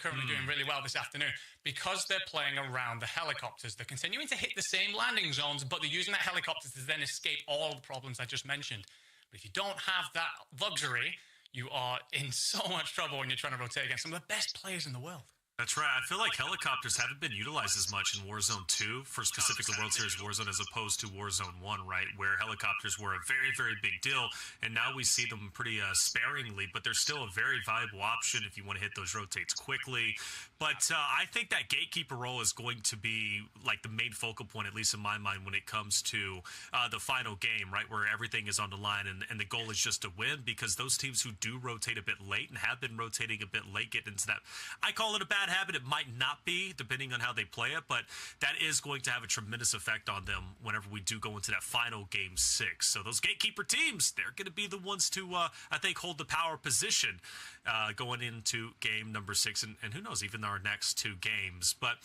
currently doing really well this afternoon because they're playing around the helicopters. They're continuing to hit the same landing zones, but they're using that helicopters to then escape all the problems I just mentioned. But if you don't have that luxury, you are in so much trouble when you're trying to rotate against some of the best players in the world. That's right. I feel like helicopters haven't been utilized as much in Warzone 2 for specifically World Series Warzone as opposed to Warzone 1, right, where helicopters were a very, very big deal, and now we see them pretty sparingly, but they're still a very valuable option if you want to hit those rotates quickly. But I think that gatekeeper role is going to be like the main focal point, at least in my mind, when it comes to the final game, right, where everything is on the line and the goal is just to win, because those teams who do rotate a bit late and have been rotating a bit late get into that. I call it a bad habit. It might not be, depending on how they play it, but that is going to have a tremendous effect on them whenever we do go into that final game 6. So those gatekeeper teams, they're going to be the ones to, I think, hold the power position going into game number 6, and who knows, even our next 2 games. But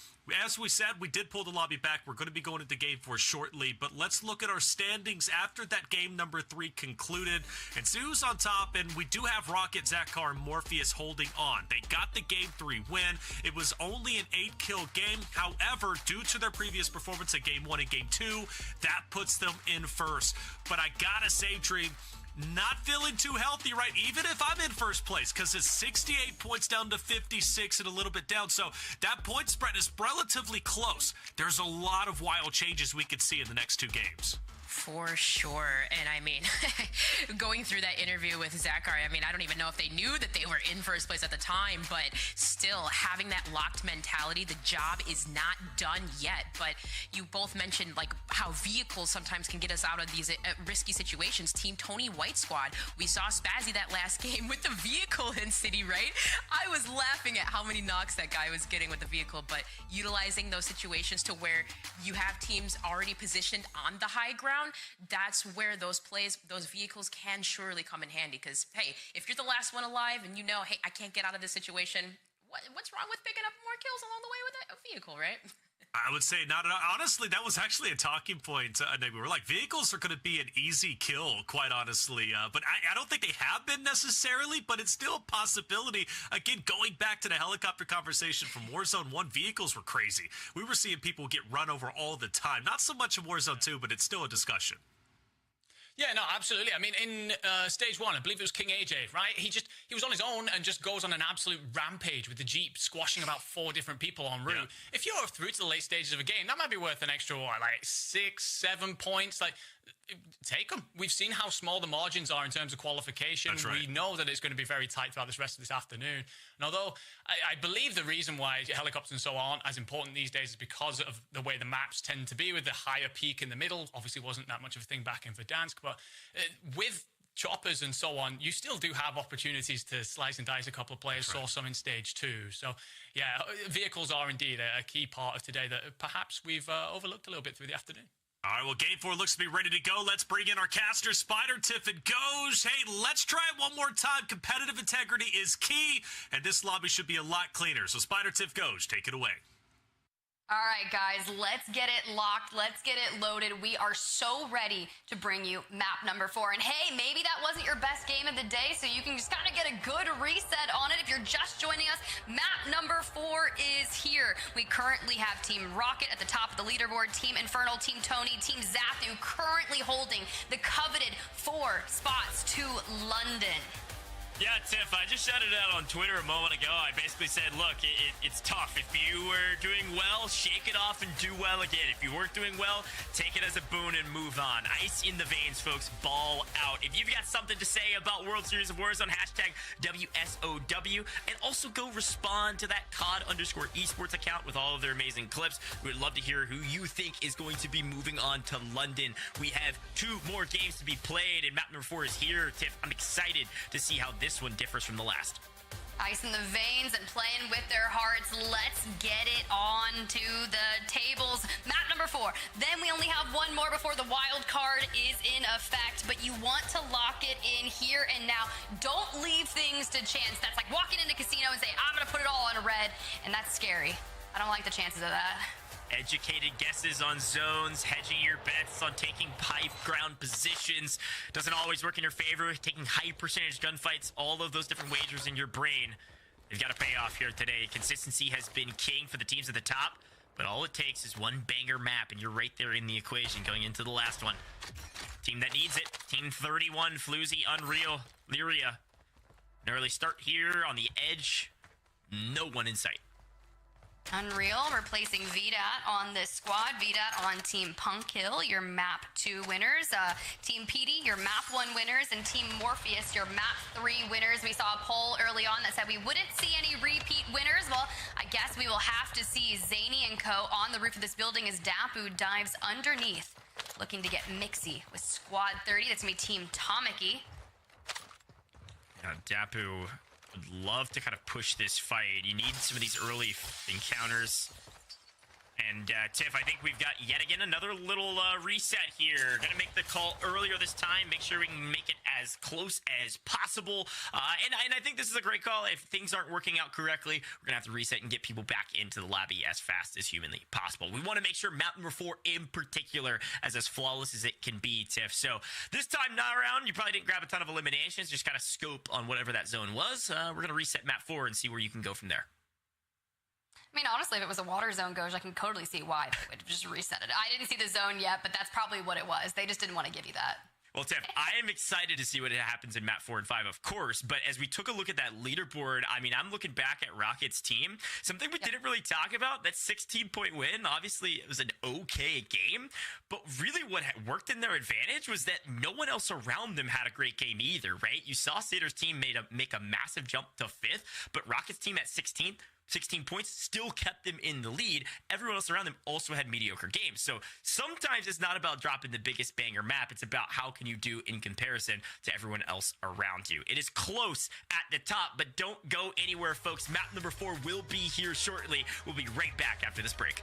as we said, we did pull the lobby back. We're going to be going into game 4 shortly, but let's look at our standings after that game number 3 concluded. And Zoo's on top, and we do have Rocket, Zakar, and Morpheus holding on. They got the game 3 win. It was only an 8-kill game. However, due to their previous performance at game 1 and game 2, that puts them in first. But I gotta say, Dream, not feeling too healthy, right? Even if I'm in first place, because it's 68 points down to 56 and a little bit down. So that point spread is relatively close. There's a lot of wild changes we could see in the next 2 games. For sure. And I mean, going through that interview with Zakar, I mean, I don't even know if they knew that they were in first place at the time, but still having that locked mentality, the job is not done yet. But you both mentioned like how vehicles sometimes can get us out of these risky situations. Team Tony White squad, we saw Spazzy that last game with the vehicle in City, right? I was laughing at how many knocks that guy was getting with the vehicle, but utilizing those situations to where you have teams already positioned on the high ground, that's where those plays, those vehicles can surely come in handy. Because, hey, if you're the last one alive and you know, hey, I can't get out of this situation, what's wrong with picking up more kills along the way with a vehicle, right? I would say not. Honestly, that was actually a talking point. We were like, vehicles are going to be an easy kill, quite honestly. But I don't think they have been necessarily, but it's still a possibility. Again, going back to the helicopter conversation from Warzone 1, vehicles were crazy. We were seeing people get run over all the time. Not so much in Warzone 2, but it's still a discussion. Yeah, no, absolutely. I mean, in stage 1, I believe it was King AJ, right? He was on his own and just goes on an absolute rampage with the Jeep, squashing about 4 different people en route. Yeah. If you're through to the late stages of a game, that might be worth an extra, what, like 6, 7 points. Like, take them. We've seen how small the margins are in terms of qualification. That's right. We know that it's going to be very tight throughout this rest of this afternoon. And although I believe the reason why helicopters and so aren't as important these days is because of the way the maps tend to be, with the higher peak in the middle. Obviously wasn't that much of a thing back in Verdansk, but with choppers and so on, you still do have opportunities to slice and dice a couple of players. Saw some in stage 2. So yeah, vehicles are indeed a key part of today that perhaps we've overlooked a little bit through the afternoon. All right, well, game 4 looks to be ready to go. Let's bring in our caster, Spider Tiff and Goj. Hey, let's try it one more time. Competitive integrity is key, and this lobby should be a lot cleaner. So Spider Tiff, Goj, take it away. All right, guys, let's get it locked. Let's get it loaded. We are so ready to bring you map number 4. And hey, maybe that wasn't your best game of the day, so you can just kind of get a good reset on it. If you're just joining us, map number 4 is here. We currently have Team Rocket at the top of the leaderboard, Team Infernal, Team Tony, Team Zathu currently holding the coveted 4 spots to London. Yeah, Tiff, I just shouted out on Twitter a moment ago. I basically said, look, it's tough. If you were doing well, shake it off and do well again. If you weren't doing well, take it as a boon and move on. Ice in the veins, folks. Ball out. If you've got something to say about World Series of Warzone, hashtag WSOW, and also go respond to that COD_esports account with all of their amazing clips. We would love to hear who you think is going to be moving on to London. We have 2 more games to be played, and map number 4 is here. Tiff, I'm excited to see how this one differs from the last. Ice in the veins and playing with their hearts. Let's get it on to the tables. Map number 4. Then we only have 1 more before the wild card is in effect, but you want to lock it in here and now. Don't leave things to chance. That's like walking into a casino and say, I'm going to put it all on a red, and that's scary. I don't like the chances of that. Educated guesses on zones, hedging your bets on taking high ground positions. Doesn't always work in your favor. Taking high percentage gunfights, all of those different wagers in your brain. They've got to pay off here today. Consistency has been king for the teams at the top, but all it takes is one banger map, and you're right there in the equation going into the last one. Team that needs it, Team 31, Floozy, Unreal, Lyria. An early start here on the edge. No one in sight. Unreal replacing VDAT on this squad. VDAT on Team Punkhill, your map 2 winners. Team PD, your map 1 winners. And Team Morpheus, your map 3 winners. We saw a poll early on that said we wouldn't see any repeat winners. Well, I guess we will have to see Zany and co on the roof of this building as Dapu dives underneath, looking to get mixy with squad 30. That's going to be Team Tamaki. Dapu would love to kind of push this fight. You need some of these early encounters. And Tiff, I think we've got yet again another little reset here. Gonna make the call earlier this time. Make sure we can make it as close as possible. And I think this is a great call. If things aren't working out correctly, we're gonna have to reset and get people back into the lobby as fast as humanly possible. We want to make sure map number 4 in particular is as flawless as it can be, Tiff. So this time not around, you probably didn't grab a ton of eliminations. Just kind of scope on whatever that zone was. We're gonna reset map 4 and see where you can go from there. I mean, honestly, if it was a water zone Goj, I can totally see why they would just reset it. I didn't see the zone yet, but that's probably what it was. They just didn't want to give you that. Well, Tiff, I am excited to see what happens in map 4 and 5, of course, but as we took a look at that leaderboard, I mean, I'm looking back at Rocket's team. Something we didn't really talk about, that 16-point win, obviously it was an okay game, but really what worked in their advantage was that no one else around them had a great game either, right? You saw Sater's team make a massive jump to 5th, but Rocket's team at 16th, 16 points, still kept them in the lead. Everyone else around them also had mediocre games. So sometimes it's not about dropping the biggest banger map. It's about how can you do in comparison to everyone else around you. It is close at the top, but don't go anywhere, folks. Map number 4 will be here shortly. We'll be right back after this break.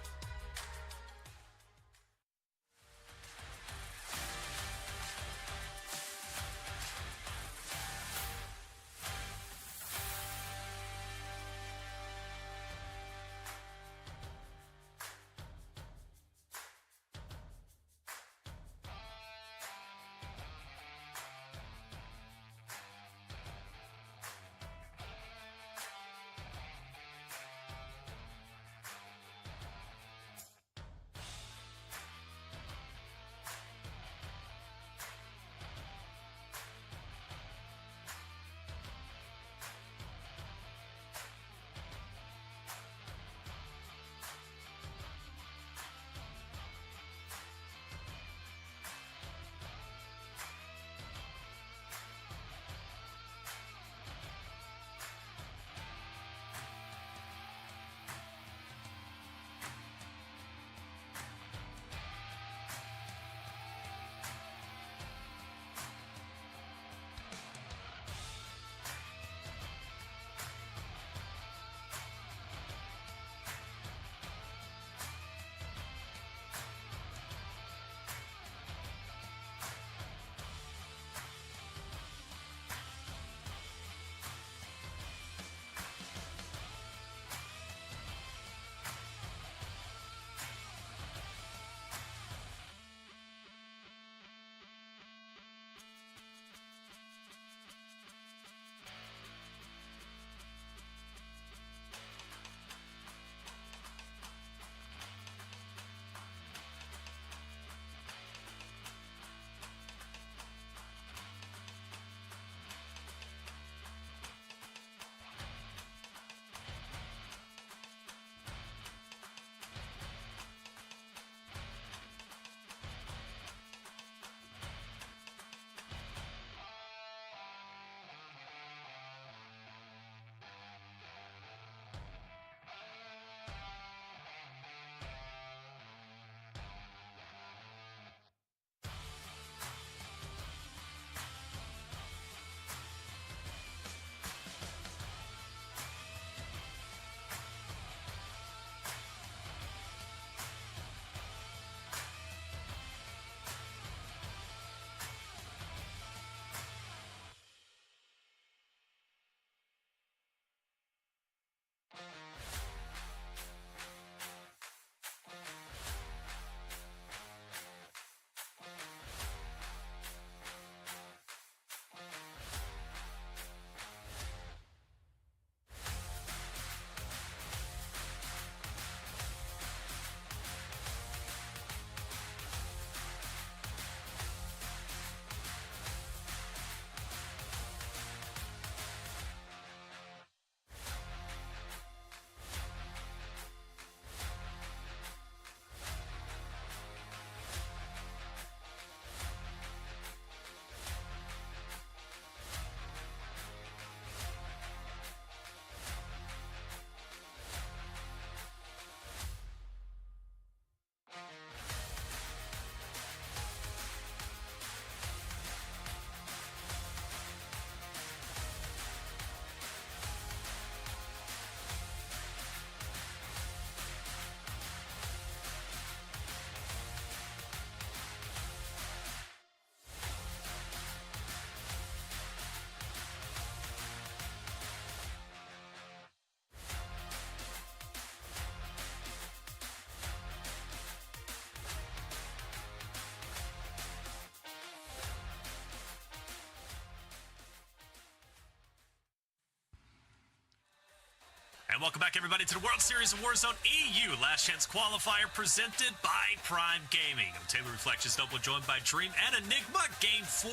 welcome back, everybody, to the World Series of Warzone EU Last Chance Qualifier presented by Prime Gaming. I'm Taylor Reflections Double, joined by Dream and Enigma. Game 4,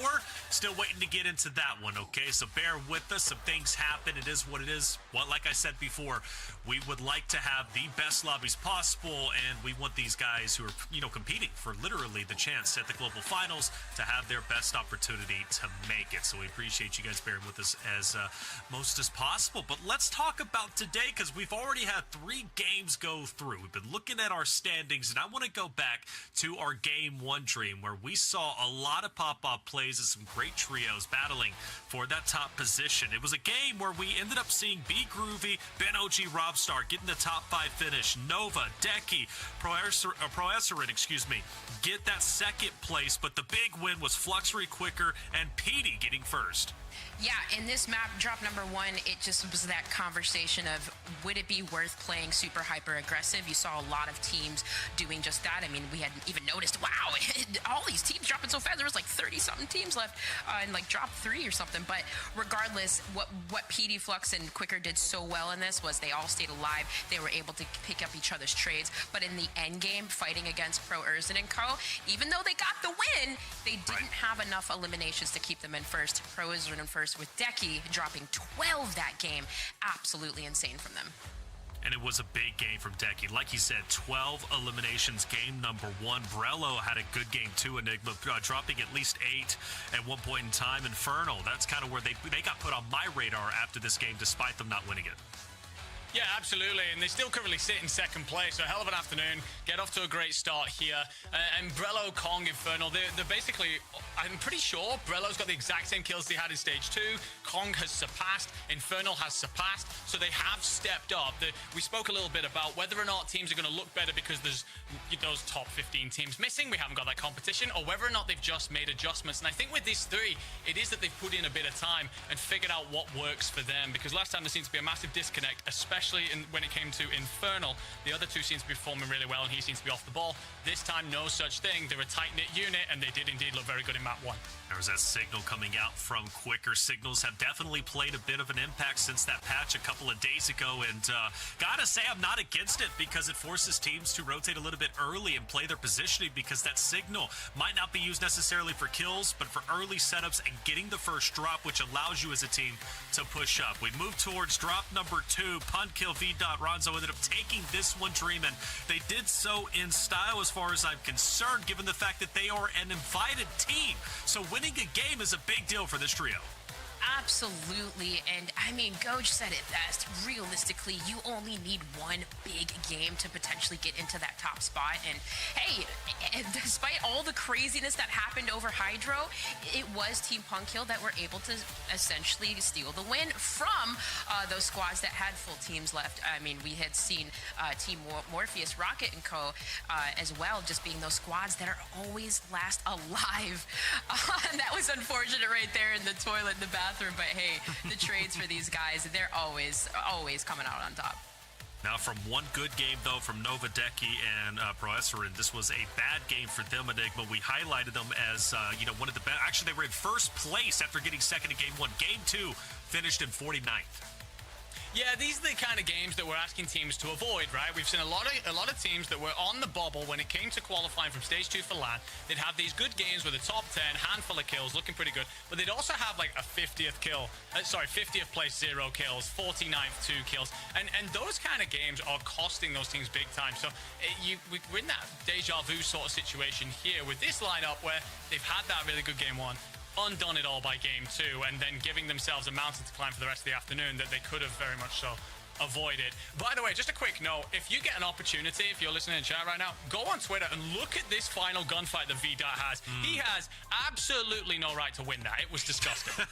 still waiting to get into that one, okay? So bear with us. Some things happen. It is what it is. Well, like I said before, we would like to have the best lobbies possible, and we want these guys who are, competing for literally the chance at the global finals to have their best opportunity to make it. So we appreciate you guys bearing with us as most as possible. But let's talk about today, because we've already had 3 games go through. We've been looking at our standings, and I want to go back to our Game 1 Dream, where we saw a lot of pop-off plays and some great trios battling for that top position. It was a game where we ended up seeing B Groovy, Ben OG, Robstar getting the top 5 finish, Nova, Decky, Ppocecsop, get that second place, but the big win was Fluxury Quicker and Petey getting first. Yeah, in this map, drop number 1, it just was that conversation of, would it be worth playing super hyper aggressive? You saw a lot of teams doing just that. I mean, we hadn't even noticed, wow, all these teams dropping so fast. There was like 30-something teams left in like drop 3 or something. But regardless, what PD, Flux, and Quicker did so well in this was they all stayed alive. They were able to pick up each other's trades. But in the end game, fighting against Pro Urzen and Co., even though they got the win, they didn't have enough eliminations to keep them in first. Pro Urzen in first, with Decky dropping 12 that game. Absolutely insane from them. And it was a big game from Decky. Like you said, 12 eliminations, game number 1. Brello had a good game too, Enigma, dropping at least 8 at one point in time. Infernal, that's kind of where they got put on my radar after this game, despite them not winning it. Yeah, absolutely, and they still currently sit in second place, so a hell of an afternoon, get off to a great start here, and Brello, Kong, Infernal, they're basically, I'm pretty sure Brello's got the exact same kills they had in Stage 2, Kong has surpassed, Infernal has surpassed, so they have stepped up. We spoke a little bit about whether or not teams are going to look better because there's those top 15 teams missing, we haven't got that competition, or whether or not they've just made adjustments, and I think with these 3, it is that they've put in a bit of time and figured out what works for them, because last time there seems to be a massive disconnect, especially when it came to Infernal. The other 2 seems to be performing really well, and he seems to be off the ball. This time, no such thing. They're a tight-knit unit, and they did indeed look very good in map 1. There was that signal coming out from Quicker. Signals have definitely played a bit of an impact since that patch a couple of days ago, and gotta say I'm not against it, because it forces teams to rotate a little bit early and play their positioning, because that signal might not be used necessarily for kills, but for early setups and getting the first drop, which allows you as a team to push up. We move towards drop number 2. Pun kill V. Ronzo ended up taking this one, Dream, and they did so in style as far as I'm concerned, given the fact that they are an invited team. So winning a game is a big deal for this trio. Absolutely, and I mean, Goj said it best. Realistically, you only need one big game to potentially get into that top spot, and hey, despite all the craziness that happened over Hydro, it was Team Punkkill that were able to essentially steal the win from those squads that had full teams left. I mean, we had seen Team Morpheus, Rocket, and Co. As well, just being those squads that are always last alive. And that was unfortunate right there in the toilet in the bathroom. But hey, the trades for these guys, they're always coming out on top. Now, from one good game, though, from Nova, Decky, and Ppocecsop, this was a bad game for them, Enigma. We highlighted them as, one of the best. Actually, they were in first place after getting second in Game 1. Game 2 finished in 49th. Yeah, these are the kind of games that we're asking teams to avoid, right? We've seen a lot of teams that were on the bubble when it came to qualifying from Stage 2 for LAN. They'd have these good games with a top 10, handful of kills, looking pretty good, but they'd also have like a 50th place 0 kills, 49th 2 kills, and those kind of games are costing those teams big time. So we're in that deja vu sort of situation here with this lineup where they've had that really good Game 1, undone it all by Game 2, and then giving themselves a mountain to climb for the rest of the afternoon that they could have very much so avoided. By the way, just a quick note, if you get an opportunity, if you're listening in chat right now, go on Twitter and look at this final gunfight that VDOT has. He has absolutely no right to win that. It was disgusting.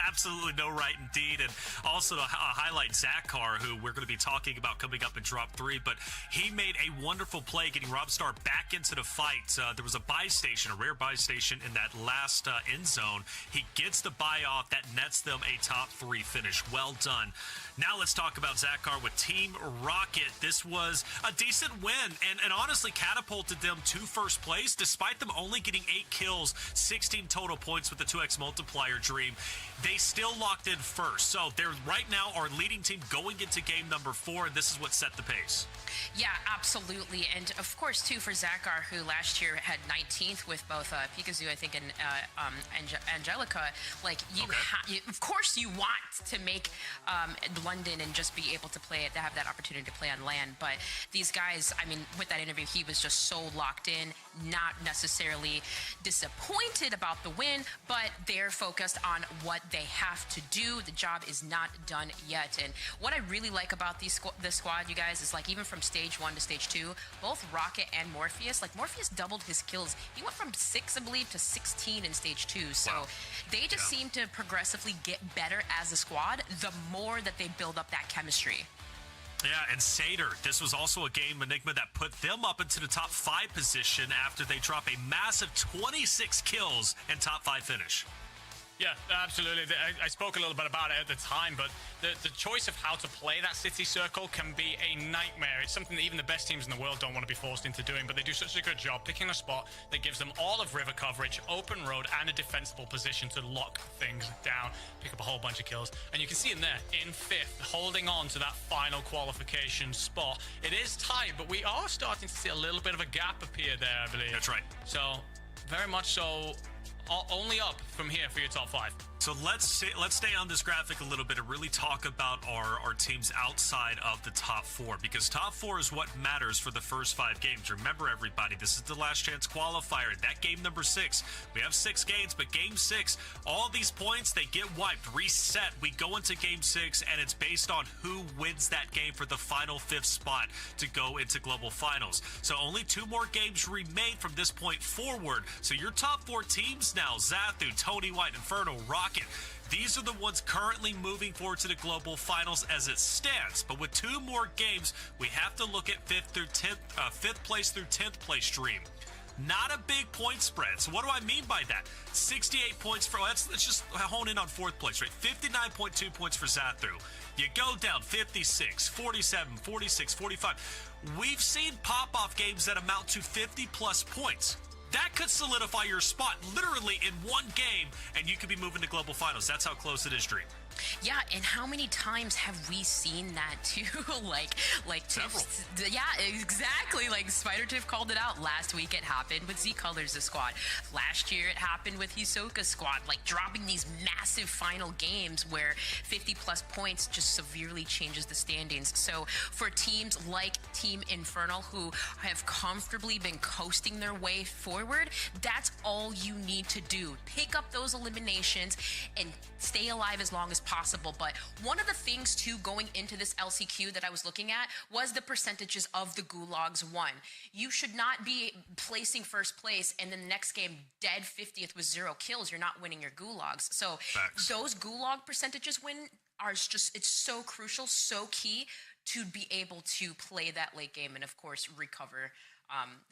Absolutely no right indeed. And also to highlight Zakar, who we're going to be talking about coming up in drop 3, but he made a wonderful play getting Robstar back into the fight. There was a buy station, a rare buy station in that last end zone. He gets the buy off. That nets them a top 3 finish. Well done. Now let's talk about Zakar Zakar with Team Rocket. This was a decent win and honestly catapulted them to first place despite them only getting 8 kills, 16 total points with the 2x multiplier dream. They still locked in first. So they're right now our leading team going into game number 4, and this is what set the pace. Yeah, absolutely. And of course, too, for Zakar, who last year had 19th with both Ppoцecсоp, I think, and Angelica, like, of course you want to make London and just be able to play it, to have that opportunity to play on LAN. But these guys, I mean, with that interview, he was just so locked in, not necessarily disappointed about the win, but they're focused on what they have to do. The job is not done yet. And what I really like about this squad, you guys, is like even from stage 1 to stage 2, both Rocket and Morpheus, like Morpheus doubled his kills. He went from 6, I believe, to 16 in stage 2. So they just seem to progressively get better as a squad the more that they build up that chemistry. Yeah, and Satyr, this was also a game, Enigma, that put them up into the top 5 position after they drop a massive 26 kills and top 5 finish. Yeah, absolutely. I spoke a little bit about it at the time, but the choice of how to play that city circle can be a nightmare. It's something that even the best teams in the world don't want to be forced into doing, but they do such a good job picking a spot that gives them all of river coverage, open road, and a defensible position to lock things down, pick up a whole bunch of kills. And you can see him there in 5th, holding on to that final qualification spot. It is tight, but we are starting to see a little bit of a gap appear there, I believe. That's right. So, very much so, only up from here for your top 5. So let's stay on this graphic a little bit and really talk about our teams outside of the top 4, because top 4 is what matters for the first 5 games. Remember, everybody, this is the last chance qualifier. That game number 6, we have 6 games, but game 6, all these points, they get wiped, reset. We go into game 6, and it's based on who wins that game for the final 5th spot to go into global finals. So only 2 more games remain from this point forward. So your top 4 teams now, Xathu, Tony White, Inferno, Rocket, these are the ones currently moving forward to the global finals as it stands. But with 2 more games, we have to look at 5th place through 10th place dream. Not a big point spread. So what do I mean by that? 68 points for, let's just hone in on 4th place, right? 59.2 points for Xathu. You go down 56, 47, 46, 45. We've seen pop-off games that amount to 50 plus points. That could solidify your spot literally in 1 game, and you could be moving to global finals. That's how close it is, Dream. Yeah, and how many times have we seen that too? like Tiff, yeah, exactly. Like Spider Tiff called it out last week. It happened with Z-Colors' squad. Last year, it happened with Hisoka's squad. Like dropping these massive final games where 50 plus points just severely changes the standings. So for teams like Team Infernal, who have comfortably been coasting their way forward, that's all you need to do. Pick up those eliminations and stay alive as long as possible. But one of the things too going into this LCQ that I was looking at was the percentages of the gulags won. You should not be placing first place and then the next game dead 50th with 0 kills. You're not winning your gulags. So those gulag percentages win are just, it's so crucial, so key to be able to play that late game and of course recover.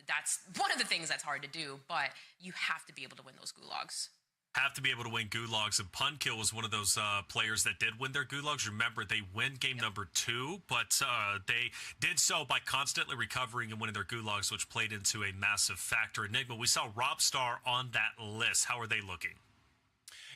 That's one of the things that's hard to do, but you have to be able to win those gulags. Have to be able to win gulags, and Punkill was one of those players that did win their gulags. Remember, they win game number 2, but they did so by constantly recovering and winning their gulags, which played into a massive factor. Enigma, we saw Robstar on that list. How are they looking?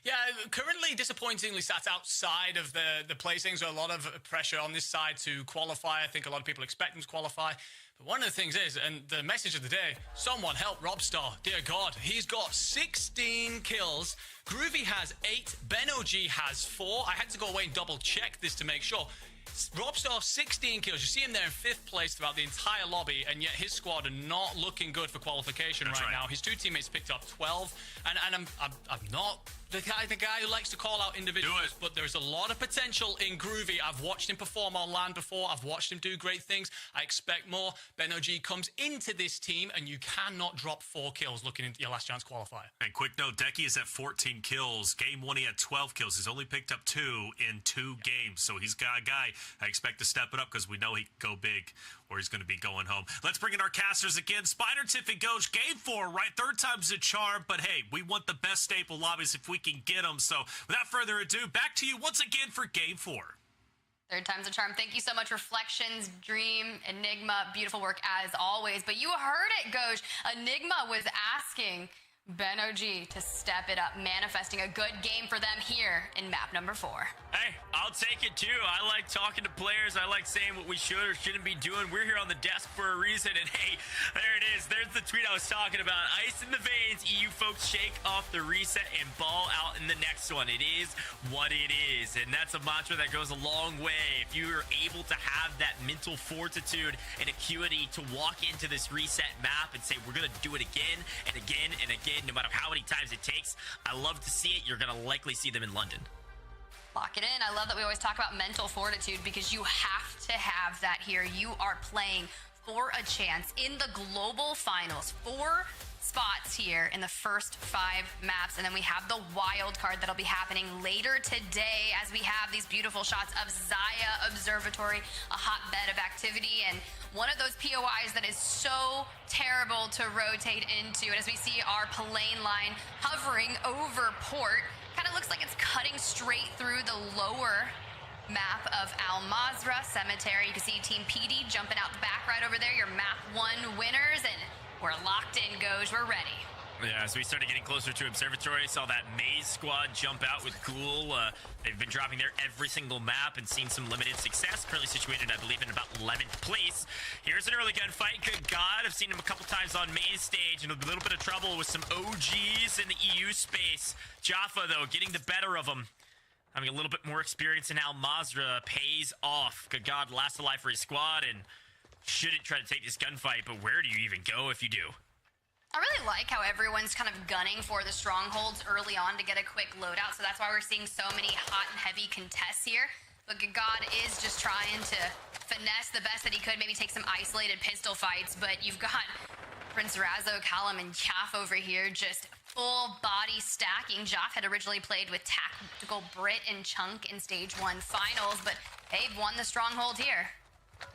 Yeah, currently disappointingly sat outside of the placings. A lot of pressure on this side to qualify. I think a lot of people expect them to qualify. But one of the things is, and the message of the day, someone help Robstar. Dear God, he's got 16 kills. Groovy has 8. BenOG has 4. I had to go away and double check this to make sure. Robstar, 16 kills. You see him there in 5th place throughout the entire lobby, and yet his squad are not looking good for qualification right now. His 2 teammates picked up 12, and I'm not the guy who likes to call out individuals, but there's a lot of potential in Groovy. I've watched him perform on LAN before. I've watched him do great things. I expect more. BenOG comes into this team, and you cannot drop 4 kills looking into your last chance qualifier. And quick note, Decky is at 14 kills. Game 1, he had 12 kills. He's only picked up 2 in 2 games, so he's got a guy I expect to step it up because we know he can go big or he's going to be going home. Let's bring in our casters again. Spider, Tiff, and Goj, game 4, right? 3rd time's a charm, but hey, we want the best staple lobbies if we can get them. So without further ado, back to you once again for game 4. Third time's a charm. Thank you so much, Reflections, Dream, Enigma. Beautiful work as always. But you heard it, Goj. Enigma was asking Ben OG to step it up, manifesting a good game for them here in map number 4. Hey, I'll take it too. I like talking to players. I like saying what we should or shouldn't be doing. We're here on the desk for a reason. And hey, there it is. There's the tweet I was talking about. Ice in the veins. EU folks shake off the reset and ball out in the next one. It is what it is. And that's a mantra that goes a long way. If you're able to have that mental fortitude and acuity to walk into this reset map and say, we're going to do it again and again and again, no matter how many times it takes, I love to see it. You're going to likely see them in London. Lock it in. I love that we always talk about mental fortitude because you have to have that here. You are playing for a chance in the global finals. 4 spots here in the first 5 maps, and then we have the wild card that'll be happening later today as we have these beautiful shots of Zaya Observatory, a hotbed of activity, and one of those POIs that is so terrible to rotate into. And as we see our plane line hovering over port, kind of looks like it's cutting straight through the lower map of Al Mazrah Cemetery. You can see Team PD jumping out the back right over there, your map 1 winners, and we're locked in, Goj. We're ready. Yeah, as we started getting closer to Observatory, saw that Maze squad jump out with Ghoul. They've been dropping there every single map and seen some limited success. Currently situated, I believe, in about 11th place. Here's an early gunfight. Good God, I've seen him a couple times on Maze stage and a little bit of trouble with some OGs in the EU space. Jaffa, though, getting the better of him. Having a little bit more experience in Al Mazrah pays off. Good God, last alive for his squad and shouldn't try to take this gunfight, but where do you even go if you do? I really like how everyone's kind of gunning for the strongholds early on to get a quick loadout, so that's why we're seeing so many hot and heavy contests here. But God is just trying to finesse the best that he could, maybe take some isolated pistol fights, but you've got Prince Razzo, Callum, and Jaff over here just full body stacking. Jaff had originally played with Tactical Brit and Chunk in Stage 1 finals, but they've won the stronghold here.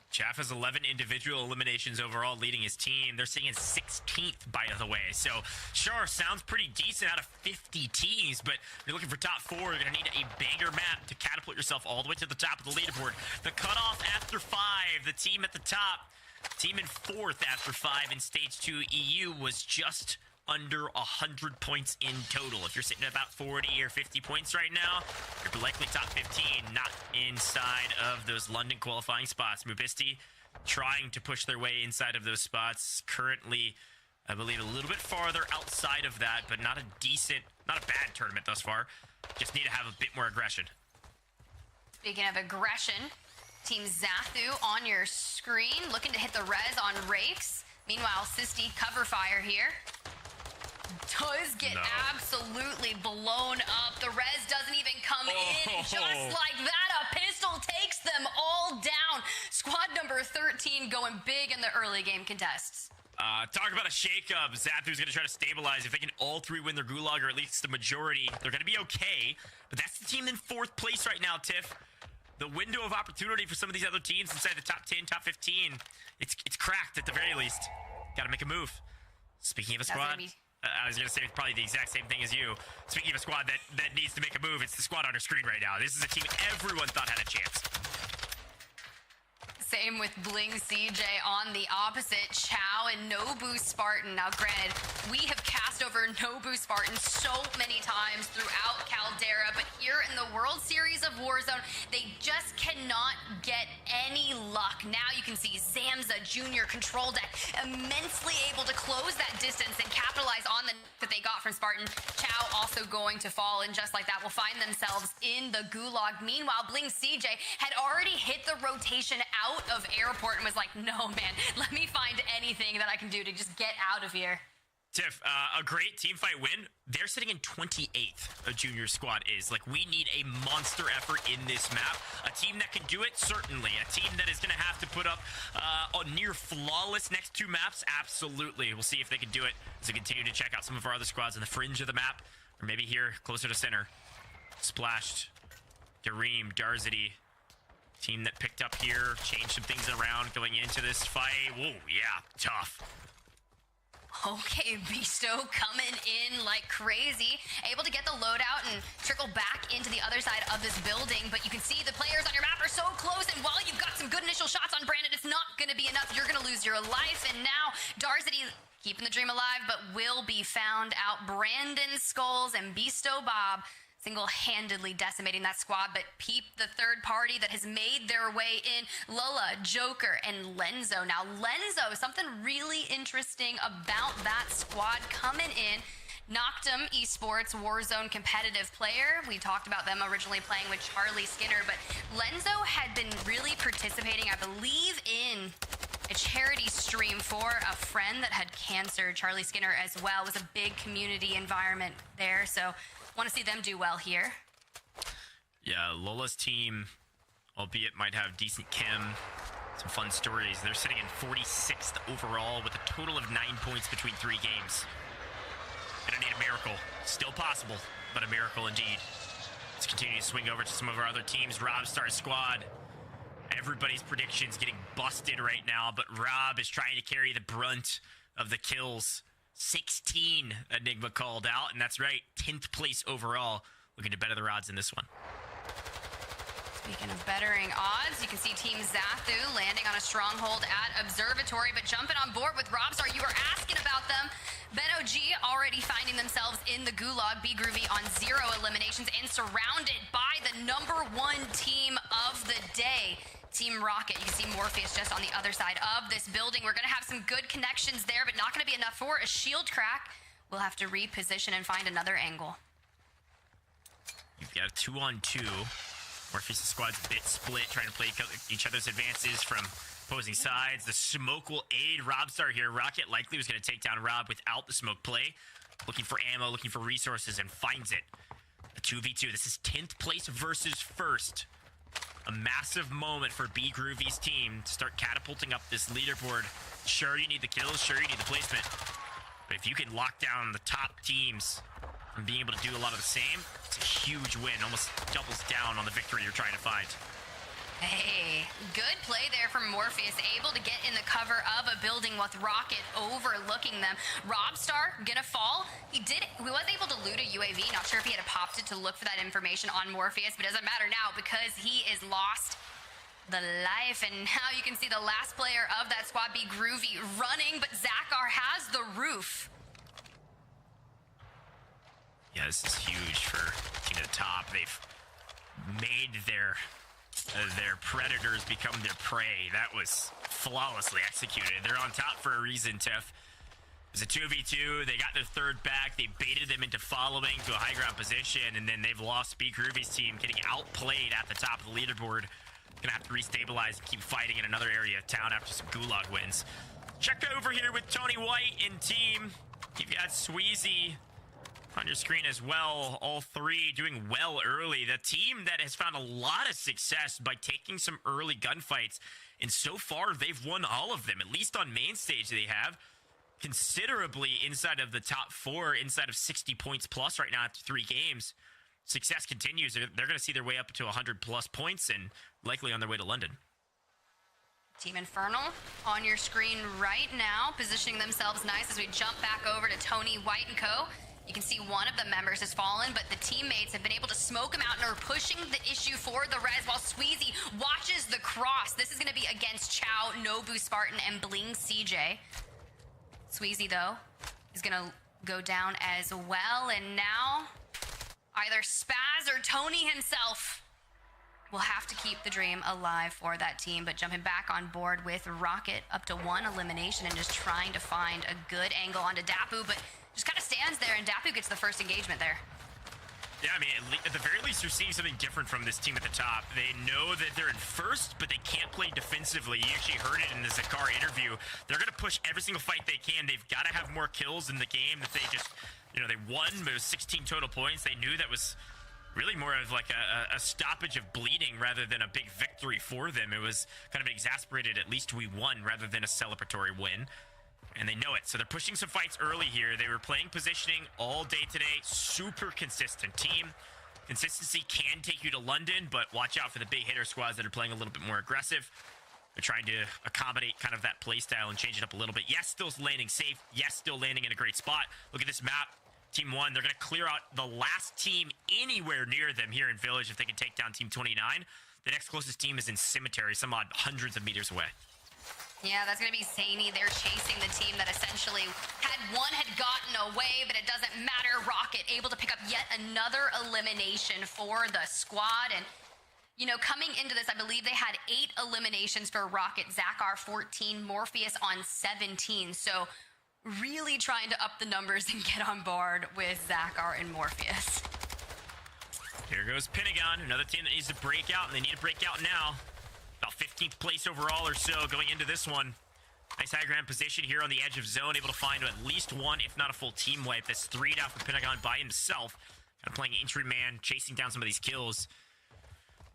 Chaff has 11 individual eliminations overall, leading his team. They're sitting in 16th, by the way. So, sure, sounds pretty decent out of 50 teams, but if you're looking for top 4, you're going to need a banger map to catapult yourself all the way to the top of the leaderboard. The cutoff after 5, the team at the top, team in 4th after 5 in Stage 2 EU was just under 100 points in total. If you're sitting at about 40 or 50 points right now, you're likely top 15, not inside of those London qualifying spots. Mubisti trying to push their way inside of those spots. Currently, I believe, a little bit farther outside of that, but not a bad tournament thus far. Just need to have a bit more aggression. Speaking of aggression, Team Zathu on your screen, looking to hit the res on Rakes. Meanwhile, Sisti cover fire here. Does get absolutely blown up. The res doesn't even come in. Just like that, a pistol takes them all down. Squad number 13 going big in the early game contests. Talk about a shake-up. Zathu's going to try to stabilize. If they can all 3 win their gulag, or at least the majority, they're going to be okay. But that's the team in 4th place right now, Tiff. The window of opportunity for some of these other teams inside the top 10, top 15, it's cracked at the very least. Got to make a move. Speaking of a squad, I was going to say probably the exact same thing as you. Speaking of a squad that needs to make a move, it's the squad on our screen right now. This is a team everyone thought had a chance. Same with Bling CJ on the opposite. Chow and Nobu Spartan. Now, granted, we have cast over Nobu Spartan so many times throughout Caldera, but here in the World Series of Warzone, they just cannot get any luck. Now you can see Zamza Jr. control deck immensely able to close that distance and capitalize on the that they got from Spartan. Chow also going to fall, and just like that will find themselves in the gulag. Meanwhile, Bling CJ had already hit the rotation out of airport and was like, no, man, let me find anything that I can do to just get out of here. Tiff, a great team fight win. They're sitting in 28th, a junior squad is. Like, we need a monster effort in this map. A team that can do it, certainly. A team that is going to have to put up a near flawless next 2 maps, absolutely. We'll see if they can do it as we continue to check out some of our other squads on the fringe of the map, or maybe here, closer to center. Splashed, Dareem, Darzity. Team that picked up here, changed some things around going into this fight. Whoa, yeah, tough. Okay, Beasto coming in like crazy, able to get the loadout and trickle back into the other side of this building, but you can see the players on your map are so close, and while you've got some good initial shots on Brandon, it's not going to be enough. You're going to lose your life, and now Darzity keeping the dream alive, but will be found out. Brandon Skulls and Beasto Bob single-handedly decimating that squad, but peep the third party that has made their way in. Lola, Joker, and Lenzo. Now, Lenzo, something really interesting about that squad coming in. Noctum Esports Warzone competitive player. We talked about them originally playing with Charlie Skinner, but Lenzo had been really participating, I believe, in a charity stream for a friend that had cancer. Charlie Skinner as well. It was a big community environment there, so want to see them do well here. Yeah, Lola's team, albeit might have decent chem, some fun stories. They're sitting in 46th overall with a total of 9 points between 3 games. They don't need a miracle. Still possible, but a miracle indeed. Let's continue to swing over to some of our other teams. Robstar squad. Everybody's predictions getting busted right now, but Rob is trying to carry the brunt of the kills. 16 Enigma called out, and that's right, 10th place overall. Looking to better the odds in this one. Speaking of bettering odds, you can see Team Zathu landing on a stronghold at Observatory, but jumping on board with Robstar. You were asking about them. Ben OG already finding themselves in the gulag. Be Groovy on 0 eliminations and surrounded by the #1 team of the day, Team Rocket. You can see Morpheus just on the other side of this building. We're going to have some good connections there, but not going to be enough for a shield crack. We'll have to reposition and find another angle. You've got a 2-on-2. Morpheus' squad's a bit split, trying to play each other's advances from opposing sides. The smoke will aid Robstar here. Rocket likely was going to take down Rob without the smoke play. Looking for ammo, looking for resources, and finds it. A 2v2. This is 10th place versus 1st. A massive moment for B Groovy's team to start catapulting up this leaderboard. Sure, you need the kills. Sure, you need the placement. But if you can lock down the top teams and being able to do a lot of the same, it's a huge win. Almost doubles down on the victory you're trying to find. Hey, good play there from Morpheus, able to get in the cover of a building with Rocket overlooking them. Robstar gonna fall. He was able to loot a UAV. Not sure if he had popped it to look for that information on Morpheus, but it doesn't matter now because he is lost the life. And now you can see the last player of that squad, Be Groovy, running, but Zakar has the roof. Yeah, this is huge for Team at the top. They've made their predators become their prey. That was flawlessly executed. They're on top for a reason, Tiff. It was a 2v2. They got their third back. They baited them into following to a high ground position, and then they've lost B Groovy's team, getting outplayed at the top of the leaderboard. Gonna have to restabilize and keep fighting in another area of town after some gulag wins. Check over here with Tony White and team. You've got Sweezy on your screen as well. All three doing well early. The team that has found a lot of success by taking some early gunfights, and so far they've won all of them, at least on main stage. They have considerably inside of the top 4, inside of 60 points plus right now after 3 games. Success continues. They're going to see their way up to 100 plus points and likely on their way to London. Team Infernal on your screen right now, positioning themselves nice as we jump back over to Tony White and co. You can see one of the members has fallen, but the teammates have been able to smoke him out and are pushing the issue for the res while Sweezy watches the cross. This is going to be against Chow, Nobu Spartan, and Bling CJ. Sweezy, though, is going to go down as well, and now either Spaz or Tony himself will have to keep the dream alive for that team, but jumping back on board with Rocket up to 1 elimination and just trying to find a good angle onto Dapu, but just kind of stands there, and Dapu gets the first engagement there. Yeah, I mean, at the very least, you're seeing something different from this team at the top. They know that they're in first, but they can't play defensively. You actually heard it in the Zakar interview. They're going to push every single fight they can. They've got to have more kills in the game that they just, they won. It was 16 total points. They knew that was really more of like a stoppage of bleeding rather than a big victory for them. It was kind of exasperated, at least we won, rather than a celebratory win. And they know it, so they're pushing some fights early here. They were playing positioning all day today. Super consistent team. Consistency can take you to London, but watch out for the big hitter squads that are playing a little bit more aggressive. They're trying to accommodate kind of that play style and change it up a little bit. Yes, still landing safe. Yes, still landing in a great spot. Look at this map. Team 1, they're going to clear out the last team anywhere near them here in Village if they can take down Team 29. The next closest team is in Cemetery, some odd hundreds of meters away. Yeah, that's going to be Zany. They're chasing the team that essentially had gotten away, but it doesn't matter. Rocket able to pick up yet another elimination for the squad. And, you know, coming into this, I believe they had 8 eliminations for Rocket. Zakar 14, Morpheus on 17. So really trying to up the numbers and get on board with Zakar and Morpheus. Here goes Pentagon, another team that needs to break out, and they need to break out now. About 15th place overall or so going into this one. Nice high ground position here on the edge of zone, able to find at least one, if not a full team wipe. That's 3 down for Pentagon by himself. Kind of playing entry man, chasing down some of these kills.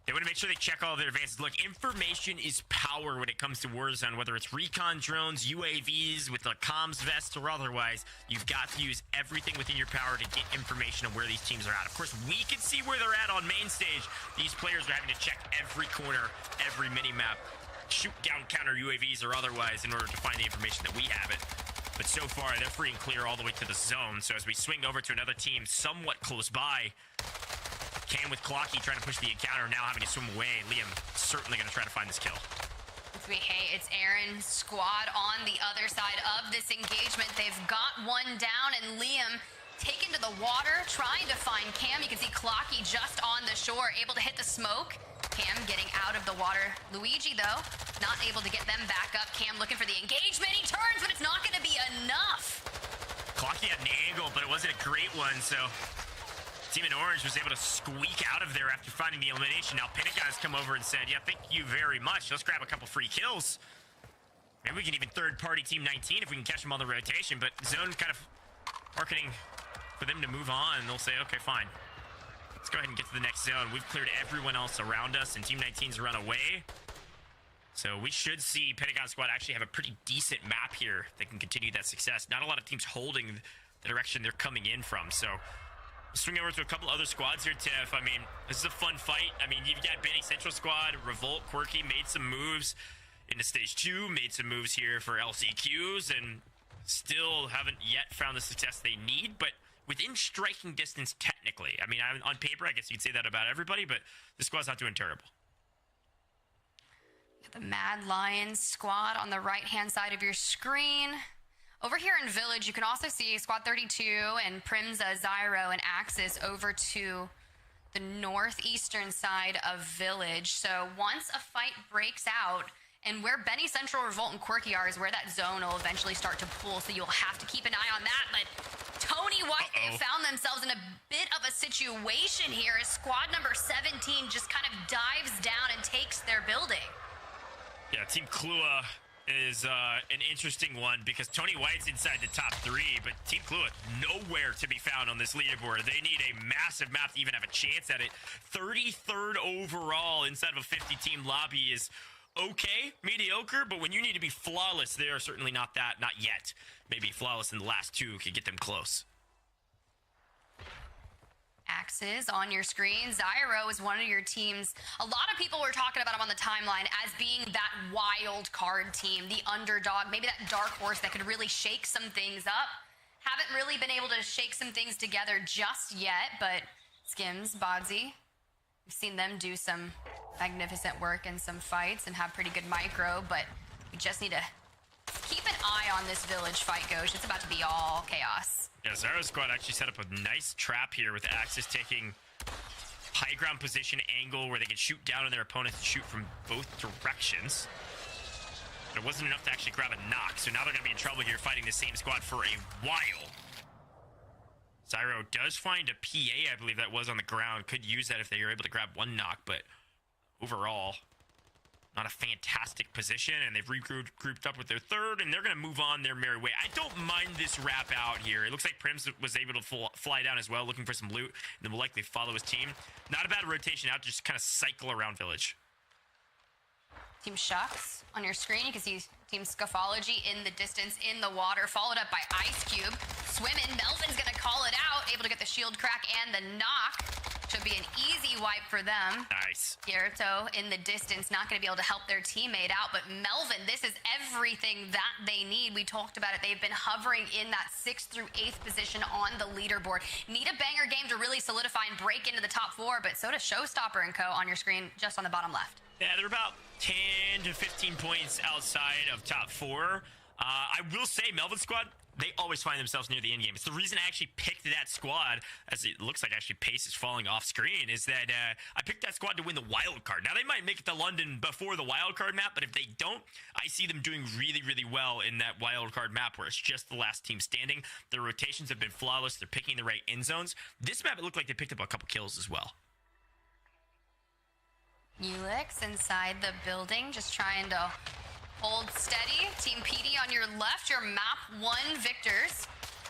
They want to make sure they check all of their advances. Look, information is power when it comes to Warzone, whether it's recon drones, UAVs, with a comms vest, or otherwise. You've got to use everything within your power to get information on where these teams are at. Of course, we can see where they're at on main stage. These players are having to check every corner, every mini-map, shoot down counter UAVs or otherwise in order to find the information that we have it. But so far, they're free and clear all the way to the zone. So as we swing over to another team somewhat close by, Cam with Clocky trying to push the encounter, now having to swim away. Liam certainly going to try to find this kill. Hey, it's Aaron's squad on the other side of this engagement. They've got one down, and Liam taken to the water, trying to find Cam. You can see Clocky just on the shore, able to hit the smoke. Cam getting out of the water. Luigi, though, not able to get them back up. Cam looking for the engagement. He turns, but it's not going to be enough. Clocky had an angle, but it wasn't a great one, so Team in Orange was able to squeak out of there after finding the elimination. Now Pentagon has come over and said, yeah, thank you very much. Let's grab a couple free kills. Maybe we can even third-party Team 19 if we can catch them on the rotation, but Zone kind of marketing for them to move on, and they'll say, okay, fine. Let's go ahead and get to the next zone. We've cleared everyone else around us, and Team 19's run away. So we should see Pentagon Squad actually have a pretty decent map here that can continue that success. Not a lot of teams holding the direction they're coming in from, so swing over to a couple other squads here, Tiff. I mean, this is a fun fight. I mean, you've got Benny Central Squad, Revolt, Quirky made some moves into Stage 2, made some moves here for LCQs, and still haven't yet found the success they need, but within striking distance technically. I mean, on paper, I guess you could say that about everybody, but the squad's not doing terrible. The Mad Lions squad on the right-hand side of your screen. Over here in Village, you can also see Squad 32 and Primza, Zyro, and Axis over to the northeastern side of Village. So once a fight breaks out, and where Benny Central, Revolt, and Quirky are is where that zone will eventually start to pool, so you'll have to keep an eye on that. But Tony White, they found themselves in a bit of a situation here as squad number 17 just kind of dives down and takes their building. Yeah, Team Klua is an interesting one because Tony White's inside the top 3, but Team Klua nowhere to be found on this leaderboard. They need a massive map to even have a chance at it. 33rd overall inside of a 50-team lobby is okay, mediocre, but when you need to be flawless, they are certainly not that, not yet. Maybe flawless in the last 2 could get them close. Axes on your screen. Zyro is one of your teams. A lot of people were talking about him on the timeline as being that wild card team, the underdog, maybe that dark horse that could really shake some things up. Haven't really been able to shake some things together just yet, but Skims, Bodsy, we've seen them do some magnificent work in some fights and have pretty good micro, but we just need to keep an eye on this Village fight, Ghosh. It's about to be all chaos. Yeah, Zyro Squad actually set up a nice trap here with Axis taking high ground position angle where they can shoot down on their opponents and shoot from both directions. But it wasn't enough to actually grab a knock, so now they're going to be in trouble here fighting the same squad for a while. Zyro does find a PA, I believe that was on the ground. Could use that if they were able to grab one knock, but overall, not a fantastic position, and they've regrouped up with their third, and they're going to move on their merry way. I don't mind this wrap out here. It looks like Prims was able to fly down as well, looking for some loot, and then will likely follow his team. Not a bad rotation out, just kind of cycle around Village. Team Shucks on your screen. You can see Team Scuffology in the distance in the water, followed up by Ice Cube. Swimming, Melvin's going to call it out, able to get the shield crack and the knock. Should be an easy wipe for them. Nice. Gierto in the distance, not going to be able to help their teammate out, but Melvin, this is everything that they need. We talked about it. They've been hovering in that 6th through 8th position on the leaderboard. Need a banger game to really solidify and break into the top 4, but so does Showstopper and Co. on your screen, just on the bottom left. Yeah, they're about 10 to 15 points outside of top 4. I will say, Melvin's squad, they always find themselves near the end game. It's the reason I actually picked that squad, as it looks like actually pace is falling off screen, is that I picked that squad to win the wild card. Now, they might make it to London before the wild card map, but if they don't, I see them doing really, really well in that wild card map where it's just the last team standing. Their rotations have been flawless. They're picking the right end zones. This map, it looked like they picked up a couple kills as well. Ulix inside the building, just trying to hold steady. Team PD on your left, your map 1 victors.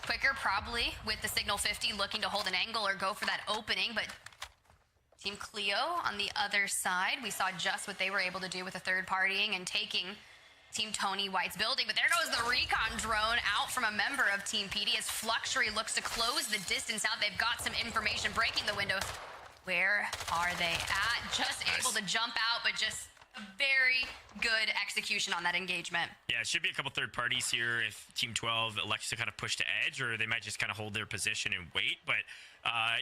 Quicker probably with the signal 50 looking to hold an angle or go for that opening, but Team Cleo on the other side, we saw just what they were able to do with the third partying and taking Team Tony White's building, but there goes the recon drone out from a member of Team PD as Fluxury looks to close the distance out. They've got some information breaking the windows. Where are they at? Just able to jump out, but just a very good execution on that engagement. Yeah, it should be a couple third parties here if Team 12 elects to kind of push to edge, or they might just kind of hold their position and wait. But,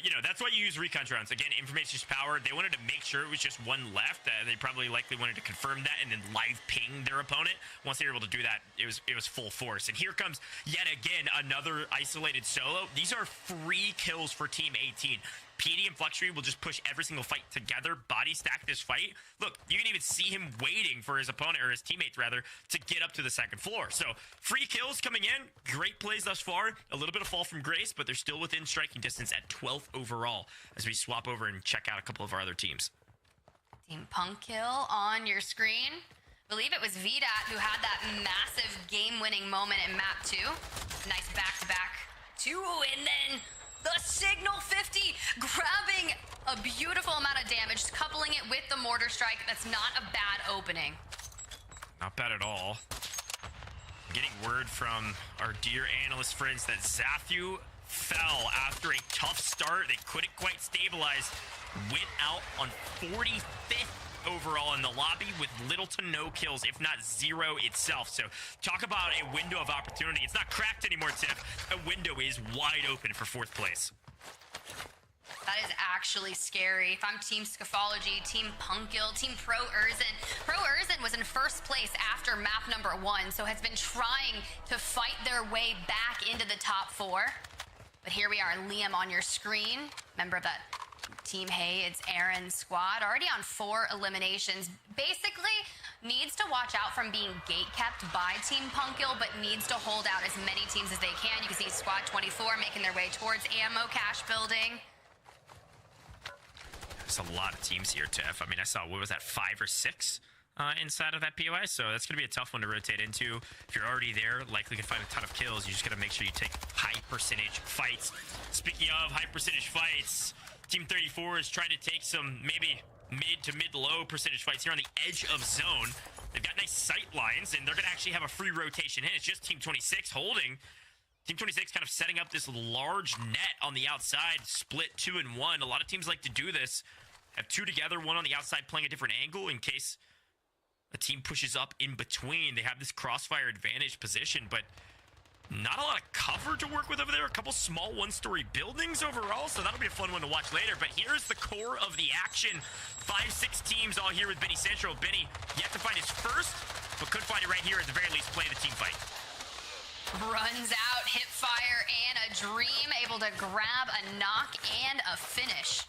you know, that's why you use recon drones. Again, information's power. They wanted to make sure it was just one left. They probably likely wanted to confirm that and then live ping their opponent. Once they were able to do that, it was full force. And here comes yet again another isolated solo. These are free kills for Team 18. PD and Fluxury will just push every single fight together, body stack this fight. Look, you can even see him waiting for his opponent, or his teammates rather, to get up to the second floor. So free kills coming in, great plays thus far. A little bit of fall from grace, but they're still within striking distance at 12th overall as we swap over and check out a couple of our other teams. Team Punkkill on your screen. I believe it was VDAT who had that massive game-winning moment in map 2. Nice back-to-back 2, and then the signal 50 grabbing a beautiful amount of damage, coupling it with the mortar strike. That's not a bad opening. Not bad at all. I'm getting word from our dear analyst friends that Zathu fell after a tough start. They couldn't quite stabilize. Went out on 45th overall in the lobby with little to no kills, if not 0 itself. So talk about a window of opportunity. It's not cracked anymore, Tiff. A window is wide open for 4th place. That is actually scary. If I'm Team Scaphology, Team Punkkill, Team Pro Urzen. Pro Urzen was in 1st place after map number 1, so has been trying to fight their way back into the top 4. But here we are, Liam on your screen, member of that Team Hey, it's Aaron's squad, already on 4 eliminations. Basically, needs to watch out from being gate-kept by Team Punkkill, but needs to hold out as many teams as they can. You can see Squad 24 making their way towards ammo cache building. There's a lot of teams here, Tiff. I mean, I saw, what was that, 5 or 6 inside of that POI? So that's going to be a tough one to rotate into. If you're already there, likely can find a ton of kills. You just got to make sure you take high percentage fights. Speaking of high percentage fights, Team 34 is trying to take some maybe mid to mid-low percentage fights here on the edge of zone. They've got nice sight lines, and they're going to actually have a free rotation in. It's just Team 26 holding. Team 26 kind of setting up this large net on the outside, split 2 and 1. A lot of teams like to do this. Have 2 together, 1 on the outside playing a different angle in case a team pushes up in between. They have this crossfire advantage position, but not a lot of cover to work with over there. A couple small 1-story buildings overall, so that'll be a fun one to watch later. But here's the core of the action. 5-6 teams all here with Benny Central. Benny yet to find his first, but could find it right here at the very least, play the team fight. Runs out, hip fire, and a dream, able to grab a knock and a finish.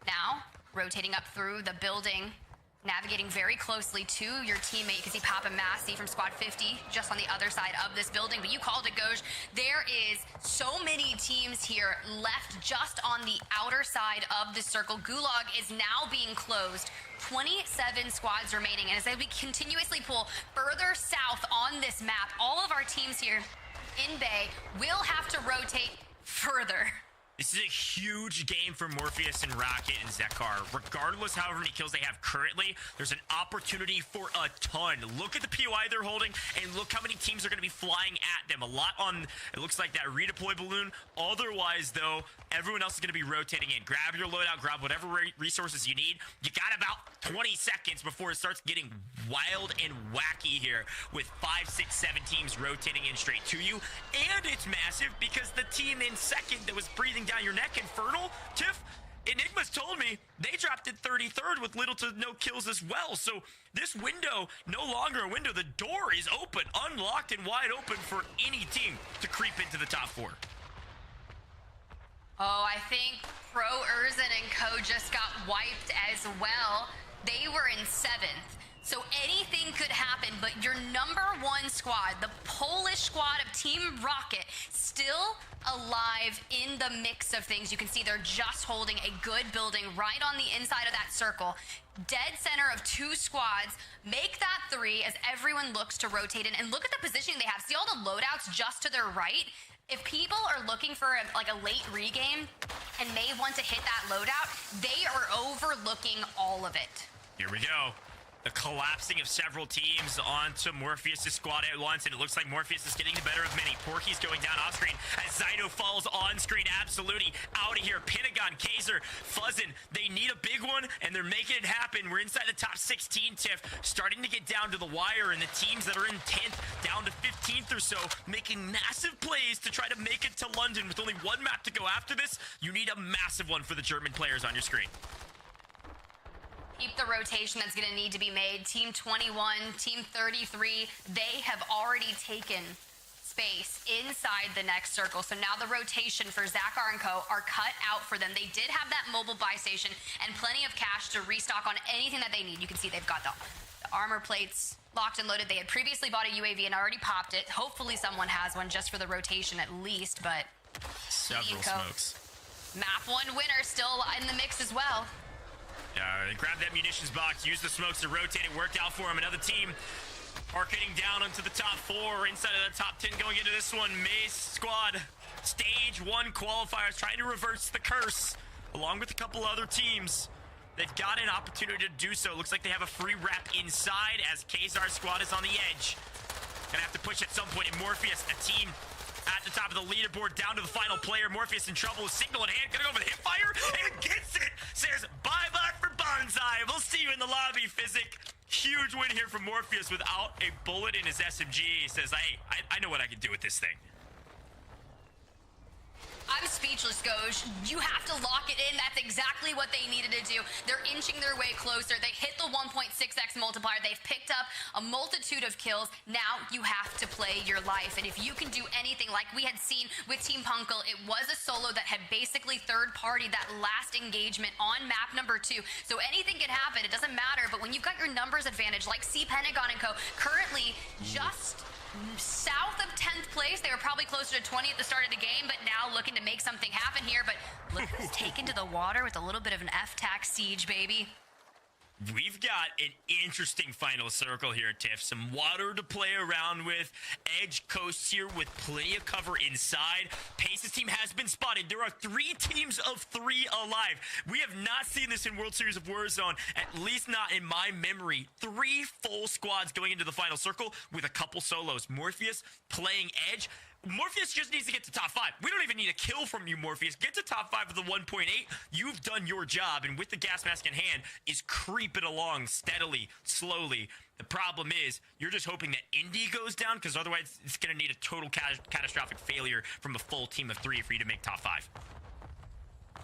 Now, rotating up through the building, navigating very closely to your teammate. You can see Papa Massey from Squad 50 just on the other side of this building. But you called it, Goj. There is so many teams here left just on the outer side of the circle. Gulag is now being closed. 27 squads remaining. And as we continuously pull further south on this map, all of our teams here in Bay will have to rotate further. This is a huge game for Morpheus and Rocket and Zekar. Regardless however many kills they have currently, there's an opportunity for a ton. Look at the POI they're holding, and look how many teams are going to be flying at them. A lot on, it looks like that redeploy balloon. Otherwise, though, everyone else is going to be rotating in. Grab your loadout, grab whatever resources you need. You got about 20 seconds before it starts getting wild and wacky here with 5, 6, 7 teams rotating in straight to you. And it's massive because the team in second that was breathing down your neck, Infernal, Tiff, Enigma's told me they dropped it 33rd with little to no kills as well. So this window, no longer a window. The door is open, unlocked and wide open for any team to creep into the top 4. Oh, I think Pro Urzen and Co just got wiped as well. They were in 7th. So anything could happen, but your number 1 squad, the Polish squad of Team Rocket, still alive in the mix of things. You can see they're just holding a good building right on the inside of that circle. Dead center of 2 squads. Make that 3 as everyone looks to rotate in. And look at the positioning they have. See all the loadouts just to their right? If people are looking for a late regame and may want to hit that loadout, they are overlooking all of it. Here we go. The collapsing of several teams onto Morpheus' squad at once, and it looks like Morpheus is getting the better of many. Porky's going down off screen as Zyno falls on screen. Absolutely out of here. Pentagon, Kaiser, Fuzzin. They need a big one, and they're making it happen. We're inside the top 16, Tiff. Starting to get down to the wire, and the teams that are in 10th down to 15th or so, making massive plays to try to make it to London. With only 1 map to go after this, you need a massive one for the German players on your screen. Keep the rotation that's going to need to be made. Team 21, Team 33, they have already taken space inside the next circle. So now the rotation for Zakar and Co are cut out for them. They did have that mobile buy station and plenty of cash to restock on anything that they need. You can see they've got the armor plates locked and loaded. They had previously bought a UAV and already popped it. Hopefully someone has one just for the rotation at least, but several smokes. Map 1 winner still in the mix as well. Grab that munitions box, use the smokes to rotate. It worked out for him. Another team arcading down onto the top 4, inside of the top 10 going into this one. Maze squad, stage 1 qualifiers, trying to reverse the curse along with a couple other teams. They've got an opportunity to do so. Looks like they have a free wrap inside as Kazar's squad is on the edge. Gonna have to push at some point in Morpheus, a team at the top of the leaderboard, down to the final player. Morpheus in trouble, signal in hand, gonna go for the hip fire, and gets it! Says, bye-bye for Bonsai, we'll see you in the lobby, Physic. Huge win here from Morpheus without a bullet in his SMG. He says, hey, I know what I can do with this thing. I'm speechless, Goj. You have to lock it in. That's exactly what they needed to do. They're inching their way closer. They hit the 1.6x multiplier. They've picked up a multitude of kills. Now you have to play your life. And if you can do anything like we had seen with Team Punkle, it was a solo that had basically third-party that last engagement on map number 2. So anything can happen. It doesn't matter. But when you've got your numbers advantage, like C Pentagon and Co, currently just south of 10th place. They were probably closer to 20 at the start of the game, but now looking to make something happen here. But look who's taken to the water with a little bit of an F-tax siege, baby. We've got an interesting final circle here, Tiff. Some water to play around with. Edge coast here with plenty of cover inside. Pace's team has been spotted. There are 3 teams of 3 alive. We have not seen this in World Series of Warzone, at least not in my memory. 3 full squads going into the final circle with a couple solos. Morpheus playing Edge. Morpheus just needs to get to top 5. We don't even need a kill from you, Morpheus. Get to top 5 with the 1.8. You've done your job, and with the gas mask in hand, is creeping along steadily, slowly. The problem is, you're just hoping that Indy goes down, because otherwise it's going to need a total catastrophic failure from a full team of 3 for you to make top 5.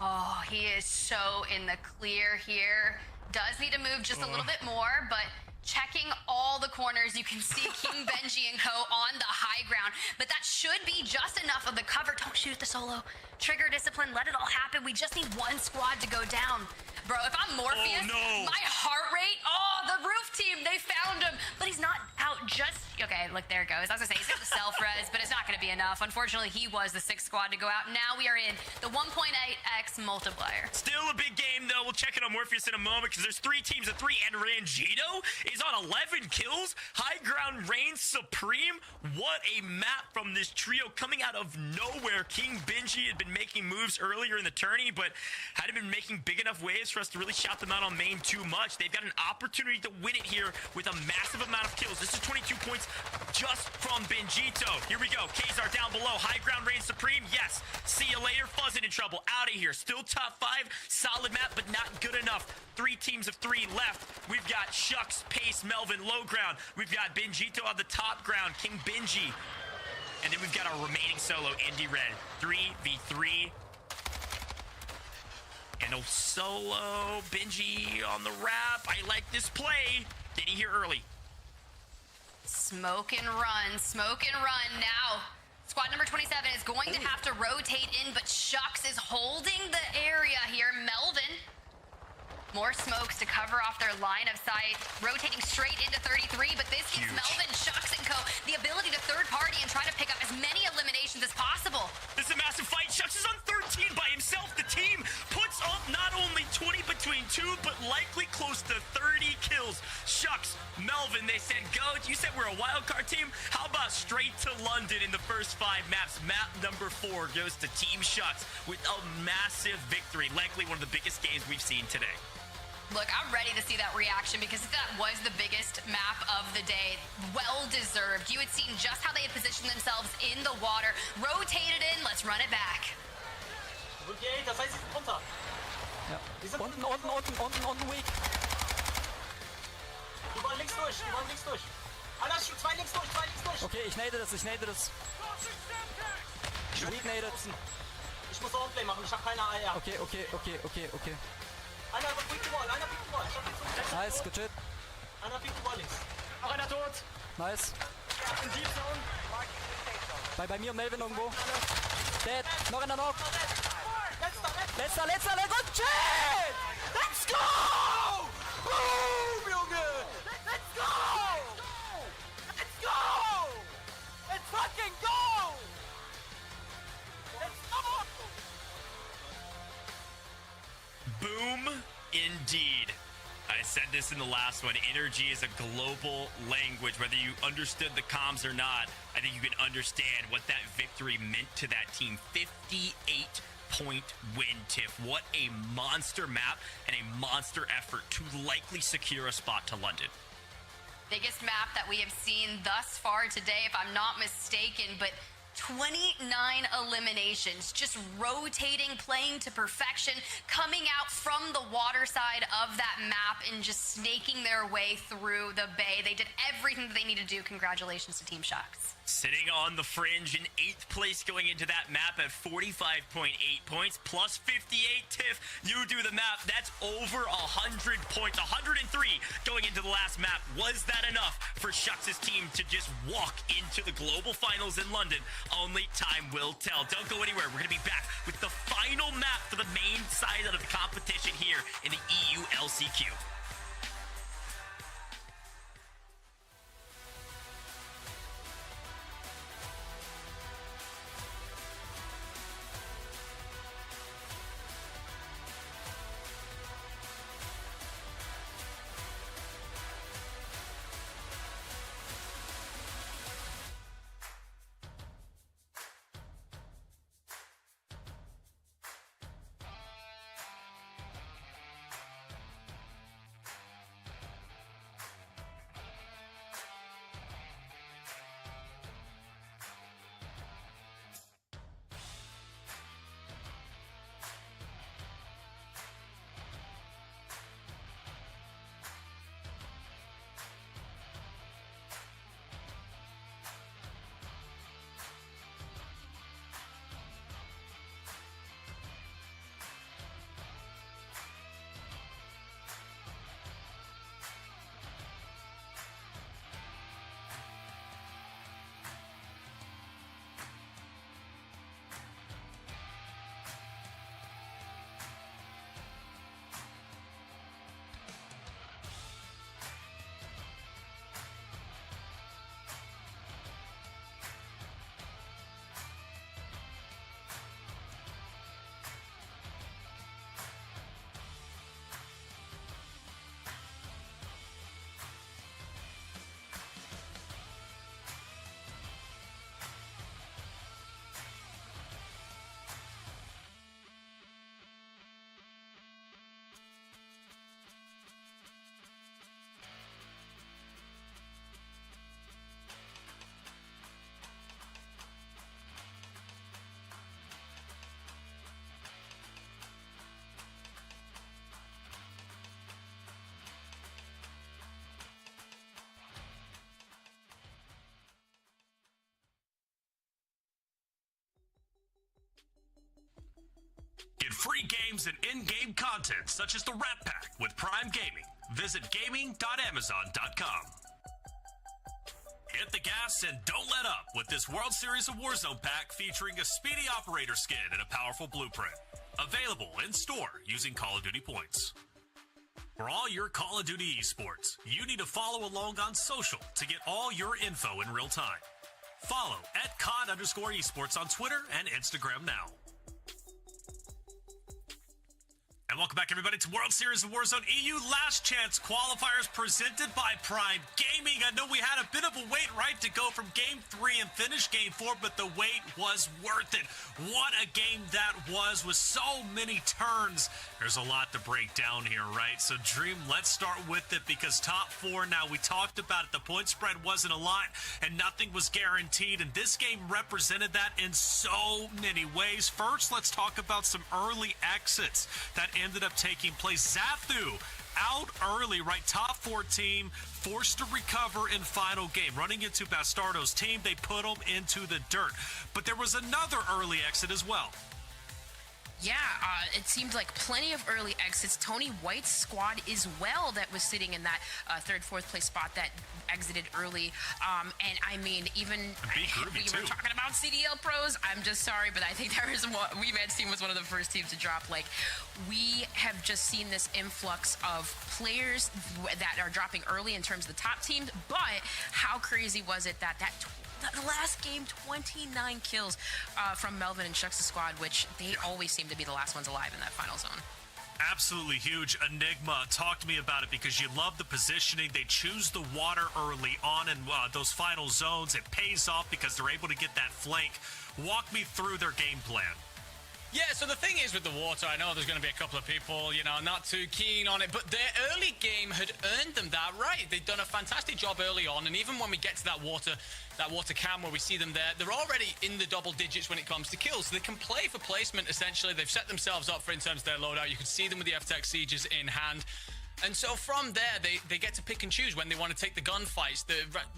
Oh, he is so in the clear here. Does need to move just a little bit more, but checking all the corners, you can see King Benji and Co on the high ground, but that should be just enough of the cover. Don't shoot the solo. Trigger discipline, let it all happen. We just need 1 squad to go down. Bro, if I'm Morpheus, my heart rate, the roof team, they found him. But he's not out just, okay, look, there it goes. I was gonna say, he's got the self-res, but it's not gonna be enough. Unfortunately, he was the 6th squad to go out. Now we are in the 1.8x multiplier. Still a big game, though. We'll check it on Morpheus in a moment because there's 3 teams of 3, and Rangito is on 11 kills. High ground reigns supreme. What a map from this trio coming out of nowhere. King Benji had been making moves earlier in the tourney, but hadn't been making big enough waves for us to really shout them out on main too much. They've got an opportunity to win it here with a massive amount of kills. This is 22 points just from Benjito. Here we go. Kazar down below. High ground reigns supreme. Yes. See you later. Fuzzing in trouble. Out of here. Still top 5. Solid map, but not good enough. 3 teams of 3 left. We've got Shucks, Pace, Melvin, low ground. We've got Benjito on the top ground. King Benji. And then we've got our remaining solo, Indy Red. 3v3. And no solo. Benji on the wrap. I like this play. Getting here early. Smoke and run. Smoke and run. Now, squad number 27 is going to have to rotate in, but Shucks is holding the area here. Melvin. More smokes to cover off their line of sight. Rotating straight into 33, but this gives Melvin, Shucks, and co. the ability to third party and try to pick up as many eliminations as possible. This is a massive fight. Shucks is on 13 by himself. The team puts up not only 20 between 2, but likely close to 30 kills. Shucks, Melvin, they said go. You said we're a wildcard team. How about straight to London in the first 5 maps? Map number 4 goes to Team Shucks with a massive victory. Likely one of the biggest games we've seen today. Look, I'm ready to see that reaction because that was the biggest map of the day. Well deserved. You had seen just how they had positioned themselves in the water. Rotated in. Let's run it back. Okay, das heißt, sie sind runter. Ja. Unten, weak. Die wollen links durch, Einer, 2 links durch. Okay, ich nade das. Weak naded. Ich muss Outplay machen, ich hab keine AR. Okay. Einer piekt die Wall, Nice, good shit. Einer piekt die Wall links. Noch einer tot. Nice. In Deep Zone. Bei mir und Melvin irgendwo. Dead. Noch einer Knock. Letzter. Good shit! Let's go! Boom, Junge! Let's go! Let's fucking go! Boom, indeed. I said this in the last one. Energy is a global language. Whether you understood the comms or not, I think you can understand what that victory meant to that team. 58-point win, Tiff. What a monster map and a monster effort to likely secure a spot to London. Biggest map that we have seen thus far today, if I'm not mistaken, but 29 eliminations, just rotating, playing to perfection, coming out from the water side of that map and just snaking their way through the bay. They did everything that they needed to do. Congratulations to Team Shucks. Sitting on the fringe in 8th place going into that map at 45.8 points, plus 58, Tiff. You do the map. That's over 100 points. 103 going into the last map. Was that enough for Shucks' team to just walk into the global finals in London? Only time will tell. Don't go anywhere. We're going to be back with the final map for the main side of the competition here in the EU LCQ. games and in-game content such as the Rat Pack with Prime Gaming. Visit gaming.amazon.com. Hit the gas and don't let up with this World Series of Warzone pack featuring a speedy operator skin and a powerful blueprint. Available in store using Call of Duty points. For all your Call of Duty esports, you need to follow along on social to get all your info in real time. Follow at COD_esports on Twitter and Instagram now. And welcome back, everybody, to World Series of Warzone EU Last Chance Qualifiers presented by Prime Gaming. I know we had a bit of a wait, right, to go from Game 3 and finish Game 4, but the wait was worth it. What a game that was with so many turns. There's a lot to break down here, right? So, Dream, let's start with it because top 4, now we talked about it, the point spread wasn't a lot and nothing was guaranteed, and this game represented that in so many ways. First, let's talk about some early exits that ended up taking place. Xathu out early, right? Top 4 team forced to recover in final game. Running into Bastardo's team, they put them into the dirt. But there was another early exit as well. Yeah, it seemed like plenty of early exits. Tony White's squad as well that was sitting in that third, fourth place spot that exited early. And I mean, even we were talking about CDL pros. I'm just sorry, but I think there was WeMan's team was one of the first teams to drop. Like, we have just seen this influx of players that are dropping early in terms of the top teams. But how crazy was it that the last game, 29 kills from Melvin and Shucks' squad, which they always seem to be the last ones alive in that final zone. Absolutely huge. Enigma, talk to me about it because you love the positioning. They choose the water early on in those final zones. It pays off because they're able to get that flank. Walk me through their game plan. Yeah, so the thing is with the water, I know there's going to be a couple of people, not too keen on it, but their early game had earned them that right. They'd done a fantastic job early on, and even when we get to that water cam where we see them there, they're already in the double digits when it comes to kills. So they can play for placement, essentially. They've set themselves up for in terms of their loadout. You can see them with the FTech Sieges in hand. And so from there, they get to pick and choose when they want to take the gunfights.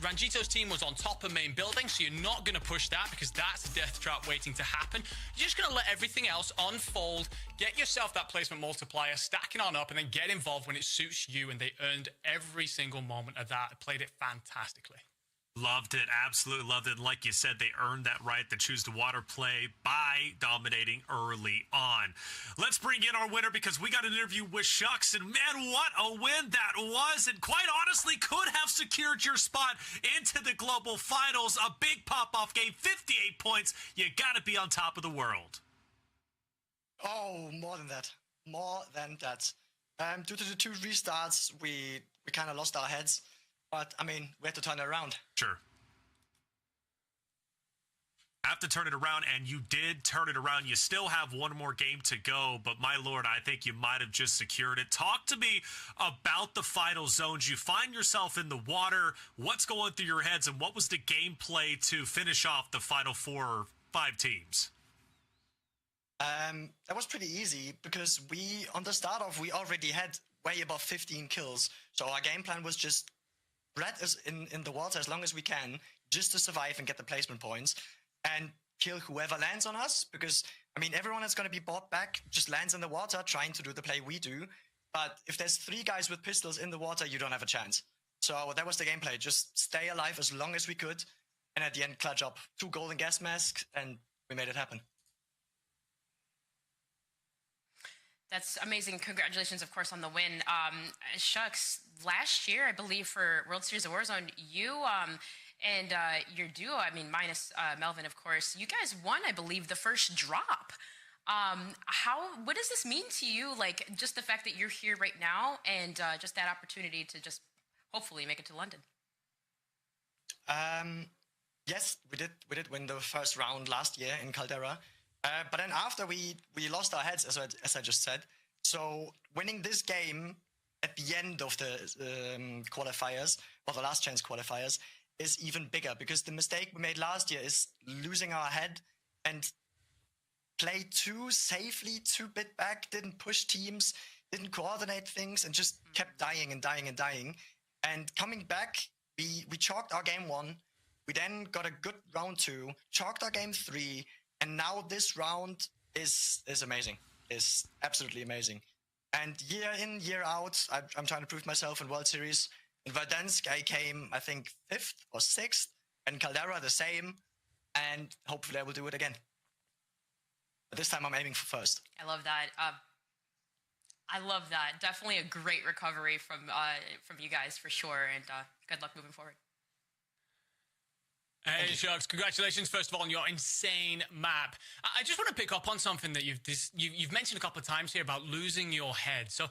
Ranjito's team was on top of main building, so you're not going to push that because that's a death trap waiting to happen. You're just going to let everything else unfold, get yourself that placement multiplier, stacking on up, and then get involved when it suits you. And they earned every single moment of that. Played it fantastically. Loved it. Absolutely loved it. And like you said, they earned that right to choose the water play by dominating early on. Let's bring in our winner because we got an interview with Shucks. And man, what a win that was. And quite honestly, could have secured your spot into the global finals. A big pop-off game, 58 points. You got to be on top of the world. Oh, more than that. More than that. Due to the 2 restarts, we kind of lost our heads. But, I mean, we had to turn it around. Sure. Have to turn it around, and you did turn it around. You still have one more game to go, but my lord, I think you might have just secured it. Talk to me about the final zones. You find yourself in the water. What's going through your heads, and what was the gameplay to finish off the final 4 or 5 teams? That was pretty easy because on the start off, we already had way above 15 kills. So our game plan was just red is in the water as long as we can, just to survive and get the placement points, and kill whoever lands on us, because, I mean, everyone that's going to be brought back just lands in the water trying to do the play we do, but if there's 3 guys with pistols in the water, you don't have a chance. So that was the gameplay, just stay alive as long as we could, and at the end clutch up 2 golden gas masks, and we made it happen. That's amazing. Congratulations, of course, on the win. Shucks, last year, I believe, for World Series of Warzone, you and your duo, I mean, minus Melvin, of course, you guys won, I believe, the first drop. What does this mean to you? Like, just the fact that you're here right now and just that opportunity to just hopefully make it to London. Yes, we did win the first round last year in Caldera. But then after we lost our heads, as I just said. So winning this game at the end of the qualifiers, or the last chance qualifiers, is even bigger because the mistake we made last year is losing our head and play too safely, too bit back, didn't push teams, didn't coordinate things, and just kept dying and dying and dying. And coming back, we chalked our game 1. We then got a good round 2, chalked our game 3, and now this round is amazing. is absolutely amazing. And year in, year out, I'm trying to prove myself in World Series. In Verdansk, I came, I think, 5th or 6th. And Caldera, the same. And hopefully I will do it again. But this time I'm aiming for first. I love that. I love that. Definitely a great recovery from you guys for sure, and good luck moving forward. Hey, Sharks, congratulations, first of all, on your insane map. I just want to pick up on something that you've mentioned a couple of times here about losing your head. So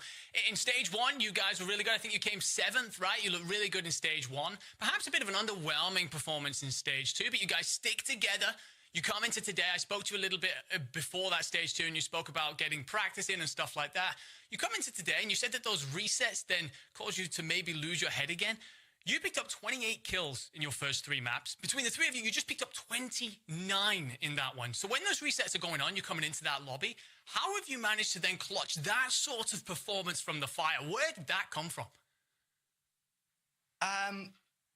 in stage 1, you guys were really good. I think you came 7th, right? You look really good in stage 1. Perhaps a bit of an underwhelming performance in stage 2, but you guys stick together. You come into today, I spoke to you a little bit before that stage 2, and you spoke about getting practice in and stuff like that. You come into today, and you said that those resets then caused you to maybe lose your head again. You picked up 28 kills in your first 3 maps. Between the 3 of you, you just picked up 29 in that one. So when those resets are going on, you're coming into that lobby. How have you managed to then clutch that sort of performance from the fire? Where did that come from?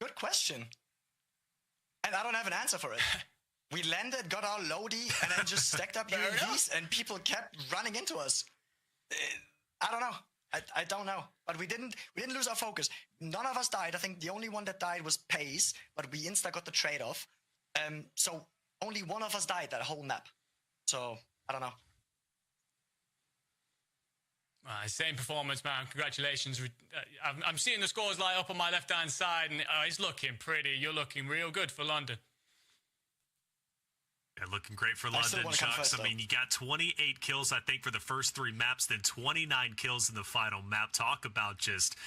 Good question. And I don't have an answer for it. We landed, got our loadie, and then just stacked up UAVs, and people kept running into us. I don't know. I don't know, but we didn't lose our focus. None of us died. I think the only one that died was Pace, but we insta got the trade-off. So only one of us died that whole map. So I don't know. Same performance, man. Congratulations. I'm seeing the scores light up on my left-hand side, and it's looking pretty. You're looking real good for London. Yeah, looking great for London, Chucks. I mean, you got 28 kills, I think, for the first 3 maps, then 29 kills in the final map. Talk about just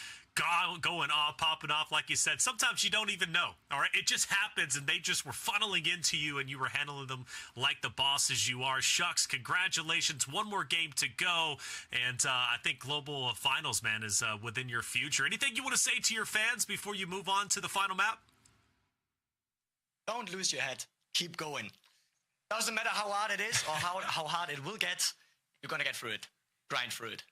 going off, popping off, like you said. Sometimes you don't even know, all right? It just happens, and they just were funneling into you, and you were handling them like the bosses you are. Shucks, congratulations. One more game to go, and I think Global Finals, man, is within your future. Anything you want to say to your fans before you move on to the final map? Don't lose your head. Keep going. Doesn't matter how hard it is or how hard it will get, you're going to get through it. Grind through it.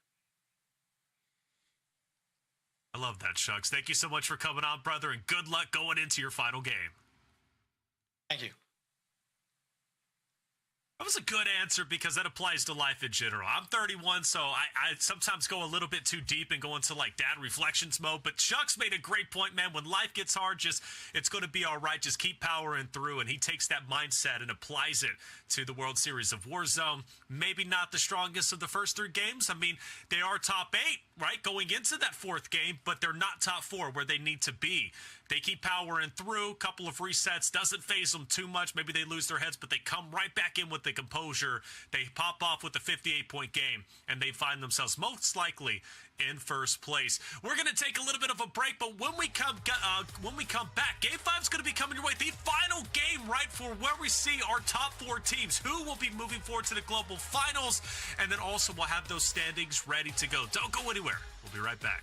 I love that, Shucks. Thank you so much for coming on, brother, and good luck going into your final game. Thank you. That was a good answer because that applies to life in general. I'm 31, so I sometimes go a little bit too deep and go into like dad reflections mode. But Shucks made a great point, man. When life gets hard, it's going to be all right. Just keep powering through. And he takes that mindset and applies it to the World Series of Warzone. Maybe not the strongest of the first 3 games. I mean, they are top 8, right, going into that 4th game, but they're not top 4 where they need to be. They keep powering through. Couple of resets. Doesn't phase them too much. Maybe they lose their heads, but they come right back in with the composure. They pop off with a 58-point game, and they find themselves most likely in first place. We're going to take a little bit of a break, but when we come back, Game 5 is going to be coming your way. The final game, right, for where we see our top 4 teams. Who will be moving forward to the Global Finals, and then also we'll have those standings ready to go. Don't go anywhere. We'll be right back.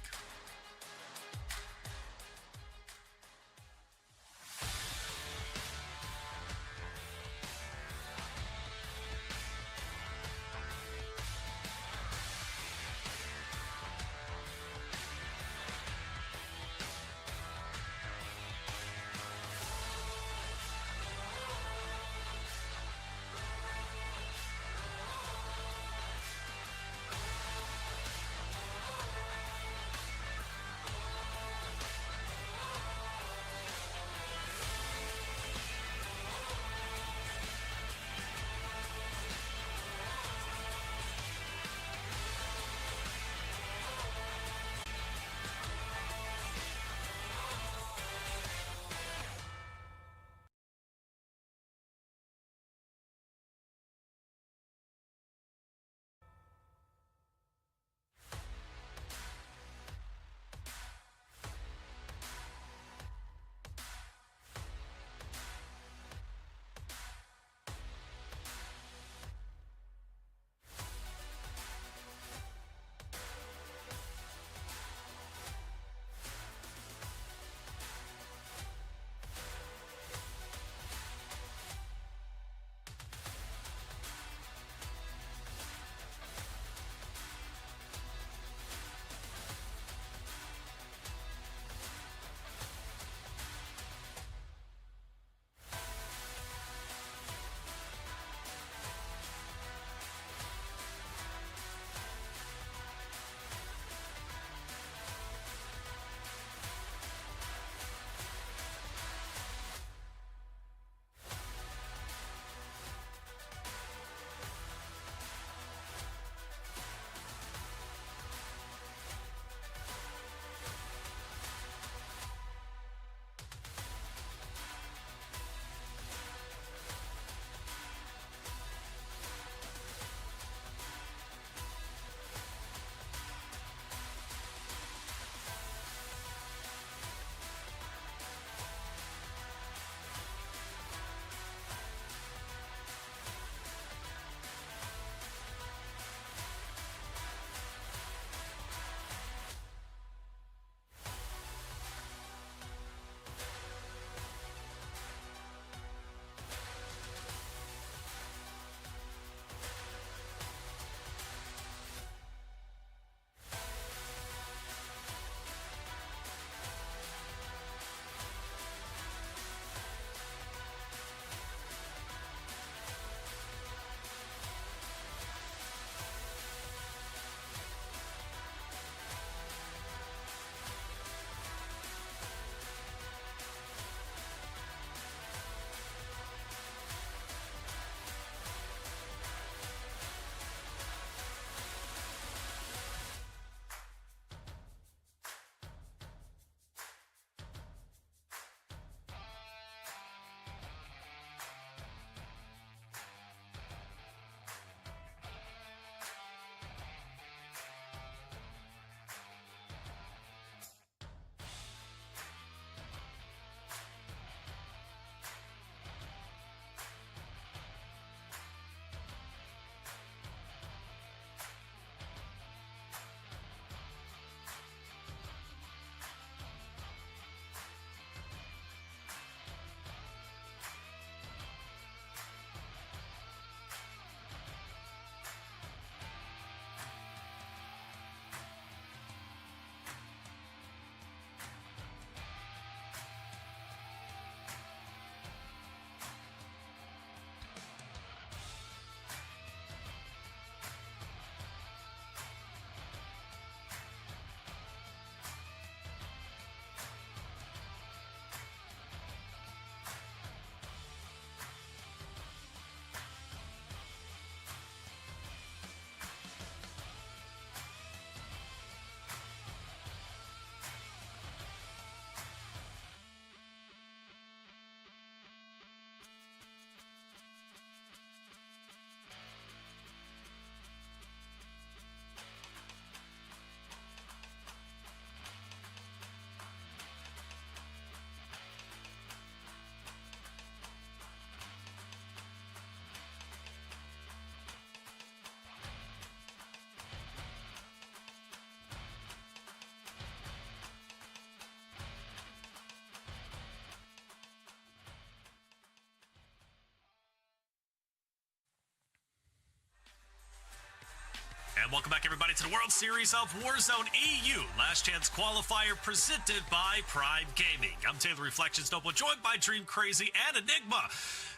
And welcome back, everybody, to the World Series of Warzone EU. Last Chance Qualifier presented by Prime Gaming. I'm Taylor Reflections Noble, joined by Dream Crazy and Enigma.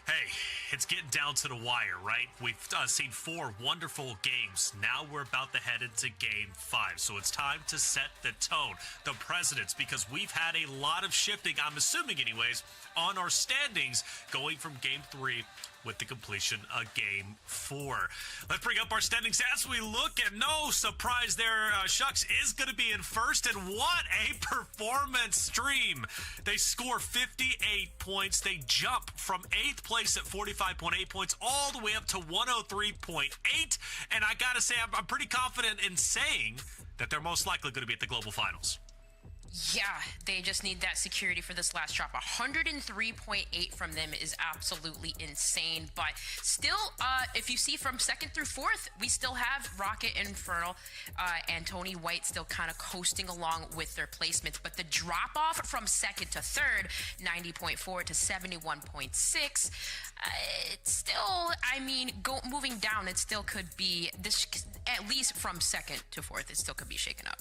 Hey, it's getting down to the wire, right? We've seen 4 wonderful games. Now we're about to head into Game 5. So it's time to set the tone, the precedents, because we've had a lot of shifting, I'm assuming anyways, on our standings going from Game 3 with the completion of Game 4. Let's bring up our standings as we look, and no surprise there, Shucks is going to be in first, and what a performance stream. They score 58 points. They jump from 8th place at 45.8 points all the way up to 103.8, and I gotta say, I'm pretty confident in saying that they're most likely going to be at the Global Finals. Yeah, they just need that security for this last drop. 103.8 from them is absolutely insane. But still, if you see from 2nd through 4th, we still have Rocket, Infernal, and Tony White still kind of coasting along with their placements. But the drop off from 2nd to 3rd, 90.4 to 71.6, it's still, I mean, moving down, it still could be, this, at least from 2nd to 4th, it still could be shaken up.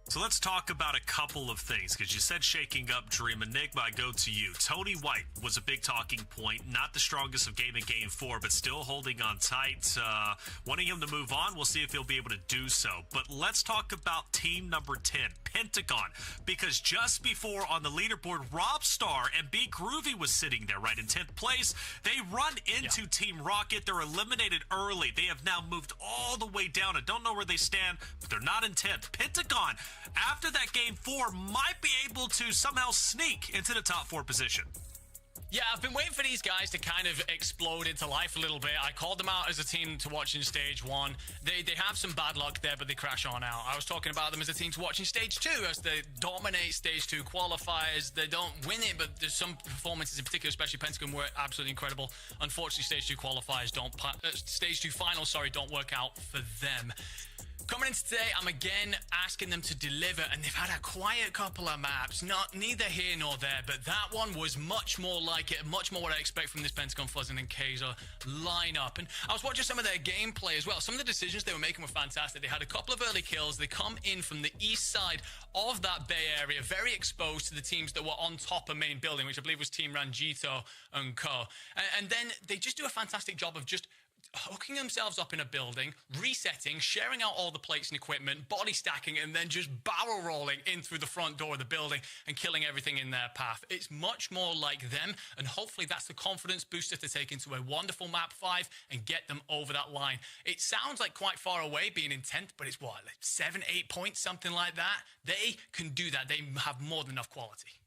So let's talk about a couple of things, because you said shaking up Dream. Enigma, I go to you. Tony White was a big talking point. Not the strongest of game in Game 4, but still holding on tight. Wanting him to move on, we'll see if he'll be able to do so. But let's talk about team number 10, Pentagon, because just before on the leaderboard, Robstar and B Groovy was sitting there, right, in 10th place. They run into Team Rocket. They're eliminated early. They have now moved all the way down. I don't know where they stand, but they're not in 10th. Pentagon, after that Game 4, might be able to somehow sneak into the top 4 position. Yeah, I've been waiting for these guys to kind of explode into life a little bit. I called them out as a team to watch in Stage 1. They have some bad luck there, but they crash on out. I was talking about them as a team to watch in Stage 2 as they dominate Stage 2 qualifiers. They don't win it, but there's some performances in particular, especially Pentagon, were absolutely incredible. Unfortunately, Stage 2 qualifiers Stage 2 finals, don't work out for them. Coming in today, I'm again asking them to deliver, and they've had a quiet couple of maps. Neither here nor there, but that one was much more like it, much more what I expect from this Pentagon, Fuzzin, and Kaiser lineup. And I was watching some of their gameplay as well. Some of the decisions they were making were fantastic. They had a couple of early kills. They come in from the east side of that Bay Area, very exposed to the teams that were on top of main building, which I believe was Team Ranjito and co. And then they just do a fantastic job of just hooking themselves up in a building, resetting, sharing out all the plates and equipment, body stacking, and then just barrel rolling in through the front door of the building and killing everything in their path. It's much more like them, and hopefully that's the confidence booster to take into a wonderful map 5 and get them over that line. It sounds like quite far away being in 10th, but it's what, like 7, 8 points, something like that? They can do that. They have more than enough quality.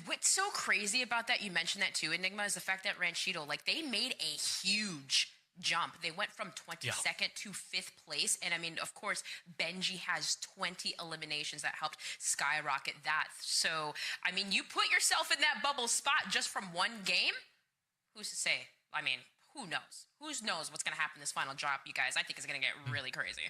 What's so crazy about that, you mentioned that too, Enigma, is the fact that Ranchito, like, they made a huge jump. They went from 22nd to 5th place. And I mean, of course, Benji has 20 eliminations that helped skyrocket that. So, I mean, you put yourself in that bubble spot just from one game. Who's to say? I mean, who knows? Who knows what's going to happen this final drop, you guys? I think it's going to get really crazy.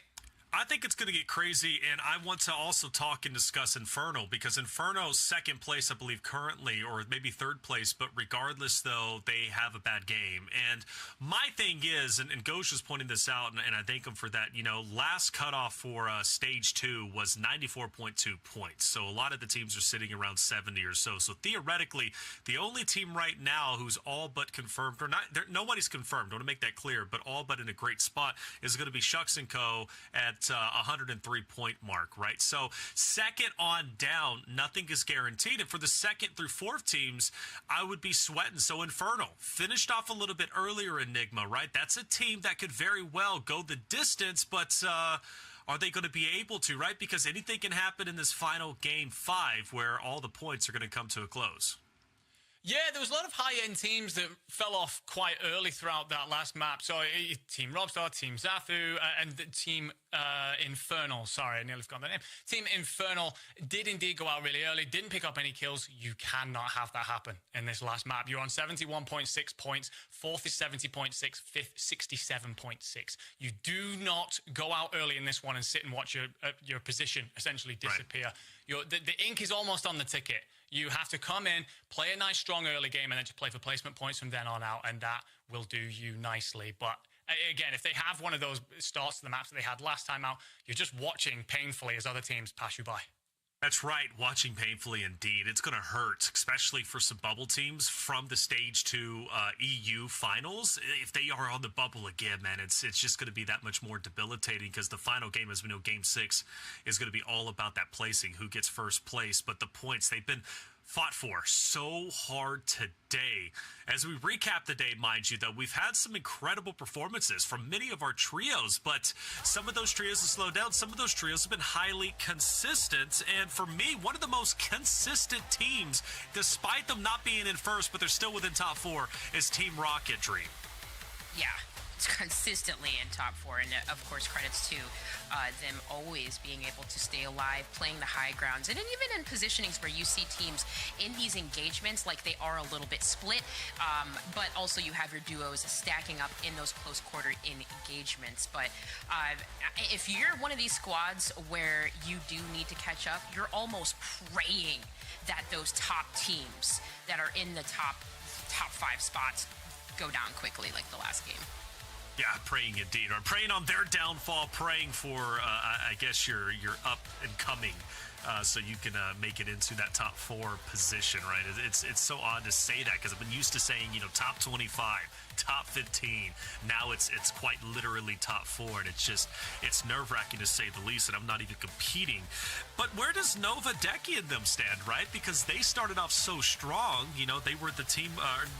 I think it's going to get crazy, and I want to also talk and discuss Infernal, because Inferno's 2nd place, I believe, currently, or maybe 3rd place, but regardless, though, they have a bad game. And my thing is, and Ghosh was pointing this out, and I thank him for that, you know, last cutoff for Stage 2 was 94.2 points. So a lot of the teams are sitting around 70 or so. So theoretically, the only team right now who's all but confirmed, or not, nobody's confirmed, I want to make that clear, but all but in a great spot is going to be Shucks & Co. at 103-point mark, right? So 2nd on down, nothing is guaranteed. And for the 2nd through 4th teams, I would be sweating. So Infernal finished off a little bit earlier, Enigma, right? That's a team that could very well go the distance, but are they going to be able to, right? Because anything can happen in this final Game 5 where all the points are going to come to a close. Yeah, there was a lot of high-end teams that fell off quite early throughout that last map. So Team Robstar, Team Zathu, and Team Infernal. Sorry, I nearly forgot their name. Team Infernal did indeed go out really early, didn't pick up any kills. You cannot have that happen in this last map. You're on 71.6 points. 4th is 70.6. 5th, 67.6. You do not go out early in this one and sit and watch your position essentially disappear. Right. The ink is almost on the ticket. You have to come in, play a nice, strong early game, and then just play for placement points from then on out, and that will do you nicely. But Again, if they have one of those starts to the maps that they had last time out, you're just watching painfully as other teams pass you by. That's right, watching painfully indeed. It's going to hurt, especially for some bubble teams from the stage 2 EU finals. If they are on the bubble again, man, it's just going to be that much more debilitating because the final game, as we know, Game 6, is going to be all about that placing, who gets first place. But the points, they've been fought for so hard today. As we recap the day, mind you, though, we've had some incredible performances from many of our trios, but some of those trios have slowed down. Some of those trios have been highly consistent, and for me, one of the most consistent teams, despite them not being in first, but they're still within top 4, is Team Rocket Dream. Yeah, it's consistently in top 4, and of course credits to them always being able to stay alive, playing the high grounds, and even in positionings where you see teams in these engagements like they are a little bit split, but also you have your duos stacking up in those close quarter engagements. But if you're one of these squads where you do need to catch up, you're almost praying that those top teams that are in the top 5 spots go down quickly like the last game. Yeah, praying indeed. Or praying on their downfall, praying for, I guess, your up and coming, so you can make it into that top 4 position, right? It's so odd to say that because I've been used to saying, top 25, top 15. Now it's quite literally top 4, and it's nerve-wracking to say the least, and I'm not even competing. But where does Nova Decky and them stand, right? Because they started off so strong. They were the team,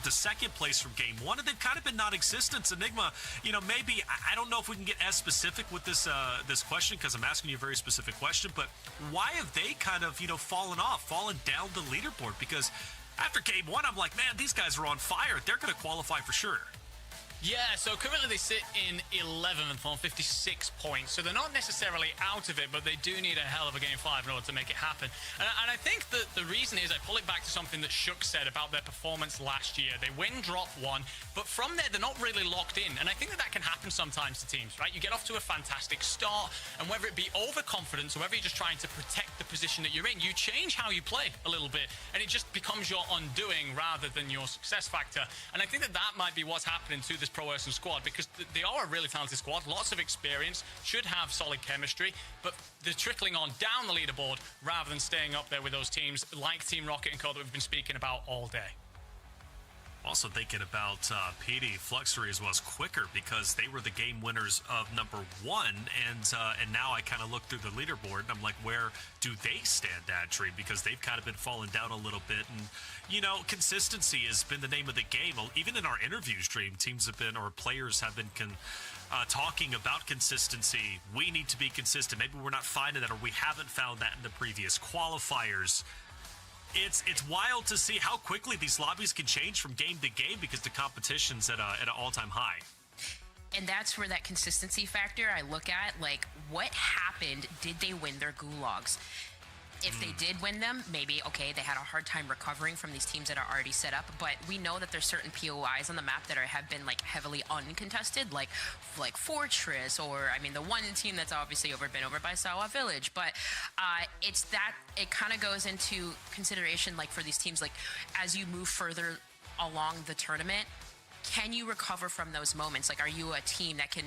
the second place from game 1, and they've kind of been non-existent. Enigma, maybe I don't know if we can get as specific with this question because I'm asking you a very specific question. But why have they kind of fallen down the leaderboard? Because after game 1, I'm like, man, these guys are on fire. They're going to qualify for sure. Yeah, so currently they sit in 11th on 56 points. So they're not necessarily out of it, but they do need a hell of a game 5 in order to make it happen. And I think that the reason is, I pull it back to something that Shook said about their performance last year. They win drop 1, but from there, they're not really locked in. And I think that can happen sometimes to teams, right? You get off to a fantastic start, and whether it be overconfidence or whether you're just trying to protect the position that you're in, you change how you play a little bit, and it just becomes your undoing rather than your success factor. And I think that might be what's happening to this Pro Earths squad, because they are a really talented squad, lots of experience, should have solid chemistry, but they're trickling on down the leaderboard rather than staying up there with those teams like Team Rocket and Co that we've been speaking about all day. Also thinking about PD Fluxury as well as Quicker, because they were the game winners of number 1, and now I kind of look through the leaderboard and I'm like, where do they stand at, Dream? Because they've kind of been falling down a little bit, and consistency has been the name of the game. Even in our interviews, Dream, teams have been, or players have been talking about consistency. We need to be consistent. Maybe we're not finding that, or we haven't found that in the previous qualifiers. It's wild to see how quickly these lobbies can change from game to game because the competition's at an all-time high. And that's where that consistency factor I look at, like, what happened? Did they win their gulags? If they did win them, maybe, okay, they had a hard time recovering from these teams that are already set up, but we know that there's certain POIs on the map that have been, like, heavily uncontested, like Fortress, or, the one team that's obviously been over by Sawa Village, but it's that, it kind of goes into consideration, like, for these teams, like, as you move further along the tournament, can you recover from those moments? Like, are you a team that can,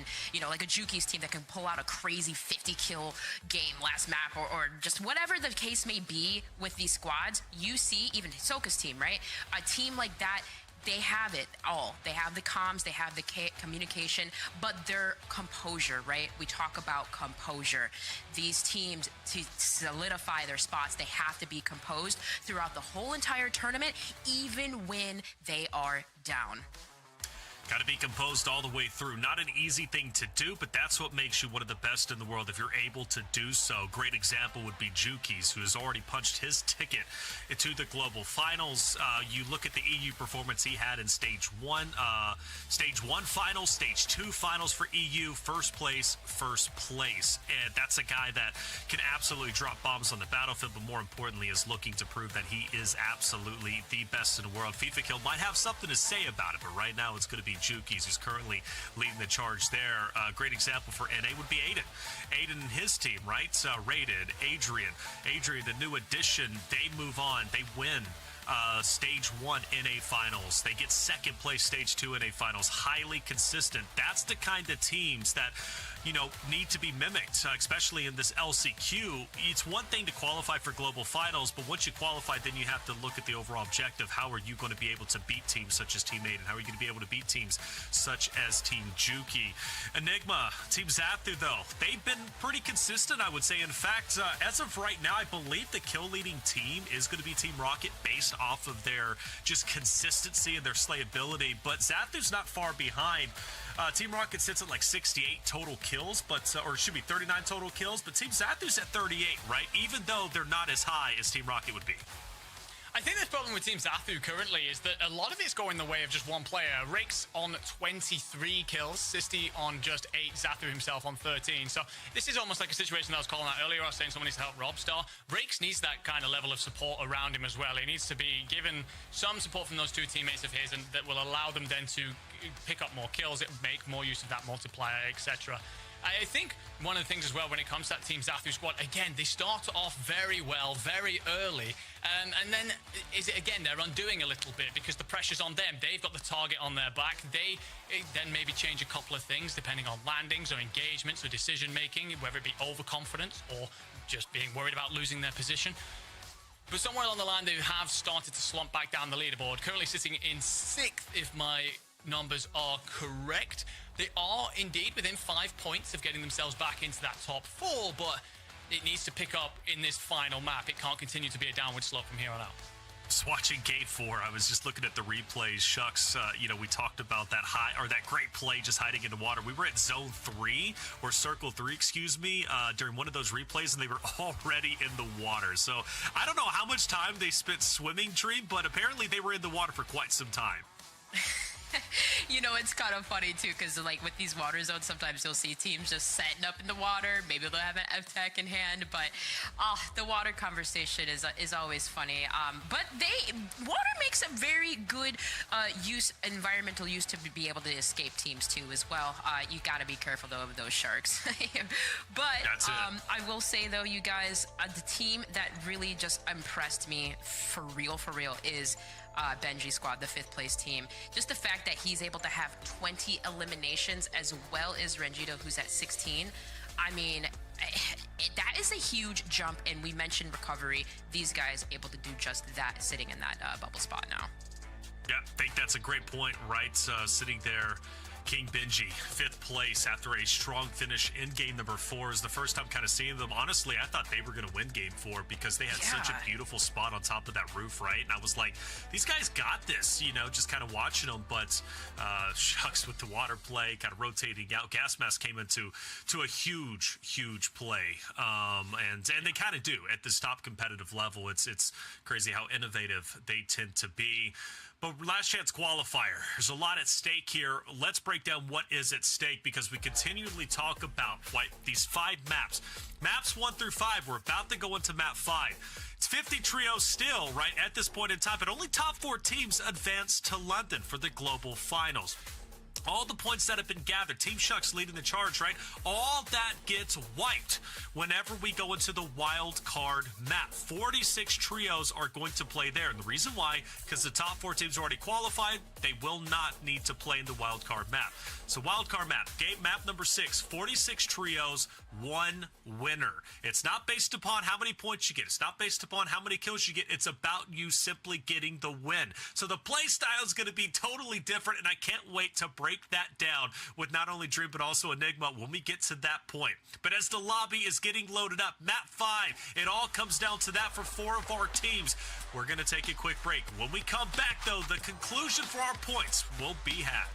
like a Juki's team that can pull out a crazy 50-kill game last map, or just whatever the case may be with these squads? You see, even Hisoka's team, right? A team like that, they have it all. They have the comms, they have the communication, but their composure, right? We talk about composure. These teams, to solidify their spots, they have to be composed throughout the whole entire tournament, even when they are down. Got to be composed all the way through. Not an easy thing to do, but that's what makes you one of the best in the world if you're able to do so. Great example would be Juki's, who has already punched his ticket into the global finals. You look at the EU performance he had in stage 1 finals, stage 2 finals for EU, first place. And that's a guy that can absolutely drop bombs on the battlefield, but more importantly is looking to prove that he is absolutely the best in the world. FIFA Kill might have something to say about it, but right now it's going to be Juki's who's currently leading the charge there. Great example for NA would be Aiden. Aiden and his team, right? Rated, Adrian, the new addition, they move on. They win stage 1 NA finals. They get second place stage 2 NA finals. Highly consistent. That's the kind of teams that, you know, need to be mimicked, especially in this LCQ. It's one thing to qualify for global finals, but once you qualify, then you have to look at the overall objective. How are you going to be able to beat teams such as Team 8, and how are you going to be able to beat teams such as Team Juki? Enigma, Team Xathu, though, they've been pretty consistent, I would say. In fact, as of right now, I believe the kill-leading team is going to be Team Rocket based off of their just consistency and their slayability, but Xathu's not far behind. Team Rocket sits at like 68 total kills, but or it should be 39 total kills, but Team Xathu's at 38, right? Even though they're not as high as Team Rocket would be. I think the problem with Team Xathu currently is that a lot of it's going the way of just one player. Rake's on 23 kills, Sisti on just 8, Xathu himself on 13. So this is almost like a situation that I was calling out earlier. I was saying someone needs to help Robstar. Rakes needs that kind of level of support around him as well. He needs to be given some support from those two teammates of his, and that will allow them then to pick up more kills, make more use of that multiplier, etc. I think one of the things as well when it comes to that Team Xathu squad, again, they start off very well, very early, and then again, they're undoing a little bit because the pressure's on them. They've got the target on their back. They then maybe change a couple of things depending on landings or engagements or decision-making, whether it be overconfidence or just being worried about losing their position. But somewhere along the line, they have started to slump back down the leaderboard, currently sitting in 6th, if my numbers are correct. They are indeed within 5 points of getting themselves back into that top 4, but it needs to pick up in this final map. It can't continue to be a downward slope from here on out. Just watching Gate 4, I was just looking at the replays. Shucks, you know, we talked about that that great play just hiding in the water. We were at zone 3, or circle 3, excuse me, during one of those replays, and they were already in the water. So I don't know how much time they spent swimming, Dream, but apparently they were in the water for quite some time. You know, it's kind of funny too, because like with these water zones, sometimes you'll see teams just setting up in the water. Maybe they'll have an F-Tech in hand, but the water conversation is always funny. But water makes a very good environmental use to be able to escape teams too as well. You got to be careful though of those sharks. But I will say though, you guys, the team that really just impressed me for real is Benji squad, the 5th place team. Just the fact that he's able to have 20 eliminations as well as Rangito, who's at 16. I mean, that is a huge jump, and we mentioned recovery. These guys able to do just that, sitting in that bubble spot now. Yeah, I think that's a great point, right? Sitting there, King Benji, 5th place after a strong finish in game number 4. Is the first time kind of seeing them. Honestly, I thought they were going to win game 4 because they had such a beautiful spot on top of that roof, right? And I was like, these guys got this, you know, just kind of watching them. But shucks, with the water play kind of rotating out, Gas Mask came into a huge play. And they kind of do at this top competitive level. It's crazy how innovative they tend to be. But last chance qualifier. There's a lot at stake here. Let's break down what is at stake, because we continually talk about these 5 maps. Maps 1 through 5. We're about to go into map 5. It's 50 trios still, right, at this point in time. But only top 4 teams advance to London for the global finals. All the points that have been gathered, Team Shucks leading the charge, right? All that gets wiped whenever we go into the wild card map. 46 trios are going to play there. And the reason why, because the top 4 teams are already qualified, they will not need to play in the wild card map. So wild card map, game map number 6, 46 trios, 1 winner. It's not based upon how many points you get. It's not based upon how many kills you get. It's about you simply getting the win. So the play style is going to be totally different, and I can't wait to break that down with not only Dream but also Enigma when we get to that point. But as the lobby is getting loaded up, map 5, it all comes down to that for 4 of our teams. We're going to take a quick break. When we come back, though, the conclusion for our points will be had.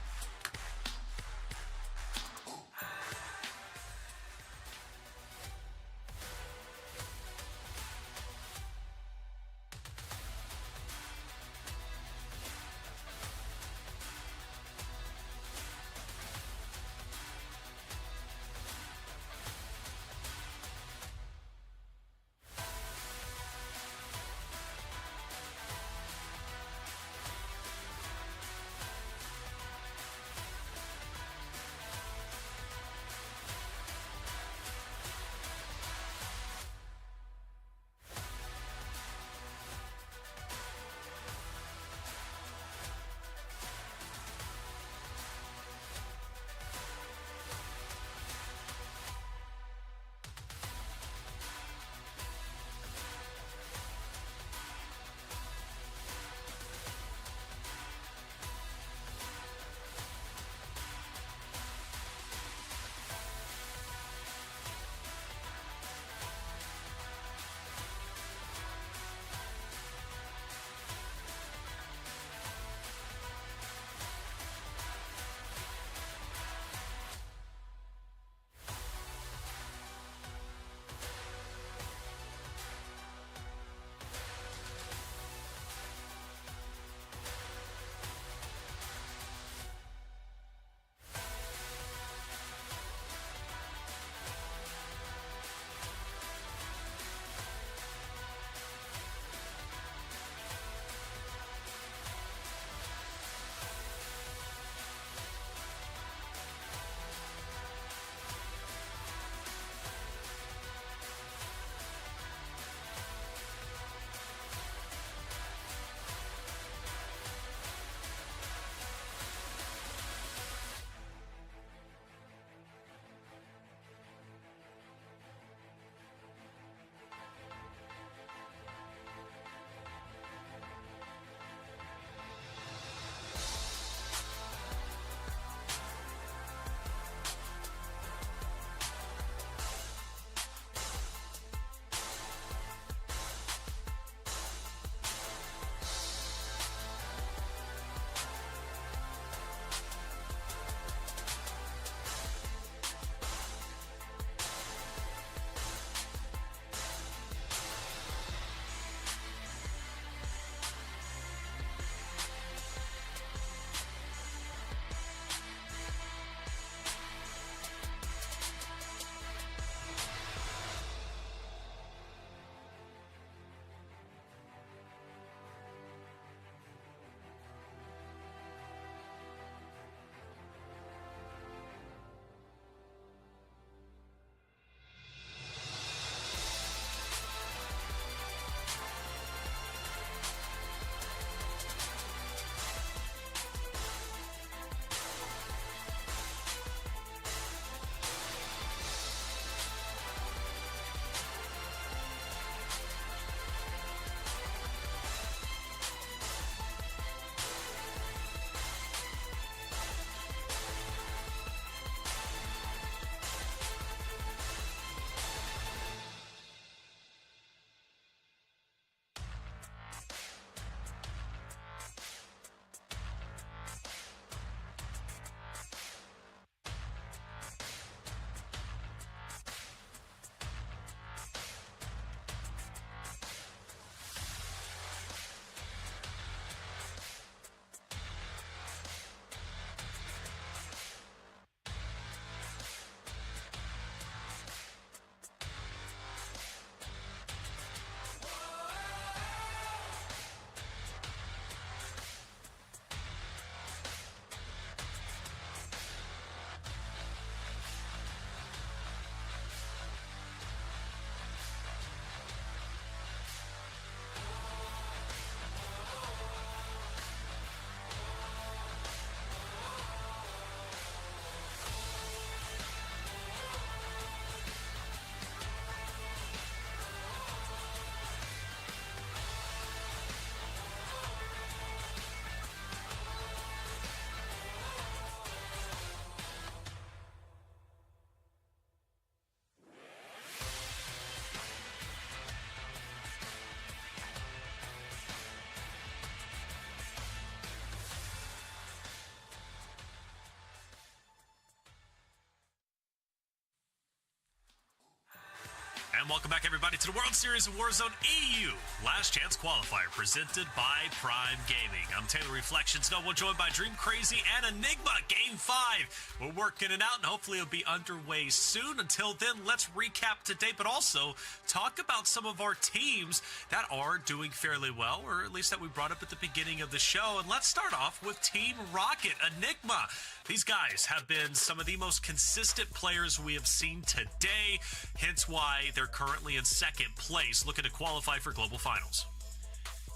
welcome back, everybody, to the World Series of Warzone EU Last Chance Qualifier, presented by Prime Gaming. I'm Taylor Reflections Noble, joined by Dream Crazy and Enigma. Game 5. We're working it out, and hopefully it'll be underway soon. Until then, let's recap today, but also talk about some of our teams that are doing fairly well, or at least that we brought up at the beginning of the show. And let's start off with Team Rocket, Enigma. These guys have been some of the most consistent players we have seen today, hence why they're currently in second place, looking to qualify for global finals.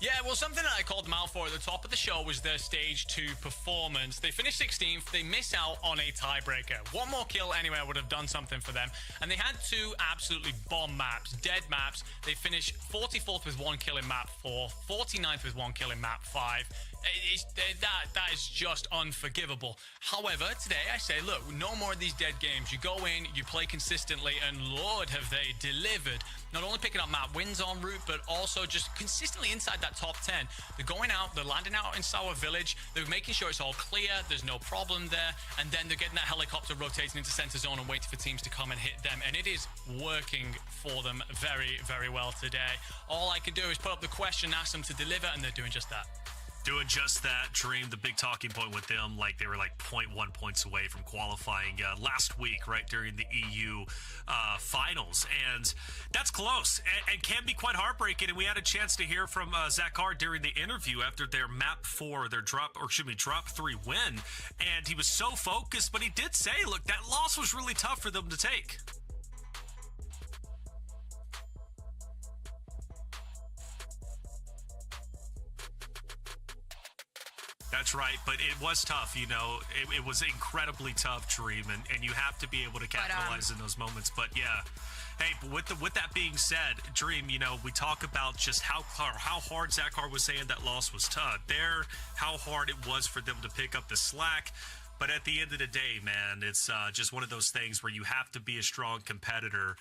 Yeah, well, something that I called them out for at the top of the show was their Stage 2 performance. They finished 16th. They miss out on a tiebreaker. One more kill anyway would have done something for them. And they had two absolutely bomb maps, dead maps. They finished 44th with one kill in map 4, 49th with one kill in map 5. That is just unforgivable. However, today I say, look, no more of these dead games. You go in, you play consistently, and Lord, have they delivered. Not only picking up map wins en route, but also just consistently inside that top 10. They're going out, they're landing out in Sour Village, they're making sure it's all clear, there's no problem there, and then they're getting that helicopter rotating into center zone and waiting for teams to come and hit them, and it is working for them very, very well today. All I can do is put up the question, ask them to deliver, and they're doing just that. Doing just that, Dream. The big talking point with them, like they were like 0.1 points away from qualifying last week, right, during the EU finals. And that's close and can be quite heartbreaking. And we had a chance to hear from Zakar during the interview after their map 4, their drop 3 win. And he was so focused, but he did say, look, that loss was really tough for them to take. That's right, but it was tough, you know. It was incredibly tough, Dream, and you have to be able to capitalize in those moments. But yeah, hey, but with that being said, Dream, you know, we talk about just how hard Zakar was saying that loss was tough. How hard it was for them to pick up the slack. But at the end of the day, man, it's just one of those things where you have to be a strong competitor.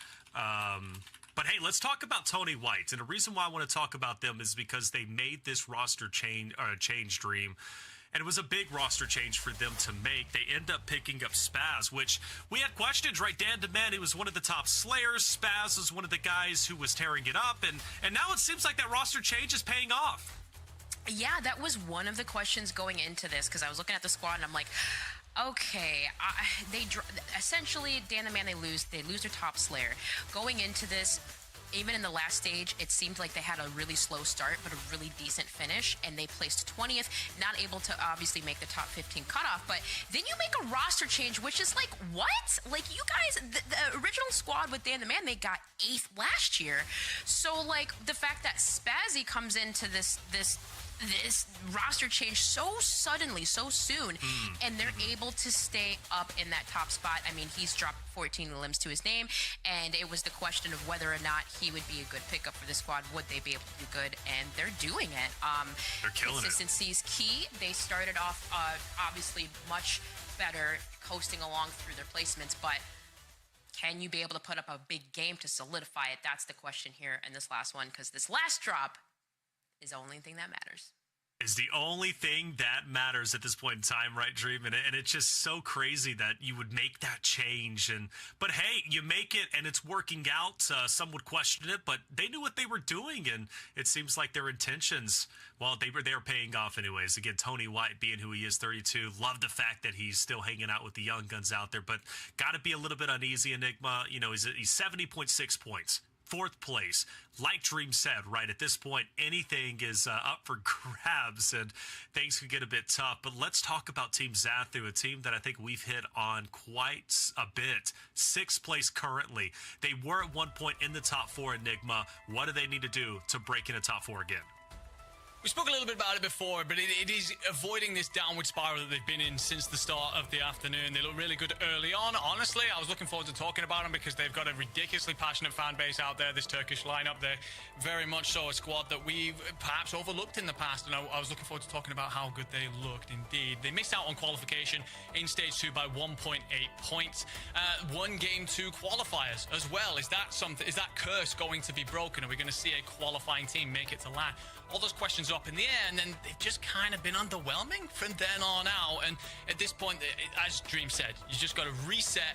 But hey, let's talk about Tony White. And the reason why I want to talk about them is because they made this roster change, Dream. And it was a big roster change for them to make. They end up picking up Spaz, which we had questions, right? Dan DeMan, he was one of the top slayers. Spaz was one of the guys who was tearing it up. And now it seems like that roster change is paying off. Yeah, that was one of the questions going into this, because I was looking at the squad and I'm like, okay, essentially, Dan the Man, they lose their top slayer. Going into this, even in the last stage, it seemed like they had a really slow start, but a really decent finish, and they placed 20th, not able to obviously make the top 15 cutoff, but then you make a roster change, which is like, what? Like, you guys, the original squad with Dan the Man, they got 8th last year. So, like, the fact that Spazzy comes into this roster change so suddenly, so soon, and they're able to stay up in that top spot. I mean, he's dropped 14 limbs to his name, and it was the question of whether or not he would be a good pickup for the squad. Would they be able to do good? And they're doing it. They're killing it. Consistency is key. They started off obviously much better, coasting along through their placements, but can you be able to put up a big game to solidify it? That's the question here in this last one, because this last drop is the only thing that matters. Is the only thing that matters at this point in time, right, Dream? And it's just so crazy that you would make that change. But hey, you make it, and it's working out. Some would question it, but they knew what they were doing, and it seems like their intentions, well, they were paying off anyways. Again, Tony White, being who he is, 32, love the fact that he's still hanging out with the young guns out there, but got to be a little bit uneasy. Enigma, you know, he's 70.6 points. 4th place. Like Dream said, right, at this point, anything is up for grabs, and things could get a bit tough. But let's talk about Team Zathu, a team that I think we've hit on quite a bit. 6th place currently. They were at one point in the top 4, Enigma. What do they need to do to break into top 4 again? We spoke a little bit about it before, but it is avoiding this downward spiral that they've been in since the start of the afternoon. They look really good early on. Honestly, I was looking forward to talking about them because they've got a ridiculously passionate fan base out there, this Turkish lineup. They're very much so a squad that we've perhaps overlooked in the past, and I was looking forward to talking about how good they looked indeed. They missed out on qualification in Stage 2 by 1.8 points. One game 2 qualifiers as well. Is that curse going to be broken? Are we going to see a qualifying team make it to LAN? All those questions are up in the air, and then they've just kind of been underwhelming from then on out. And at this point, as Dream said, you just got to reset,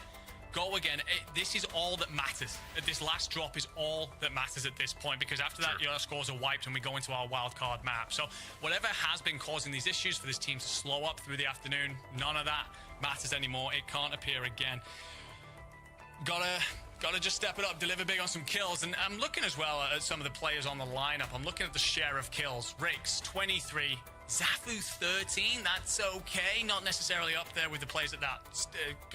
go again. This is all that matters. This last drop is all that matters at this point, because after that, your scores are wiped and we go into our wildcard map. So whatever has been causing these issues for this team to slow up through the afternoon, none of that matters anymore. It can't appear again. Gotta just step it up, deliver big on some kills. And I'm looking as well at some of the players on the lineup. I'm looking at the share of kills. Rix, 23. Zafu, 13. That's okay. Not necessarily up there with the players at that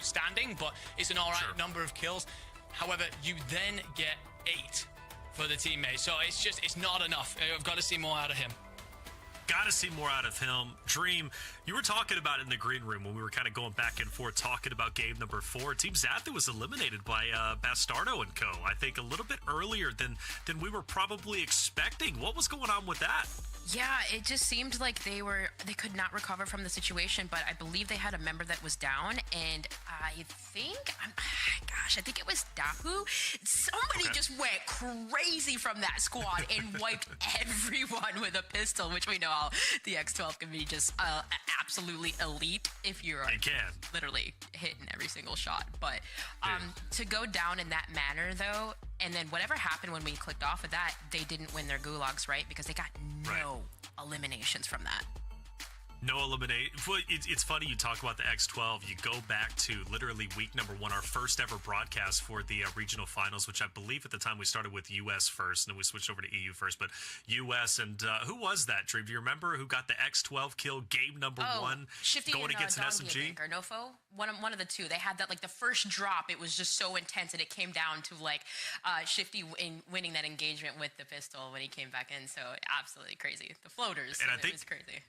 standing, but it's an all right number of kills. However, you then get 8 for the teammate. So it's not enough. I've got to see more out of him. Got to see more out of him. Dream, you were talking about it in the green room when we were kind of going back and forth talking about game number 4. Team Zafu was eliminated by Bastardo and co. I think a little bit earlier than we were probably expecting. What was going on with that? Yeah, it just seemed like they could not recover from the situation, but I believe they had a member that was down, and I think it was Dahu. Somebody just went crazy from that squad and wiped everyone with a pistol, which we know how the X12 can be just absolutely elite if you're literally hitting every single shot. But to go down in that manner, though, and then whatever happened when we clicked off of that, they didn't win their gulags, right? Because they got no eliminations from that. No eliminate. Well, it's funny you talk about the X12. You go back to literally week number 1, our first ever broadcast for the regional finals, which I believe at the time we started with US first, and then we switched over to EU first. But US, and who was that, Dream? Do you remember who got the X12 kill game number 1 Shifty going and, against an Donkey, SMG? I think, or Nofo? One of the two. They had that, like, the first drop, it was just so intense, and it came down to, like, Shifty winning that engagement with the pistol when he came back in. So absolutely crazy. The floaters, and it was crazy.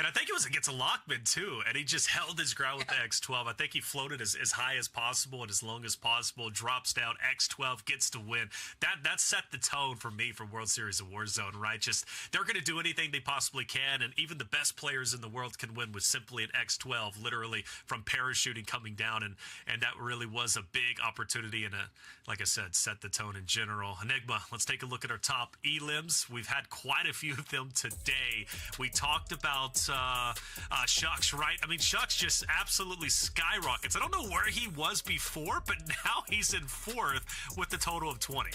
And I think it was against a Lockman, too, and he just held his ground with the X12. I think he floated as high as possible and as long as possible, drops down, X12 gets to win. That set the tone for me for World Series of Warzone, right? Just, they're going to do anything they possibly can, and even the best players in the world can win with simply an X12, literally from parachuting coming down, and that really was a big opportunity and, like I said, set the tone in general. Enigma, let's take a look at our top elims. We've had quite a few of them today. We talked about Shucks, right? I mean, Shucks just absolutely skyrockets. I don't know where he was before, but now he's in 4th with a total of 20.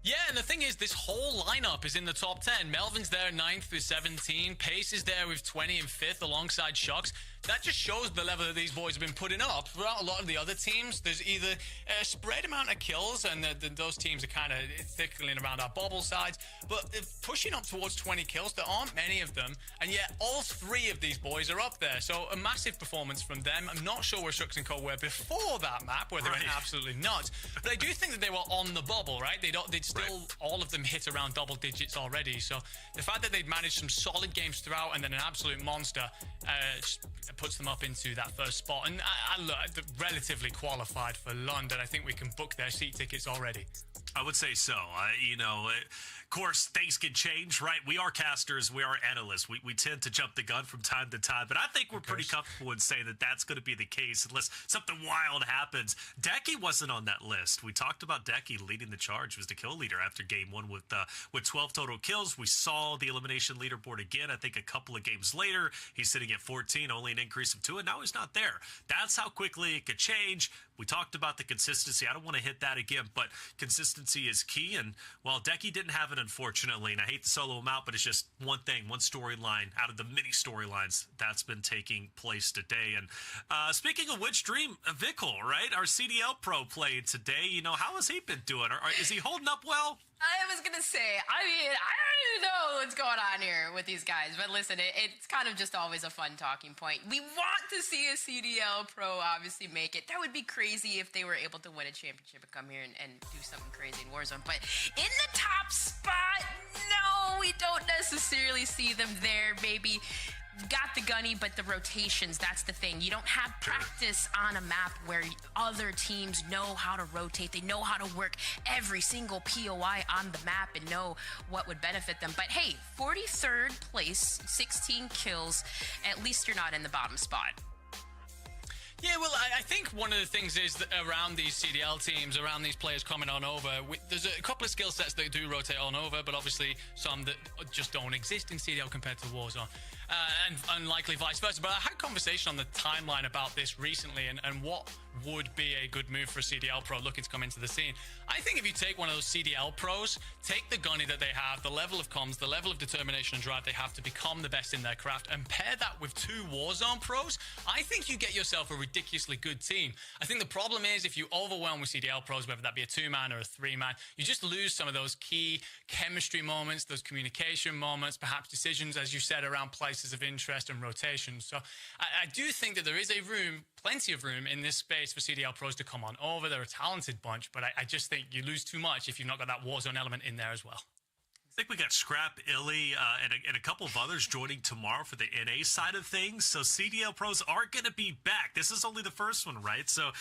Yeah, and the thing is, this whole lineup is in the top 10. Melvin's there 9th through 17. Pace is there with 20 and 5th alongside Shucks. That just shows the level that these boys have been putting up. Throughout a lot of the other teams, there's either a spread amount of kills, and those teams are kind of thickling around our bubble sides, but pushing up towards 20 kills, there aren't many of them, and yet all 3 of these boys are up there. So a massive performance from them. I'm not sure where Shucks and Co were before that map, where they went absolutely nuts, but I do think that they were on the bubble, right? They'd still, all of them hit around double digits already. So the fact that they'd managed some solid games throughout and then an absolute monster puts them up into that first spot. And I look relatively qualified for London. I think we can book their seat tickets already. I would say so. Of course, things can change, right? We are casters. We are analysts. We tend to jump the gun from time to time, but I think we're pretty comfortable in saying that that's going to be the case unless something wild happens. Decky wasn't on that list. We talked about Decky leading the charge. He was the kill leader after game 1 with 12 total kills. We saw the elimination leaderboard again. I think a couple of games later, he's sitting at 14, only an increase of 2, and now he's not there. That's how quickly it could change. We talked about the consistency. I don't want to hit that again, but consistency is key. And while Decky didn't have it, unfortunately, and I hate to solo him out, but it's just one thing, one storyline out of the many storylines that's been taking place today. And speaking of which, Dream, Vickle, right? Our CDL pro played today. How has he been doing? Is he holding up well? I was going to say, I don't even know what's going on here with these guys. But listen, it's kind of just always a fun talking point. We want to see a CDL pro obviously make it. That would be crazy if they were able to win a championship and come here and do something crazy in Warzone. But in the top spot, no, we don't necessarily see them there, baby. Got the gunny, but the rotations, that's the thing. You don't have practice on a map where other teams know how to rotate. They know how to work every single POI on the map and know what would benefit them. But hey, 43rd place, 16 kills. At least you're not in the bottom spot. Yeah, well, I think one of the things is that around these CDL teams, around these players coming on over, there's a couple of skill sets that do rotate on over, but obviously some that just don't exist in CDL compared to Warzone. And likely vice versa. But I had a conversation on the timeline about this recently and what would be a good move for a CDL pro looking to come into the scene. I think if you take one of those CDL pros, take the gunny that they have, the level of comms, the level of determination and drive they have to become the best in their craft, and pair that with two Warzone pros, I think you get yourself a ridiculously good team. I think the problem is if you overwhelm with CDL pros, whether that be a 2-man or a 3-man, you just lose some of those key chemistry moments, those communication moments, perhaps decisions, as you said, around places of interest and rotation. So I do think that there is plenty of room in this space for CDL pros to come on over. They're a talented bunch, but I just think you lose too much if you've not got that Warzone element in there as well. I think we got Scrap, Illy, and a couple of others joining tomorrow for the NA side of things. So CDL pros are going to be back. This is only the first one, right? So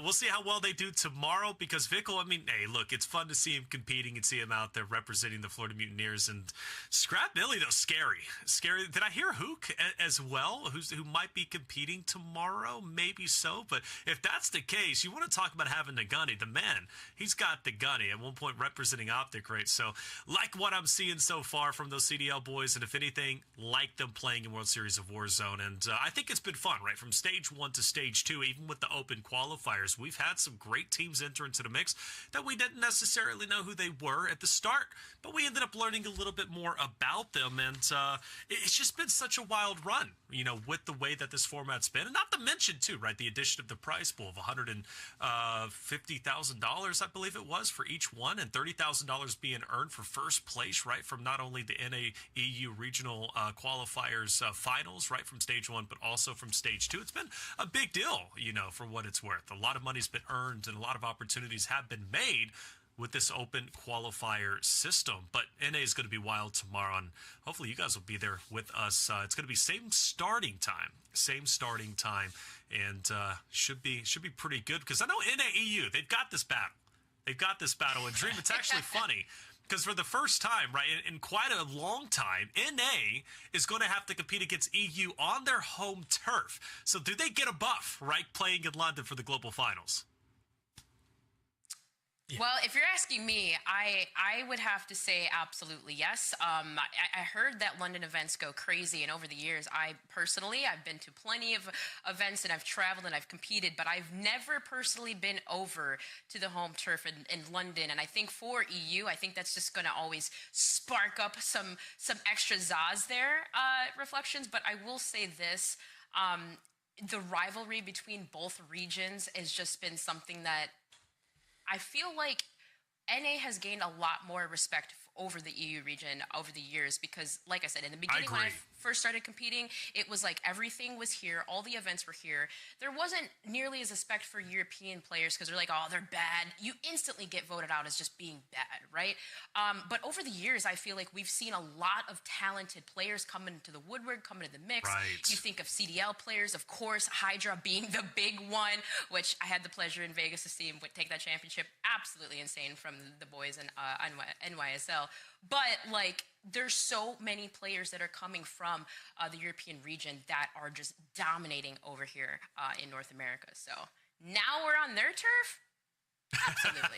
we'll see how well they do tomorrow because Vickle, I mean, hey, look, it's fun to see him competing and see him out there representing the Florida Mutineers. And Scrap, Illy, though, scary. Scary. Did I hear Hook as well, who might be competing tomorrow? Maybe so. But if that's the case, you want to talk about having the gunny. The man, he's got the gunny at one point representing Optic, right? So like what I'm seeing so far from those CDL boys, and if anything, like them playing in World Series of Warzone. And I think it's been fun, right? From stage 1 to stage 2, even with the open qualifiers, we've had some great teams enter into the mix that we didn't necessarily know who they were at the start, but we ended up learning a little bit more about them. And it's just been such a wild run, you know, with the way that this format's been. And not to mention, too, right, the addition of the prize pool of $150,000, I believe it was, for each one, and $30,000 being earned for first place, right, from not only the NA-EU regional qualifiers finals, right, from stage 1, but also from stage 2. It's been a big deal, you know, for what it's worth. A lot of money's been earned and a lot of opportunities have been made with this open qualifier system. But NA is going to be wild tomorrow, and hopefully you guys will be there with us. It's going to be same starting time, and should be pretty good because I know NA-EU, they've got this battle. And Dream, it's actually funny. Because for the first time, right, in quite a long time, NA is going to have to compete against EU on their home turf. So do they get a buff, right, playing in London for the global finals? Yeah. Well, if you're asking me, I would have to say absolutely yes. I heard that London events go crazy, and over the years, I've been to plenty of events, and I've traveled and I've competed, but I've never personally been over to the home turf in London. And I think for EU, I think that's just going to always spark up some extra zaz there, reflections. But I will say this. The rivalry between both regions has just been something that I feel like NA has gained a lot more respect over the EU region over the years because, like I said, in the beginning when I first started competing, it was like everything was here, all the events were here. There wasn't nearly as respect for European players because they're like, oh, they're bad. You instantly get voted out as just being bad, right? But over the years, I feel like we've seen a lot of talented players come into the woodwork, come into the mix. Right. You think of CDL players, of course, Hydra being the big one, which I had the pleasure in Vegas to see him take that championship. Absolutely insane from the boys in NYSL. But, like, there's so many players that are coming from the European region that are just dominating over here in North America. So now we're on their turf? Absolutely.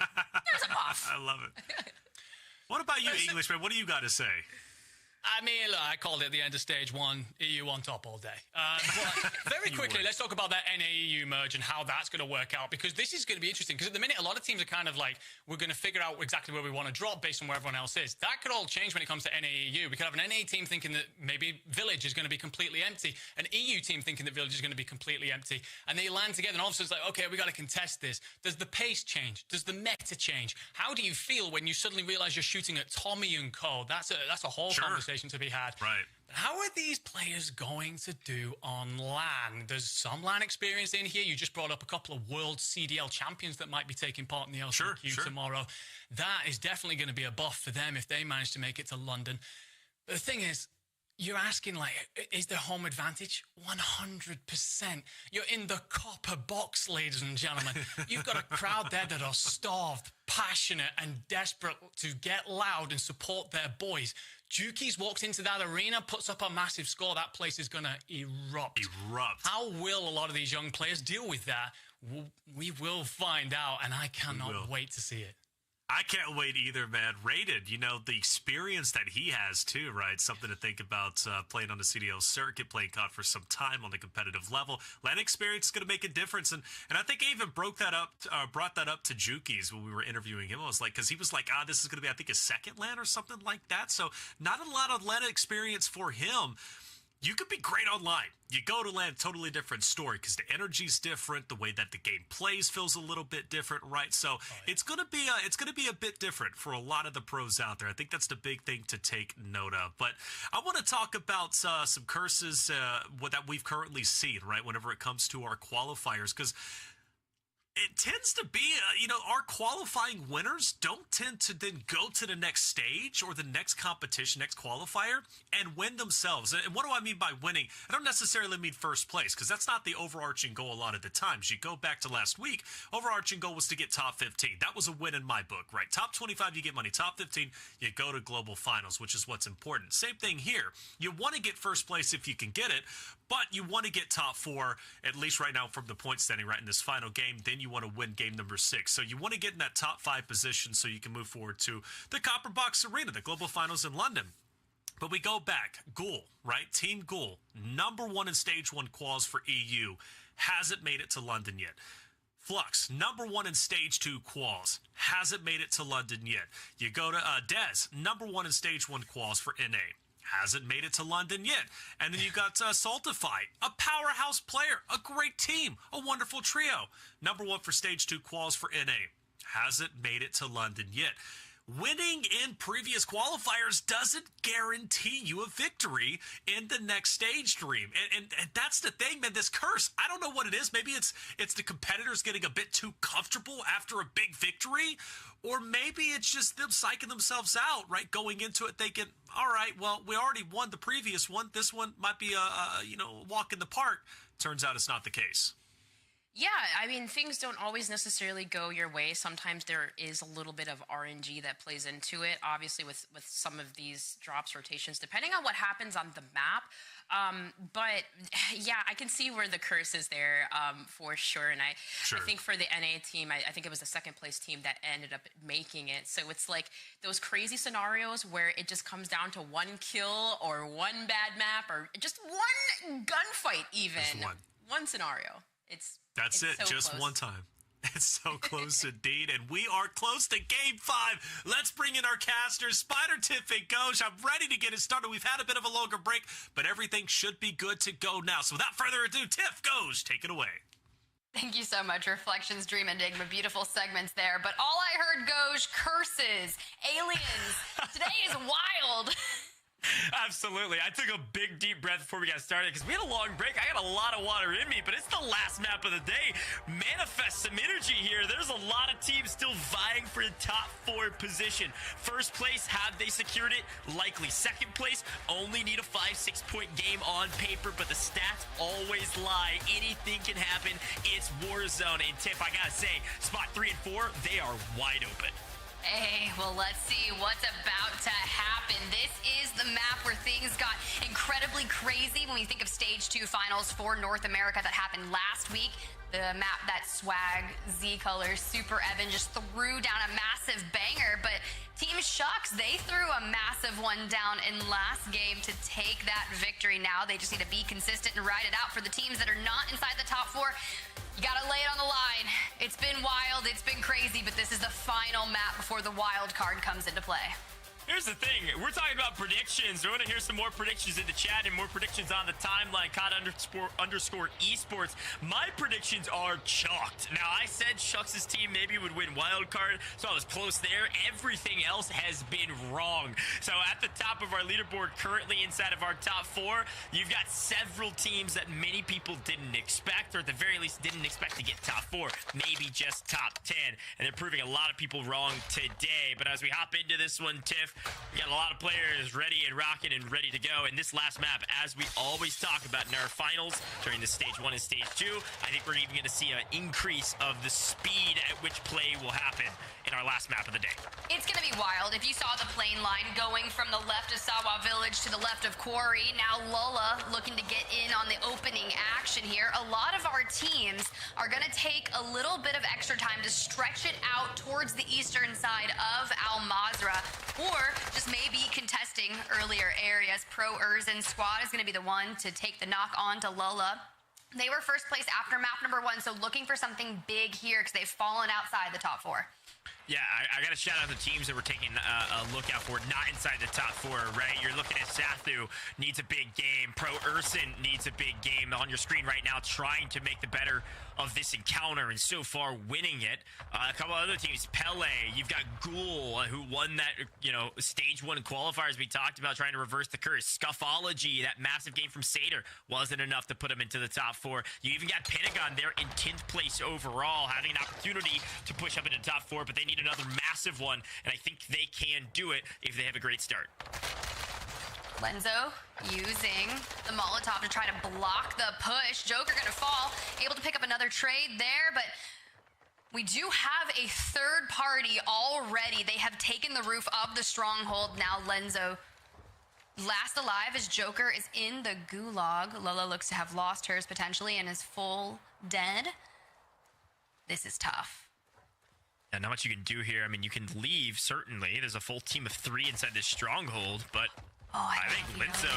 There's a buff. I love it. What about you, Englishman? What do you got to say? I mean, look, I called it at the end of stage 1, EU on top all day. But very quickly, let's talk about that NA-EU merge and how that's going to work out, because this is going to be interesting. Because at the minute, a lot of teams are kind of like, we're going to figure out exactly where we want to drop based on where everyone else is. That could all change when it comes to NA-EU. We could have an NA team thinking that maybe Village is going to be completely empty, an EU team thinking that Village is going to be completely empty, and they land together, and all of a sudden it's like, okay, we got to contest this. Does the pace change? Does the meta change? How do you feel when you suddenly realize you're shooting at Tommy and Co? That's a whole conversation to be had. Right. How are these players going to do on LAN? There's some LAN experience in here. You just brought up a couple of world CDL champions that might be taking part in the LCQ tomorrow. That is definitely going to be a buff for them if they manage to make it to London. But the thing is, you're asking, like, is there home advantage? 100%. You're in the copper box, ladies and gentlemen. You've got a crowd there that are starved, passionate, and desperate to get loud and support their boys. Juki's walks into that arena, puts up a massive score. That place is going to erupt. How will a lot of these young players deal with that? We will find out, and I cannot wait to see it. I can't wait either, man. Rated, you know, the experience that he has too, right? Something to think about, playing on the CDL circuit, playing COD for some time on the competitive level. LAN experience is going to make a difference. And I think I even brought that up to Juki's when we were interviewing him. I was like, because he was like, this is going to be, I think, his second LAN or something like that. So not a lot of LAN experience for him. You could be great online. You go to LAN, totally different story because the energy's different. The way that the game plays feels a little bit different, right? So it's gonna be a bit different for a lot of the pros out there. I think that's the big thing to take note of. But I want to talk about some curses that we've currently seen, right? Whenever it comes to our qualifiers, because it tends to be, you know, our qualifying winners don't tend to then go to the next stage or the next competition, next qualifier, and win themselves. And what do I mean by winning? I don't necessarily mean first place, because that's not the overarching goal a lot of the times. You go back to last week, overarching goal was to get top 15. That was a win in my book, right? Top 25, you get money. Top 15, you go to global finals, which is what's important. Same thing here. You want to get first place if you can get it, but you want to get top 4, at least right now from the point standing right in this final game. Then you want to win game number 6. So you want to get in that top 5 position so you can move forward to the Copper Box Arena, the global finals in London. But we go back. Ghoul, right? Team Ghoul, #1 in stage 1 quals for EU, hasn't made it to London yet. Flux, #1 in stage 2 quals, hasn't made it to London yet. You go to Dez, #1 in stage 1 quals for NA. Hasn't made it to London yet. And then you got Saltify, a powerhouse player, a great team, a wonderful trio. #1 for stage 2 quals for NA. Hasn't made it to London yet. Winning in previous qualifiers doesn't guarantee you a victory in the next stage stream. And that's the thing, man, this curse. I don't know what it is. Maybe it's the competitors getting a bit too comfortable after a big victory. Or maybe it's just them psyching themselves out, right? Going into it thinking, all right, well, we already won the previous one. This one might be a walk in the park. Turns out it's not the case. Yeah, I mean, things don't always necessarily go your way. Sometimes there is a little bit of RNG that plays into it, obviously with some of these drops, rotations, depending on what happens on the map. But yeah, I can see where the curse is there for sure. And I think for the NA team, I think it was the second place team that ended up making it. So it's like those crazy scenarios where it just comes down to 1 kill or 1 bad map or just 1 gunfight even. Just one scenario. That's it, so just close. One time. It's so close indeed, and we are close to Game 5. Let's bring in our casters, Spider, Tiff, and Goj. I'm ready to get it started. We've had a bit of a longer break, but everything should be good to go now. So without further ado, Tiff, Goj, take it away. Thank you so much, Reflections, Dream, Enigma. Beautiful segments there. But all I heard, Goj, curses, aliens. Today is wild. Absolutely. I took a big deep breath before we got started because we had a long break. I got a lot of water in me, but it's the last map of the day. Manifest some energy here. There's a lot of teams still vying for the top 4 position. First place, have they secured it? Likely. Second place, only need a 5-6 point game on paper, but the stats always lie. Anything can happen. It's Warzone. And Tiff, I gotta say, spot 3 and 4, they are wide open. Hey, well, let's see what's about to happen. This is the map where things got incredibly crazy when we think of Stage 2 finals for North America that happened last week. The map that Swag, Z-Color, Super Evan just threw down a massive banger, but Team Shucks, they threw a massive one down in last game to take that victory. Now they just need to be consistent and ride it out for the teams that are not inside the top 4. You gotta lay it on the line. It's been wild, it's been crazy, but this is the final map before the wild card comes into play. Here's the thing. We're talking about predictions. We want to hear some more predictions in the chat and more predictions on the timeline. COD_esports. My predictions are chalked. Now, I said Shucks' team maybe would win wildcard, so I was close there. Everything else has been wrong. So at the top of our leaderboard, currently inside of our top 4, you've got several teams that many people didn't expect, or at the very least didn't expect to get top 4, maybe just top 10. And they're proving a lot of people wrong today. But as we hop into this one, Tiff, turf. We got a lot of players ready and rocking and ready to go. And this last map, as we always talk about in our finals during the stage 1 and stage 2, I think we're even going to see an increase of the speed at which play will happen in our last map of the day. It's going to be wild. If you saw the plane line going from the left of Sawa Village to the left of Quarry, now Lola looking to get in on the opening action here. A lot of our teams are going to take a little bit of extra time to stretch it out towards the eastern side of Al Mazrah, or just maybe contesting earlier areas. Pro Urzen squad is going to be the one to take the knock on to Lola. They were first place after map number 1, so looking for something big here because they've fallen outside the top 4. Yeah, I got to shout out the teams that we're taking a look out for, not inside the top 4, right? You're looking at Sathu, needs a big game. Pro Urson needs a big game on your screen right now, trying to make the better of this encounter, and so far winning it. A couple other teams, Pele, you've got Ghoul, who won that, stage 1 qualifiers we talked about, trying to reverse the curse. Scuffology, that massive game from Satyr, wasn't enough to put him into the top 4. You even got Pentagon there in 10th place overall, having an opportunity to push up into the top 4, but they need another massive one, and I think they can do it if they have a great start. Lenzo using the Molotov to try to block the push. Joker gonna fall, able to pick up another trade there, but we do have a third party already. They have taken the roof of the stronghold. Now Lenzo last alive as Joker is in the gulag. Lola looks to have lost hers potentially and is full dead. This is tough. Yeah, not much you can do here. I mean, you can leave, certainly. There's a full team of 3 inside this stronghold, but I think Lenzo,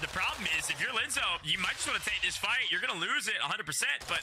the problem is, if you're Lenzo, you might just want to take this fight. You're going to lose it 100%, but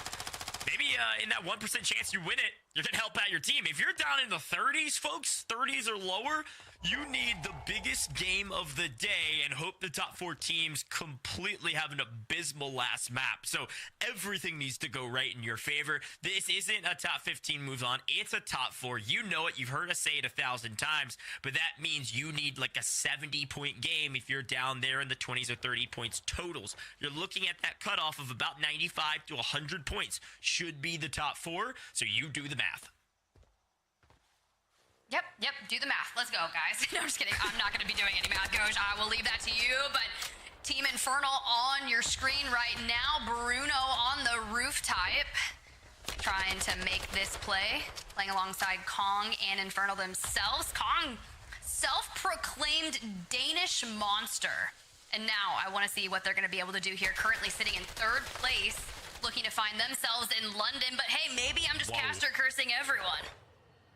maybe in that 1% chance you win it, you're going to help out your team. If you're down in the 30s, folks, 30s or lower, you need the biggest game of the day and hope the top 4 teams completely have an abysmal last map. So everything needs to go right in your favor. This isn't a top 15 moves on. It's a top 4. You know it. You've heard us say it 1,000 times, but that means you need like a 70-point game if you're down there in the 20s or 30 points totals. You're looking at that cutoff of about 95 to 100 points. Should be the top 4, so you do the math. Yep, do the math. Let's go, guys. No, I'm just kidding. I'm not going to be doing any math, Goj. I will leave that to you, but Team Infernal on your screen right now. Bruno on the roof type, trying to make this play, playing alongside Kong and Infernal themselves. Kong, self-proclaimed Danish monster. And now I want to see what they're going to be able to do here. Currently sitting in 3rd place, looking to find themselves in London. But hey, maybe I'm just caster cursing everyone.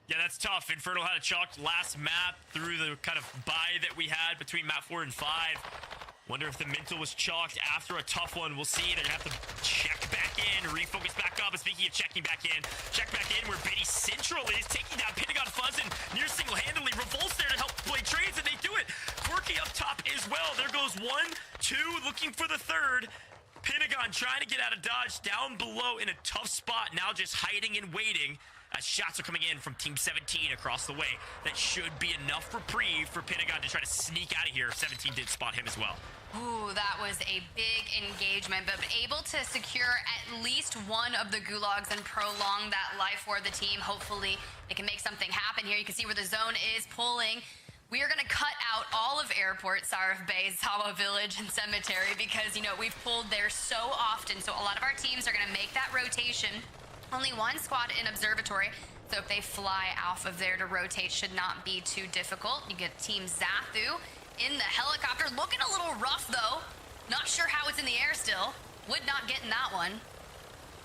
Yeah, that's tough. Infernal had a chalked last map through the kind of bye that we had between map 4 and 5. Wonder if the mental was chalked after a tough one. We'll see. They're going to have to check back in, refocus back up. And speaking of checking back in, check back in where Biddy Central is taking down Pentagon Fuzz and near single-handedly. Revolt's there to help play trades, and they do it. Quirky up top as well. There goes 1, 2, looking for the 3rd. Pentagon trying to get out of dodge down below in a tough spot. Now just hiding and waiting. As shots are coming in from Team 17 across the way. That should be enough reprieve for Pentagon to try to sneak out of here. 17 did spot him as well. Ooh, that was a big engagement, but able to secure at least one of the gulags and prolong that life for the team. Hopefully they can make something happen here. You can see where the zone is pulling. We are going to cut out all of Airport, Sarif Bay, Zawa Village, and Cemetery because, we've pulled there so often. So a lot of our teams are going to make that rotation. Only 1 squad in Observatory, so if they fly off of there to rotate, should not be too difficult. You get Team Zathu in the helicopter. Looking a little rough, though. Not sure how it's in the air still. Would not get in that one.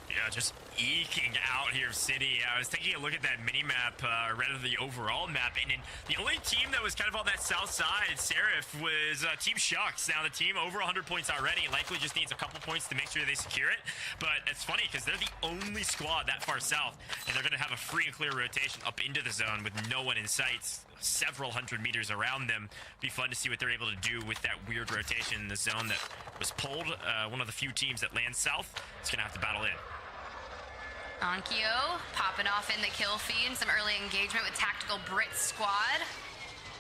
Yeah, just eking out here, City. I was taking a look at that mini-map, rather the overall map, and the only team that was kind of on that south side, Seraph, was Team Shucks. Now, the team over 100 points already, likely just needs a couple points to make sure they secure it, but it's funny because they're the only squad that far south, and they're going to have a free and clear rotation up into the zone with no one in sight, several hundred meters around them. Be fun to see what they're able to do with that weird rotation in the zone that was pulled. One of the few teams that lands south is going to have to battle in. Onkyo popping off in the kill feed and some early engagement with Tactical Brit Squad.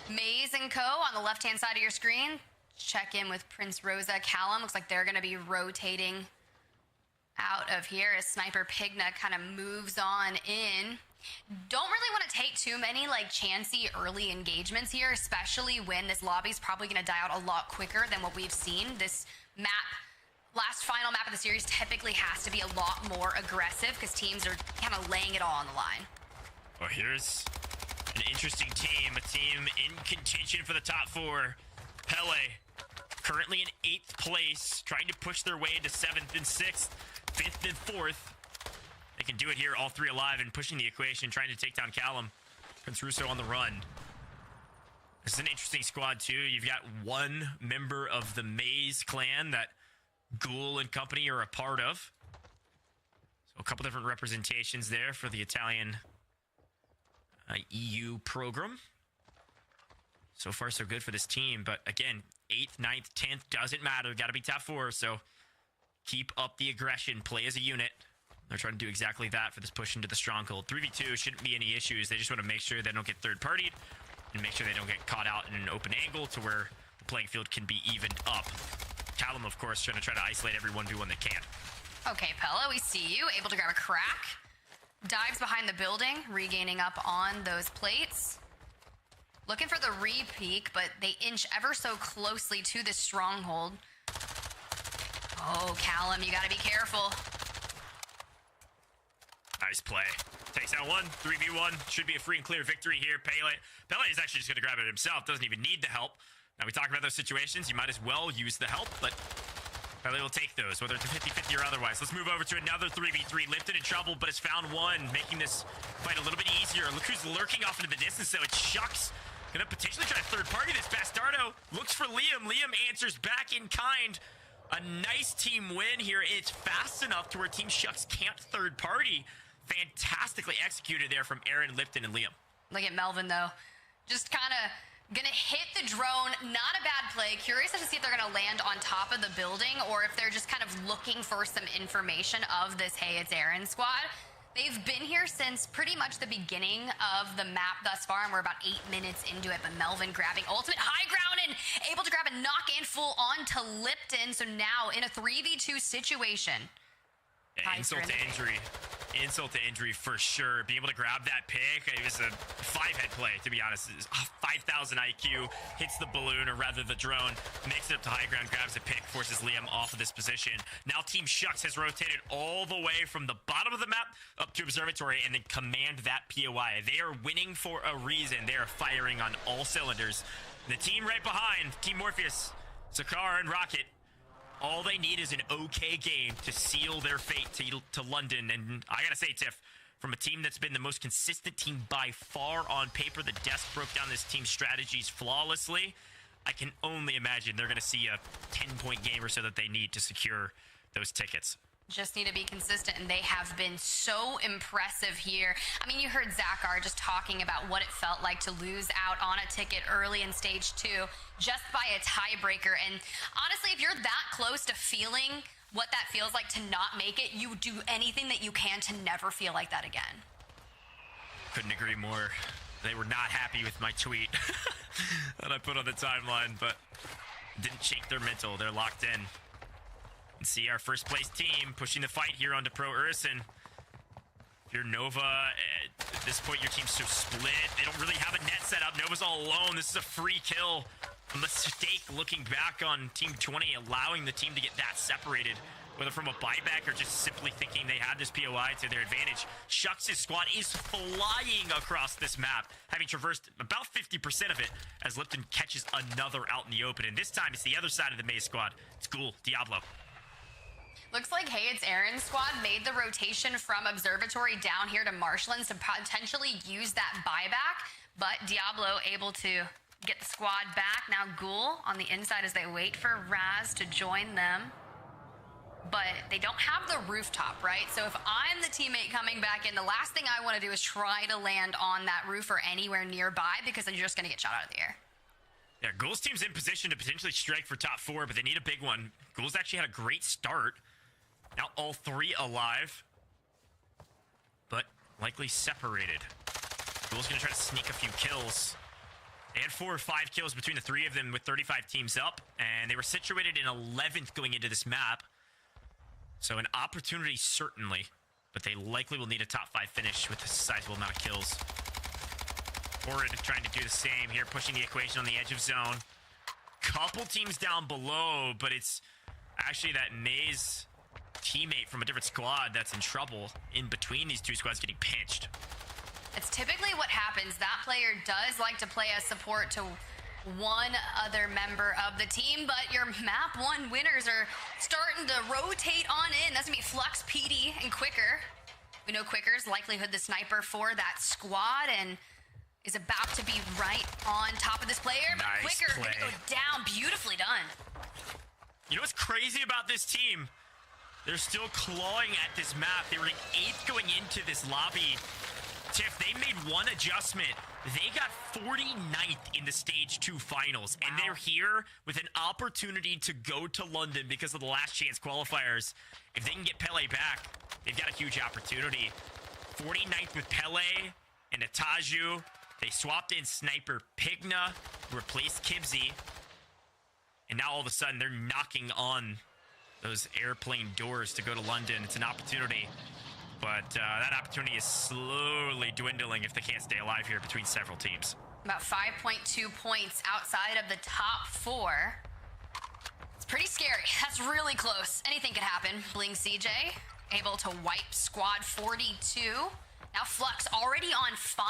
Maze and Co. on the left-hand side of your screen. Check in with Prince Rosa. Callum looks like they're going to be rotating out of here as Sniper Pigna kind of moves on in. Don't really want to take too many like chancy early engagements here, especially when this lobby's probably going to die out a lot quicker than what we've seen. This map, last final map of the series, typically has to be a lot more aggressive because teams are kind of laying it all on the line. Well, here's an interesting team, a team in contention for the top 4. Pele, currently in 8th place, trying to push their way into 7th and 6th, 5th and 4th. They can do it here, all 3 alive and pushing the equation, trying to take down Callum. Prince Russo on the run. This is an interesting squad, too. You've got one member of the Maze clan that Ghoul and company are a part of. So a couple different representations there for the Italian EU program. So far, so good for this team. But again, 8th, 9th, 10th, doesn't matter. Got to be top 4. So keep up the aggression. Play as a unit. They're trying to do exactly that for this push into the stronghold. 3v2 shouldn't be any issues. They just want to make sure they don't get third-partied and make sure they don't get caught out in an open angle to where the playing field can be evened up. Callum, of course, trying to isolate every 1v1 they can. Okay, Pella, we see you. Able to grab a crack. Dives behind the building, regaining up on those plates. Looking for the re-peek, but they inch ever so closely to this stronghold. Oh, Callum, you gotta be careful. Nice play. Takes out one, 3v1. Should be a free and clear victory here. Pele is actually just going to grab it himself. Doesn't even need the help. Now, we talk about those situations. You might as well use the help, but Pele will take those, whether it's a 50-50 or otherwise. Let's move over to another 3v3. Lipton in trouble, but has found one, making this fight a little bit easier. Look who's lurking off into the distance, though. It's Shucks. Going to potentially try to third-party this. Bastardo looks for Liam. Liam answers back in kind. A nice team win here. It's fast enough to where Team Shucks can't third-party. Fantastically executed there from Aaron, Lipton, and Liam. Look at Melvin, though. Just kind of gonna hit the drone. Not a bad play. Curious to see if they're gonna land on top of the building or if they're just kind of looking for some information of this Hey It's Aaron squad. They've been here since pretty much the beginning of the map thus far, and we're about 8 minutes into it. But Melvin grabbing ultimate high ground and able to grab a knock and full on to Lipton. So now in a 3v2 situation. Yeah, insult to injury. Insult to injury for sure. Being able to grab that pick, it was a 5-head play, to be honest. 5,000 IQ, hits the balloon, or rather the drone, makes it up to high ground, grabs a pick, forces Liam off of this position. Now Team Shucks has rotated all the way from the bottom of the map up to Observatory and then command that POI. They are winning for a reason. They are firing on all cylinders. The team right behind, Team Morpheus, Sakar, and Rocket, all they need is an okay game to seal their fate to London. And I gotta say, Tiff, from a team that's been the most consistent team by far on paper, the desk broke down this team's strategies flawlessly. I can only imagine they're gonna see a 10-point game or so that they need to secure those tickets. Just need to be consistent, and they have been so impressive here. I mean, you heard Zachar just talking about what it felt like to lose out on a ticket early in stage 2 just by a tiebreaker. And honestly, if you're that close to feeling what that feels like to not make it, you do anything that you can to never feel like that again. Couldn't agree more. They were not happy with my tweet that I put on the timeline, but didn't shake their mental. They're locked in. And see our first place team pushing the fight here onto Pro Urison. If you're Nova, at this point your team's so split. They don't really have a net set up. Nova's all alone. This is a free kill. A mistake looking back on Team 20, allowing the team to get that separated, whether from a buyback or just simply thinking they had this POI to their advantage. Shucks' squad is flying across this map, having traversed about 50% of it as Lipton catches another out in the open. And this time it's the other side of the Maze squad. It's Ghoul, Diablo. Looks like Hey It's Aaron's squad made the rotation from Observatory down here to Marshlands to potentially use that buyback, but Diablo able to get the squad back. Now Ghoul on the inside as they wait for Raz to join them. But they don't have the rooftop, right? So if I'm the teammate coming back in, the last thing I want to do is try to land on that roof or anywhere nearby because then you're just going to get shot out of the air. Yeah, Ghoul's team's in position to potentially strike for top 4, but they need a big one. Ghoul's actually had a great start. Now all 3 alive, but likely separated. Ghoul's going to try to sneak a few kills. They had 4 or 5 kills between the 3 of them with 35 teams up, and they were situated in 11th going into this map. So an opportunity, certainly, but they likely will need a top 5 finish with a sizable amount of kills. Horrid trying to do the same here, pushing the equation on the edge of zone. Couple teams down below, but it's actually that Maze teammate from a different squad that's in trouble in between these two squads getting pinched. It's typically what happens. That player does like to play as support to one other member of the team, but your map 1 winners are starting to rotate on in. That's gonna be Flux, PD, and Quicker. We know Quicker's likelihood the sniper for that squad and is about to be right on top of this player. But Nice Quicker play. gonna go down. Beautifully done. You know what's crazy about this team? They're still clawing at this map. They were 8th going into this lobby. Tiff, they made one adjustment. They got 49th in the Stage 2 finals, and they're here with an opportunity to go to London because of the last chance qualifiers. If they can get Pele back, they've got a huge opportunity. 49th with Pele and Ataju. They swapped in Sniper Pigna, replaced Kibsy, and now all of a sudden they're knocking on those airplane doors to go to London. It's an opportunity. But that opportunity is slowly dwindling if they can't stay alive here between several teams. About 5.2 points outside of the top 4. It's pretty scary. That's really close. Anything could happen. Bling CJ able to wipe squad 42. Now Flux already on 5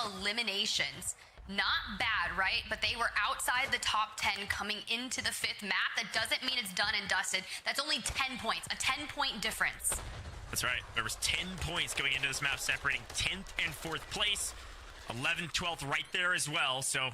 eliminations. Not bad, right? But they were outside the top 10 coming into the 5th map. That doesn't mean it's done and dusted. That's only 10 points, a 10-point difference. That's right. There was 10 points going into this map, separating 10th and 4th place. 11th, 12th right there as well. So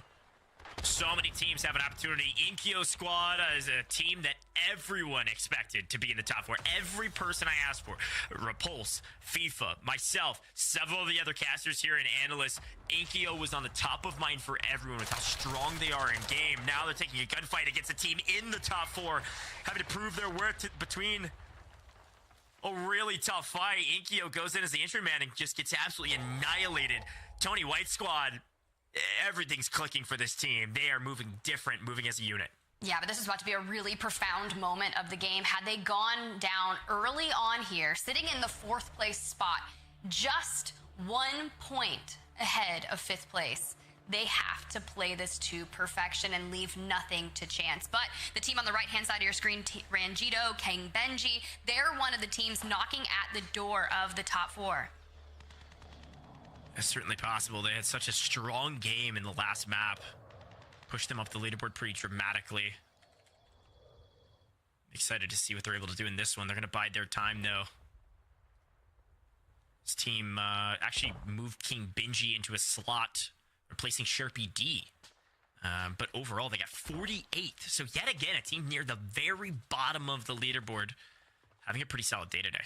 many teams have an opportunity. Inkyo squad is a team that everyone expected to be in the top 4. Every person I asked for. Repulse, FIFA, myself, several of the other casters here and analysts. Inkyo was on the top of mind for everyone with how strong they are in game. Now they're taking a gunfight against a team in the top 4, having to prove their worth between a really tough fight. Inkyo goes in as the entry man and just gets absolutely annihilated. Tony White squad, everything's clicking for this team. They are moving different, moving as a unit. Yeah, but this is about to be a really profound moment of the game. Had they gone down early on here, sitting in the 4th place spot, just 1 point ahead of 5th place, they have to play this to perfection and leave nothing to chance. But the team on the right-hand side of your screen, Ranjito, Kang Benji, they're one of the teams knocking at the door of the top 4. It's certainly possible. They had such a strong game in the last map. Pushed them up the leaderboard pretty dramatically. Excited to see what they're able to do in this one. They're going to bide their time, though. This team actually moved King Benji into a slot, replacing Sharpie D. But overall, they got 48th. So yet again, a team near the very bottom of the leaderboard, having a pretty solid day today.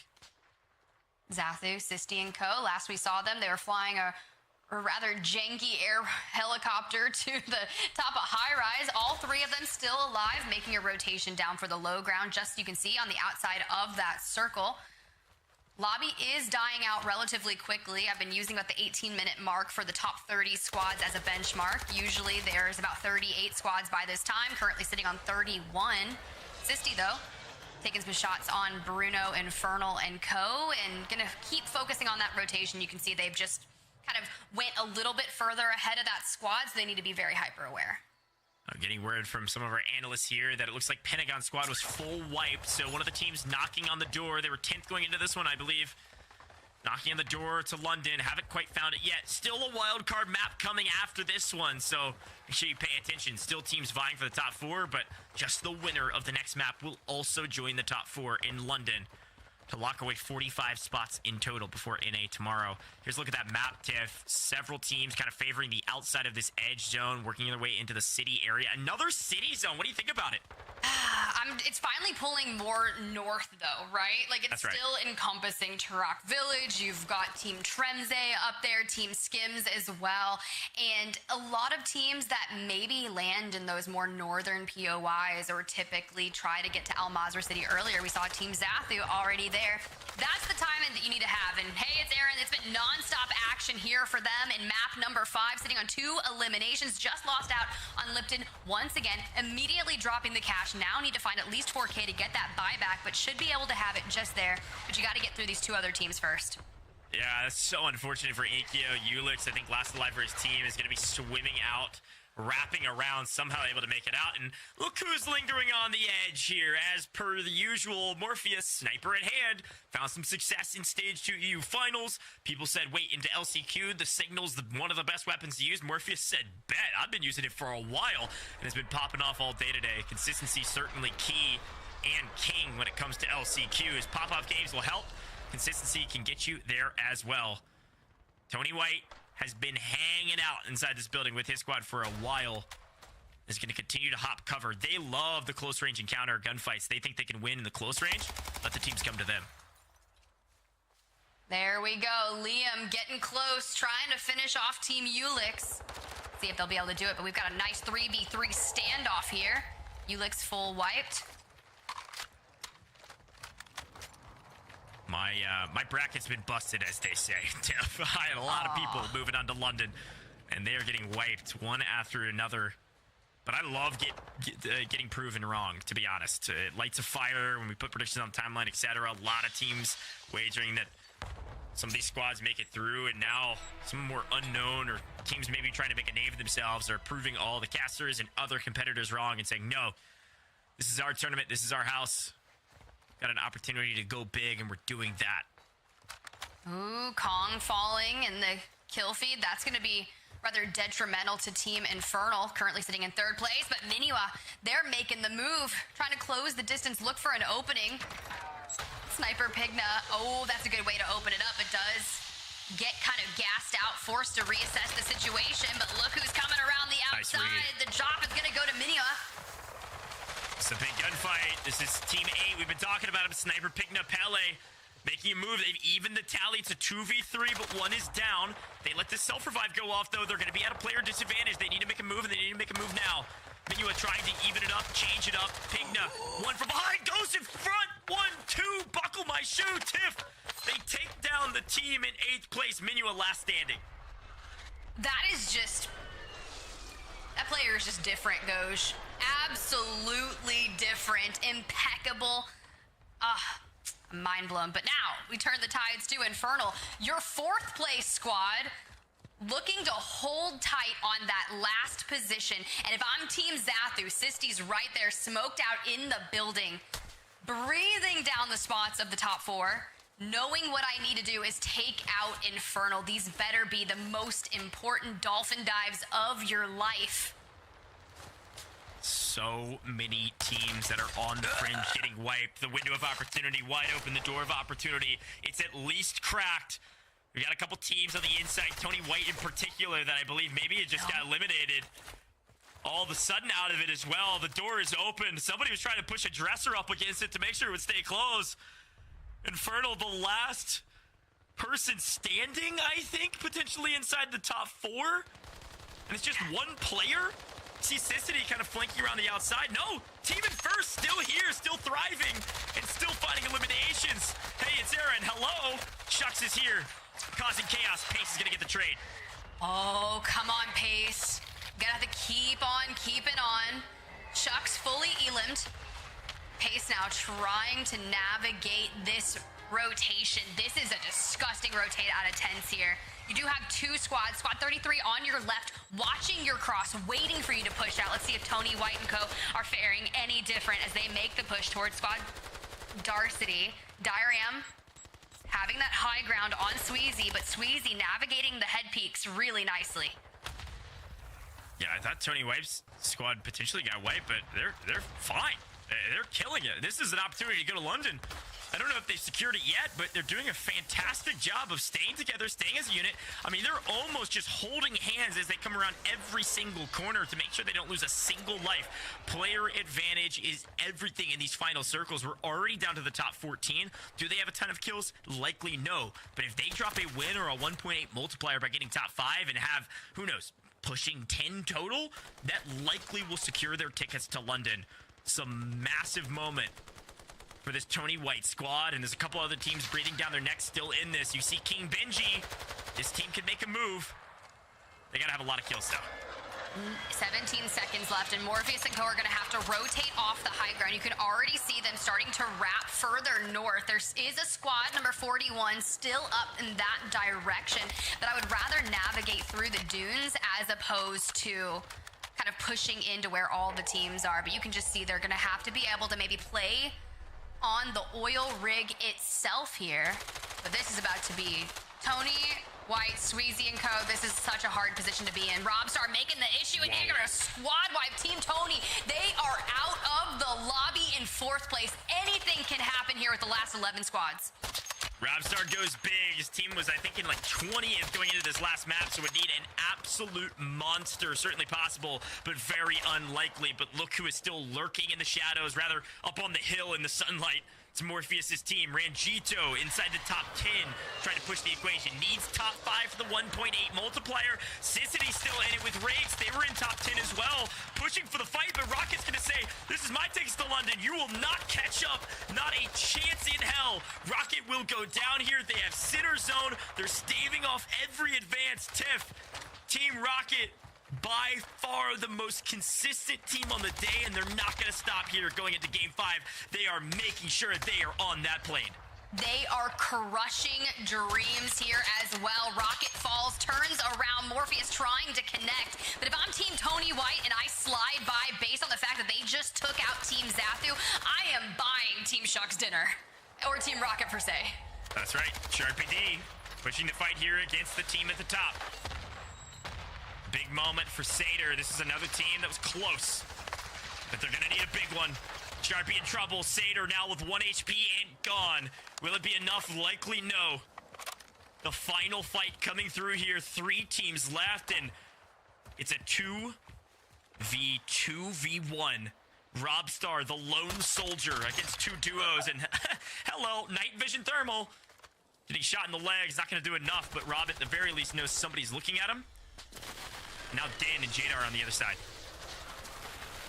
Zathu, Sisti, and Co. Last we saw them, they were flying a rather janky air helicopter to the top of high rise. All 3 of them still alive, making a rotation down for the low ground, just you can see on the outside of that circle. Lobby is dying out relatively quickly. I've been using about the 18-minute mark for the top 30 squads as a benchmark. Usually there's about 38 squads by this time, currently sitting on 31. Sisti, though, taking some shots on Bruno, Infernal, and Co. And going to keep focusing on that rotation. You can see they've just kind of went a little bit further ahead of that squad, so they need to be very hyper-aware. I'm getting word from some of our analysts here that it looks like Pentagon squad was full wiped, so one of the teams knocking on the door. They were 10th going into this one, I believe. Knocking on the door to London. Haven't quite found it yet. Still a wild card map coming after this one, so make sure you pay attention. Still teams vying for the top 4, but just the winner of the next map will also join the top 4 in London to lock away 45 spots in total before NA tomorrow. Here's a look at that map, Tiff. Several teams kind of favoring the outside of this edge zone, working their way into the city area. Another city zone. What do you think about it? It's finally pulling more north, though, right? Like, it's still encompassing Turok Village. You've got Team Tremze up there, Team Skims as well. And a lot of teams that maybe land in those more northern POIs or typically try to get to Al Mazrah City earlier. We saw Team Zathu already there. That's the time that you need to have. And hey, it's Aaron. It's been nonstop action action here for them in map number 5, sitting on 2 eliminations. Just lost out on Lipton once again, immediately dropping the cash. Now need to find at least 4K to get that buyback, but should be able to have it just there. But you got to get through these 2 other teams first. Yeah, that's so unfortunate for Aikio. Ulix, I think last alive for his team, is going to be swimming out, wrapping around, somehow able to make it out. And look who's lingering on the edge here. As per the usual, Morpheus, sniper at hand, found some success in Stage 2 EU Finals. People said, wait, into LCQ, the signal's one of the best weapons to use. Morpheus said, bet. I've been using it for a while, and it's been popping off all day today. Consistency certainly key and king when it comes to LCQs. Pop-off games will help. Consistency can get you there as well. Tony White has been hanging out inside this building with his squad for a while. Is going to continue to hop cover. They love the close range encounter gunfights. They think they can win in the close range. Let the teams come to them. There we go. Liam getting close, trying to finish off Team Ulix. See if they'll be able to do it, but we've got a nice 3v3 standoff here. Ulix full wiped. My bracket's been busted, as they say. I had a lot of people moving on to London, and they are getting wiped one after another. But I love getting proven wrong, to be honest. It lights a fire when we put predictions on the timeline, etc. A lot of teams wagering that some of these squads make it through, and now some more unknown or teams maybe trying to make a name for themselves are proving all the casters and other competitors wrong and saying, no, this is our tournament, this is our house. Got an opportunity to go big, and we're doing that. Ooh, Kong falling in the kill feed. That's going to be rather detrimental to Team Infernal, currently sitting in 3rd place. But Minua, they're making the move, trying to close the distance, look for an opening. Sniper Pigna, oh, that's a good way to open it up. It does get kind of gassed out, forced to reassess the situation. But look who's coming around the outside. Nice, the drop is going to go to Minua. It's a big gunfight. This is Team 8. We've been talking about him. Sniper picking up Pele, making a move. They've evened the tally to 2v3, but one is down. They let this self-revive go off, though. They're going to be at a player disadvantage. They need to make a move, and they need to make a move now. Minua trying to even it up, change it up. Pigna, one from behind, goes in front. 1, 2, buckle my shoe, Tiff. They take down the team in 8th place. Minua last standing. That is just... That player is just different, Goj. Absolutely different. Impeccable. Mind blown. But now we turn the tides to Infernal. Your 4th place squad looking to hold tight on that last position. And if I'm Team Zathu, Sisti's right there, smoked out in the building, breathing down the spots of the top 4. Knowing what I need to do is take out Infernal. These better be the most important dolphin dives of your life. So many teams that are on the fringe getting wiped. The window of opportunity wide open. The door of opportunity, it's at least cracked. We got a couple teams on the inside. Tony White in particular that I believe maybe it just got eliminated. All of a sudden out of it as well. The door is open. Somebody was trying to push a dresser up against it to make sure it would stay closed. Infernal, the last person standing, I think, potentially inside the top 4. And it's just one player. See Sissity kind of flanking around the outside. No, Team in first, still here, still thriving, and still finding eliminations. Hey, it's Aaron. Hello. Shucks is here, causing chaos. Pace is going to get the trade. Oh, come on, Pace. Gonna have to keep on keeping on. Shucks fully elimed. Pace now trying to navigate this rotation. This is a disgusting rotate out of 10s here. You do have 2 squads. Squad 33 on your left, watching your cross, waiting for you to push out. Let's see if Tony White and co are faring any different as they make the push towards squad Darcity. Diram having that high ground on Sweezy, but Sweezy navigating the head peaks really nicely. Yeah, I thought Tony White's squad potentially got wiped, but they're fine. They're killing it. This is an opportunity to go to London. I don't know if they've secured it yet, but they're doing a fantastic job of staying together, staying as a unit. I mean, they're almost just holding hands as they come around every single corner to make sure they don't lose a single life. Player advantage is everything in these final circles. We're already down to the top 14. Do they have a ton of kills? Likely no. But if they drop a win or a 1.8 multiplier by getting top 5 and have, who knows, pushing 10 total, that likely will secure their tickets to London. Some massive moment for this Tony White squad, and there's a couple other teams breathing down their necks still in this. You see King Benji this team can make a move. They gotta have a lot of kills though. 17 seconds left, and Morpheus and Co are going to have to rotate off the high ground. You can already see them starting to wrap further north. There is a squad, number 41, still up in that direction, but I would rather navigate through the dunes as opposed to kind of pushing into where all the teams are. But you can just see they're going to have to be able to maybe play on the oil rig itself here. But this is about to be Tony, White, Sweezy, and Co. This is such a hard position to be in. Robstar making the issue, and you're a squad wipe. Team Tony, they are out of the lobby in 4th place. Anything can happen here with the last 11 squads. Robstar goes big. His team was, I think, in like 20th going into this last map, so would need an absolute monster. Certainly possible, but very unlikely. But look who is still lurking in the shadows, rather up on the hill in the sunlight. It's Morpheus' team. Rangito inside the top 10, trying to push the equation. Needs top 5 for the 1.8 multiplier. Sissity still in it with Rakes. They were in top 10 as well, pushing for the fight, but Rocket's going to say, this is my tickets to London. You will not catch up. Not a chance in hell. Rocket will go down here. They have center zone. They're staving off every advance. Tiff, Team Rocket, by far the most consistent team on the day, and they're not going to stop here going into Game 5. They are making sure they are on that plane. They are crushing dreams here as well. Rocket falls, turns around, Morpheus trying to connect. But if I'm Team Tony White and I slide by based on the fact that they just took out Team Zathu, I am buying Team Shuck's dinner. Or Team Rocket, per se. That's right. Sharpie D pushing the fight here against the team at the top. Big moment for ядer. This is another team that was close, but they're going to need a big one. Sharpie in trouble. ядer now with 1 HP and gone. Will it be enough? Likely no. The final fight coming through here. 3 teams left, and it's a 2v2v1. Robstar, the lone soldier, against 2 duos, and hello, night vision thermal. Getting shot in the legs, not going to do enough, but Rob at the very least knows somebody's looking at him. Now Dan and ядer on the other side.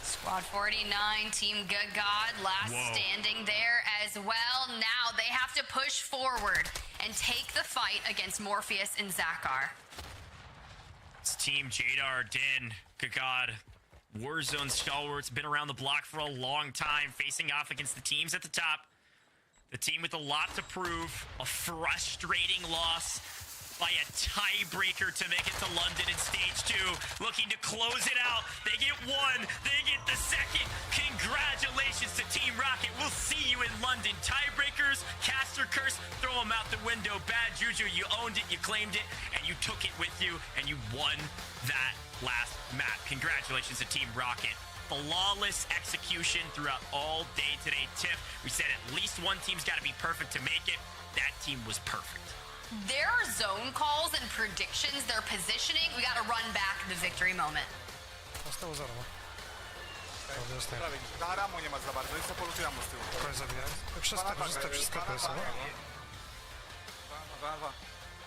Squad 49, Team Good God, last standing there as well. Now they have to push forward and take the fight against Morpheus and Zakar. It's Team ядer, Dan, Good God, Warzone stalwarts, been around the block for a long time, facing off against the teams at the top. The team with a lot to prove, a frustrating loss by a tiebreaker to make it to London in stage 2, looking to close it out. They get 1, they get the second. Congratulations to Team Rocket. We'll see you in London. Tiebreakers, caster curse, throw them out the window. Bad juju, you owned it, you claimed it, and you took it with you, and you won that last map. Congratulations to Team Rocket. Flawless execution throughout all day today. Tiff, we said at least one team's got to be perfect to make it. That team was perfect. Their zone calls and predictions, their positioning, we got to run back the victory moment. Zostało 0. Na ramu nie ma za bardzo, jest polutują z tyłu. Kogoś zabijać? Wszystko to jest, no?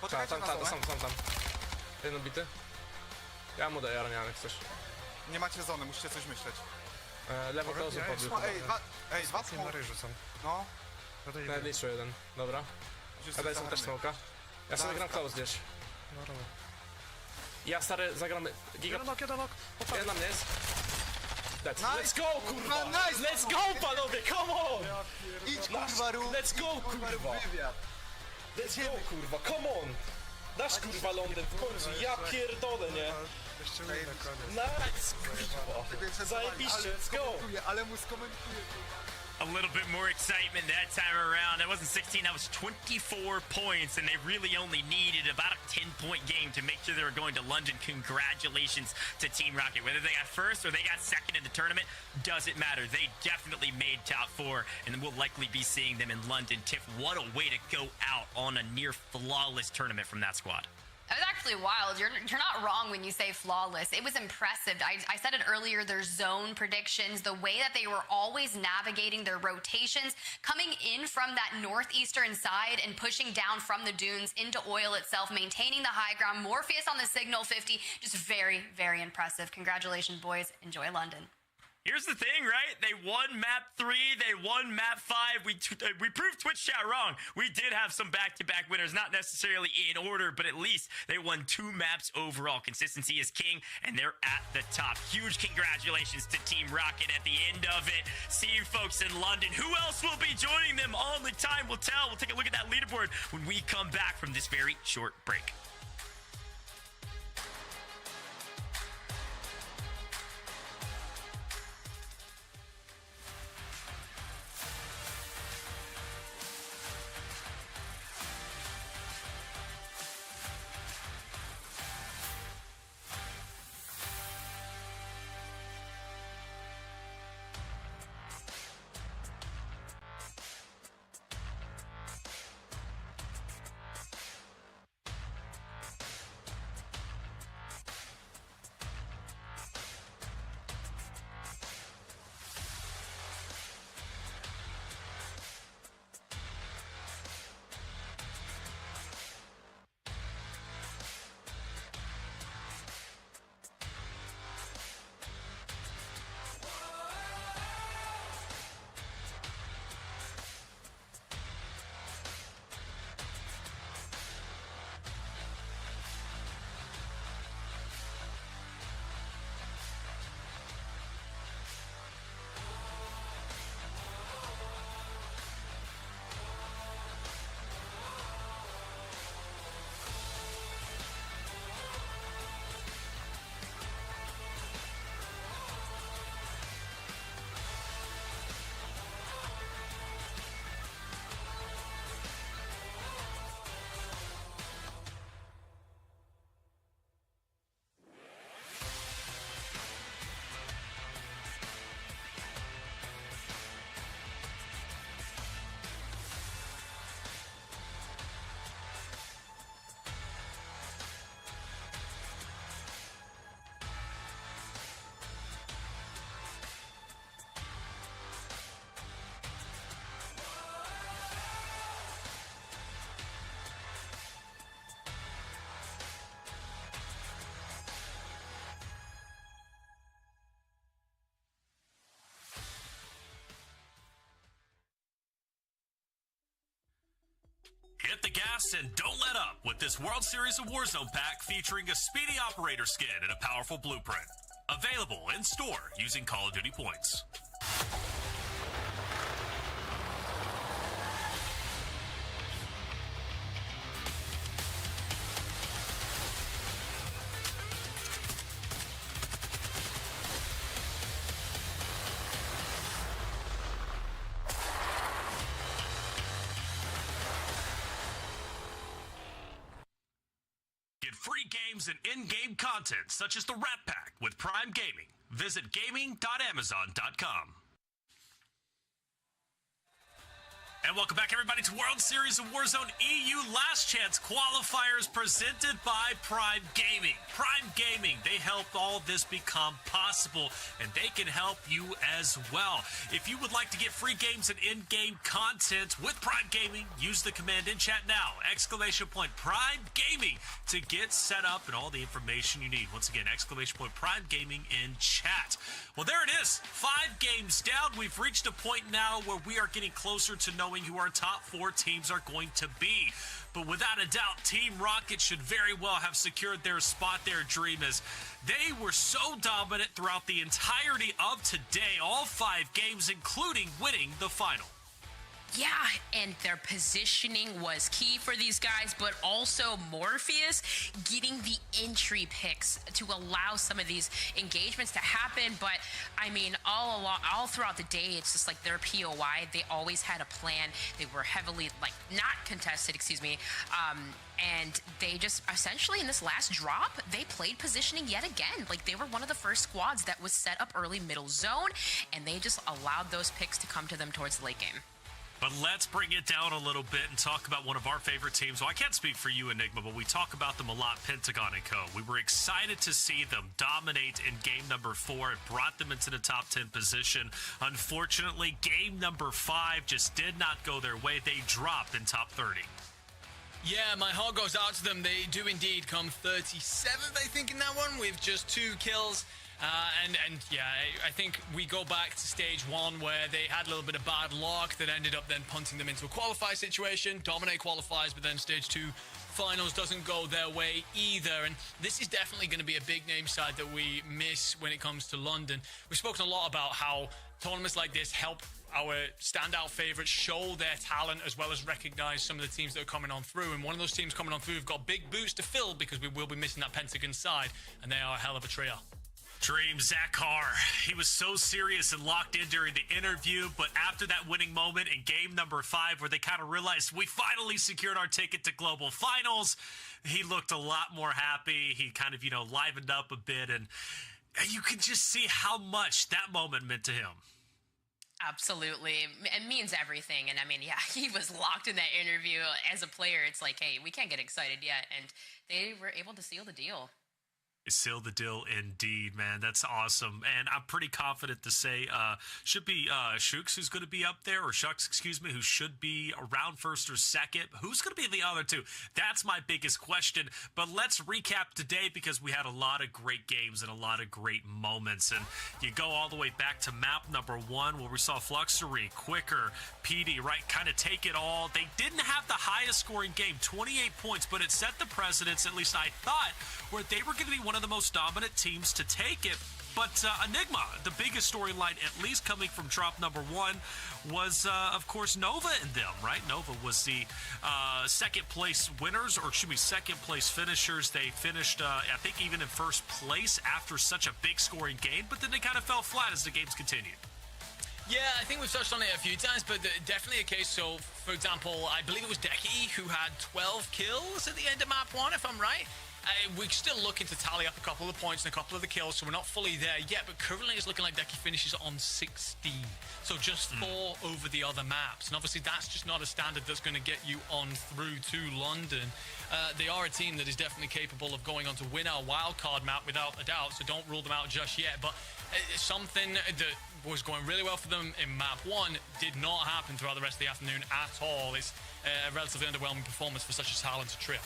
Poczekajcie na zonę. Tam. Jeden bity. Ja mu daję armiany, jak chcesz. Nie macie zony, musicie coś myśleć. Lewo to osób podbił. Ej, dwa na ryj rzucam. No. Nawet liczę jeden, dobra. Ja daję sobie też smoka. Ja sobie gram close gdzieś. Ja stary zagramy Gigabite. Jeden na mnie jest. Let's go, kurwa! Let's go, panowie, come on! Idź, kurwa, rób! Let's go, kurwa! Let's go, kurwa, come on! Dasz, kurwa, Londyn w końcu, ja pierdolę, nie? Nice, kurwa! Zajebiście, let's go! Ale mu skomentuję. A little bit more excitement that time around. That wasn't 16, that was 24 points, and they really only needed about a 10-point game to make sure they were going to London. Congratulations to Team Rocket. Whether they got first or they got second in the tournament, doesn't matter. They definitely made top 4, and we'll likely be seeing them in London. Tiff, what a way to go out on a near-flawless tournament from that squad. That was actually wild. You're not wrong when you say flawless. It was impressive. I said it earlier, their zone predictions, the way that they were always navigating their rotations, coming in from that northeastern side and pushing down from the dunes into oil itself, maintaining the high ground. Morpheus on the signal 50, just very, very impressive. Congratulations, boys. Enjoy London. Here's the thing, right? They won map 3, they won map 5. We proved Twitch chat wrong. We did have some back-to-back winners, not necessarily in order, but at least they won 2 maps overall. Consistency is king, and they're at the top. Huge congratulations to Team Rocket at the end of it. See you folks in London. Who else will be joining them? Only time will tell. We'll take a look at that leaderboard when we come back from this very short break. Hit the gas and don't let up with this World Series of Warzone pack featuring a speedy operator skin and a powerful blueprint. Available in store using Call of Duty points. Free games and in-game content such as the Rat Pack with Prime Gaming. Visit gaming.amazon.com. And welcome back, everybody, to World Series of Warzone EU Last Chance Qualifiers presented by Prime Gaming. Prime Gaming, they help all of this become possible, and they can help you as well. If you would like to get free games and in-game content with Prime Gaming, use the command in chat now, !Prime Gaming, to get set up and all the information you need. Once again, !Prime Gaming in chat. Well, there it is. 5 games down. We've reached a point now where we are getting closer to knowing who our top 4 teams are going to be. But without a doubt, Team Rocket should very well have secured their spot, their dream, as they were so dominant throughout the entirety of today, all 5 games, including winning the final. Yeah, and their positioning was key for these guys, but also Morpheus getting the entry picks to allow some of these engagements to happen. But I mean, all throughout the day, it's just like their POI, they always had a plan. They were heavily, like, not contested, and they just essentially in this last drop, they played positioning yet again. Like, they were one of the first squads that was set up early middle zone, and they just allowed those picks to come to them towards the late game. But let's bring it down a little bit and talk about one of our favorite teams. Well, I can't speak for you, Enigma, but we talk about them a lot, Pentagon & Co. We were excited to see them dominate in game number 4. It brought them into the top 10 position. Unfortunately, game number 5 just did not go their way. They dropped in top 30. Yeah, my heart goes out to them. They do indeed come 37th, I think, in that one, with just 2 kills. And yeah, I think we go back to stage 1 where they had a little bit of bad luck that ended up then punting them into a qualify situation. Dominate qualifies, but then stage 2 finals doesn't go their way either. And this is definitely going to be a big name side that we miss when it comes to London. We've spoken a lot about how tournaments like this help our standout favorites show their talent as well as recognize some of the teams that are coming on through. And one of those teams coming on through have got big boots to fill because we will be missing that Pentagon side, and they are a hell of a trio. Dream Zakhar. He was so serious and locked in during the interview, but after that winning moment in game number 5 where they kind of realized we finally secured our ticket to global finals, he looked a lot more happy. He kind of, livened up a bit, and you can just see how much that moment meant to him. Absolutely. It means everything. And I mean, yeah, he was locked in that interview. As a player, it's like, hey, we can't get excited yet. And they were able to seal the deal. Seal the deal indeed, man. That's awesome. And I'm pretty confident to say should be Shooks who's going to be up there, or Shucks, excuse me, who should be around first or second. Who's going to be the other two? That's my biggest question. But let's recap today because we had a lot of great games and a lot of great moments. And you go all the way back to map number 1 where we saw Fluxery, Quicker, PD, right, kind of take it all. They didn't have the highest scoring game, 28 points, but it set the precedence, at least I thought, where they were going to be one of the most dominant teams to take it. But Enigma, the biggest storyline, at least coming from drop number 1, was, of course, Nova and them, right? Nova was the second place winners, or excuse me, second place finishers. They finished, I think, even in first place after such a big scoring game, but then they kind of fell flat as the games continued. Yeah, I think we've touched on it a few times, but definitely a case. So, for example, I believe it was Deki who had 12 kills at the end of map 1, if I'm right. We're still looking to tally up a couple of the points and a couple of the kills, so we're not fully there yet, but currently it's looking like Deki finishes on 16. So just 4 over the other maps. And obviously that's just not a standard that's going to get you on through to London. They are a team that is definitely capable of going on to win our wildcard map without a doubt, so don't rule them out just yet. But something that was going really well for them in map 1 did not happen throughout the rest of the afternoon at all. It's a relatively underwhelming performance for such a talented trio.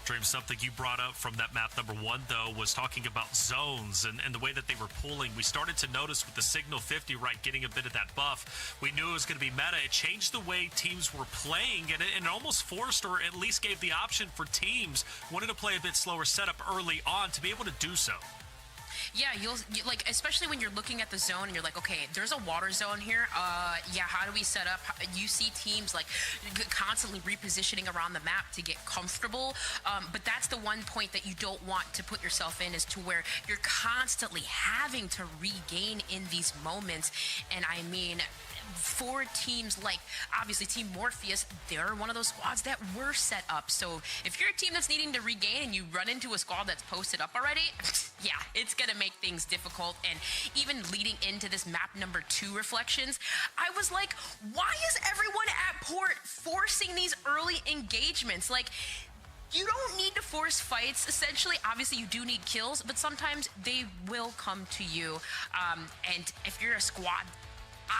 Dream, something you brought up from that map number 1, though, was talking about zones and the way that they were pulling. We started to notice with the Signal 50, right, getting a bit of that buff. We knew it was going to be meta. It changed the way teams were playing, and it almost forced, or at least gave the option for teams wanting to play a bit slower setup early on to be able to do so. Yeah, you'll like, especially when you're looking at the zone and you're like, okay, there's a water zone here. Yeah, how do we set up? You see teams like constantly repositioning around the map to get comfortable. But that's the one point that you don't want to put yourself in, is to where you're constantly having to regain in these moments. And I mean, for teams like, obviously, Team Morpheus, they're one of those squads that were set up. So if you're a team that's needing to regain and you run into a squad that's posted up already, yeah, it's going to make things difficult. And even leading into this map number 2 reflections, I was like, why is everyone at port forcing these early engagements? Like, you don't need to force fights. Essentially, obviously, you do need kills, but sometimes they will come to you. And if you're a squad,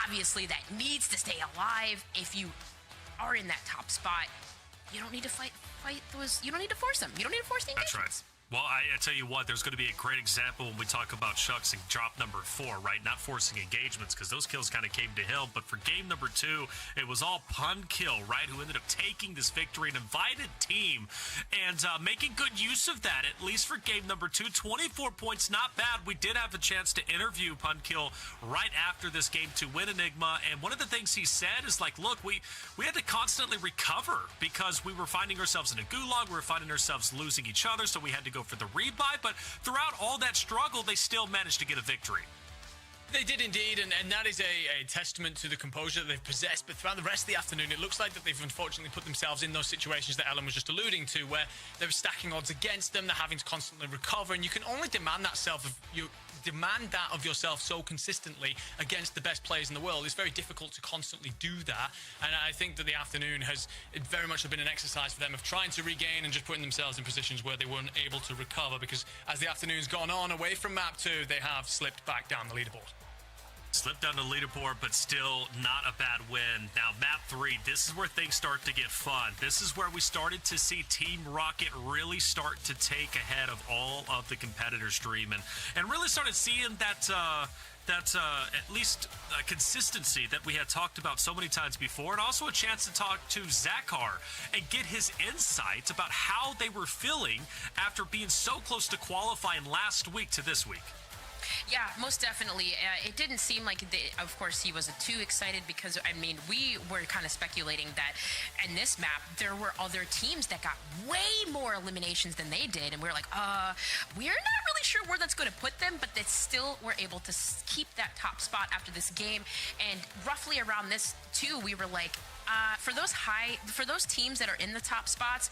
obviously, that needs to stay alive, if you are in that top spot, you don't need to fight those. You don't need to force them. You don't need to force the engagements. That's right. Well, I tell you what, there's going to be a great example when we talk about Shucks in drop number 4, right? Not forcing engagements, because those kills kind of came to him. But for game number 2, it was all Pun Kill, right? Who ended up taking this victory, an invited team, and making good use of that, at least for game number 2. 24 points, not bad. We did have a chance to interview Pun Kill right after this game to win Enigma. And one of the things he said is like, look, we had to constantly recover because we were finding ourselves in a gulag. We were finding ourselves losing each other, so we had to go for the rebuy, but throughout all that struggle, they still managed to get a victory. They did indeed, and that is a testament to the composure that they've possessed. But throughout the rest of the afternoon, it looks like that they've unfortunately put themselves in those situations that Ellen was just alluding to, where they're stacking odds against them, they're having to constantly recover, and you can only demand that of yourself so consistently against the best players in the world. It's very difficult to constantly do that, and I think that the afternoon has very much been an exercise for them of trying to regain and just putting themselves in positions where they weren't able to recover, because as the afternoon's gone on away from map 2, they have slipped back down the leaderboard. Slipped down the leaderboard, but still not a bad win. Now, map 3, this is where things start to get fun. This is where we started to see Team Rocket really start to take ahead of all of the competitors stream and really started seeing that at least consistency that we had talked about so many times before, and also a chance to talk to Zakar and get his insights about how they were feeling after being so close to qualifying last week to this week. Yeah, most definitely. It didn't seem like, of course, he was too excited because, I mean, we were kind of speculating that in this map, there were other teams that got way more eliminations than they did. And we were like, we're not really sure where that's going to put them, but they still were able to keep that top spot after this game. And roughly around this, too, we were like, for those teams that are in the top spots,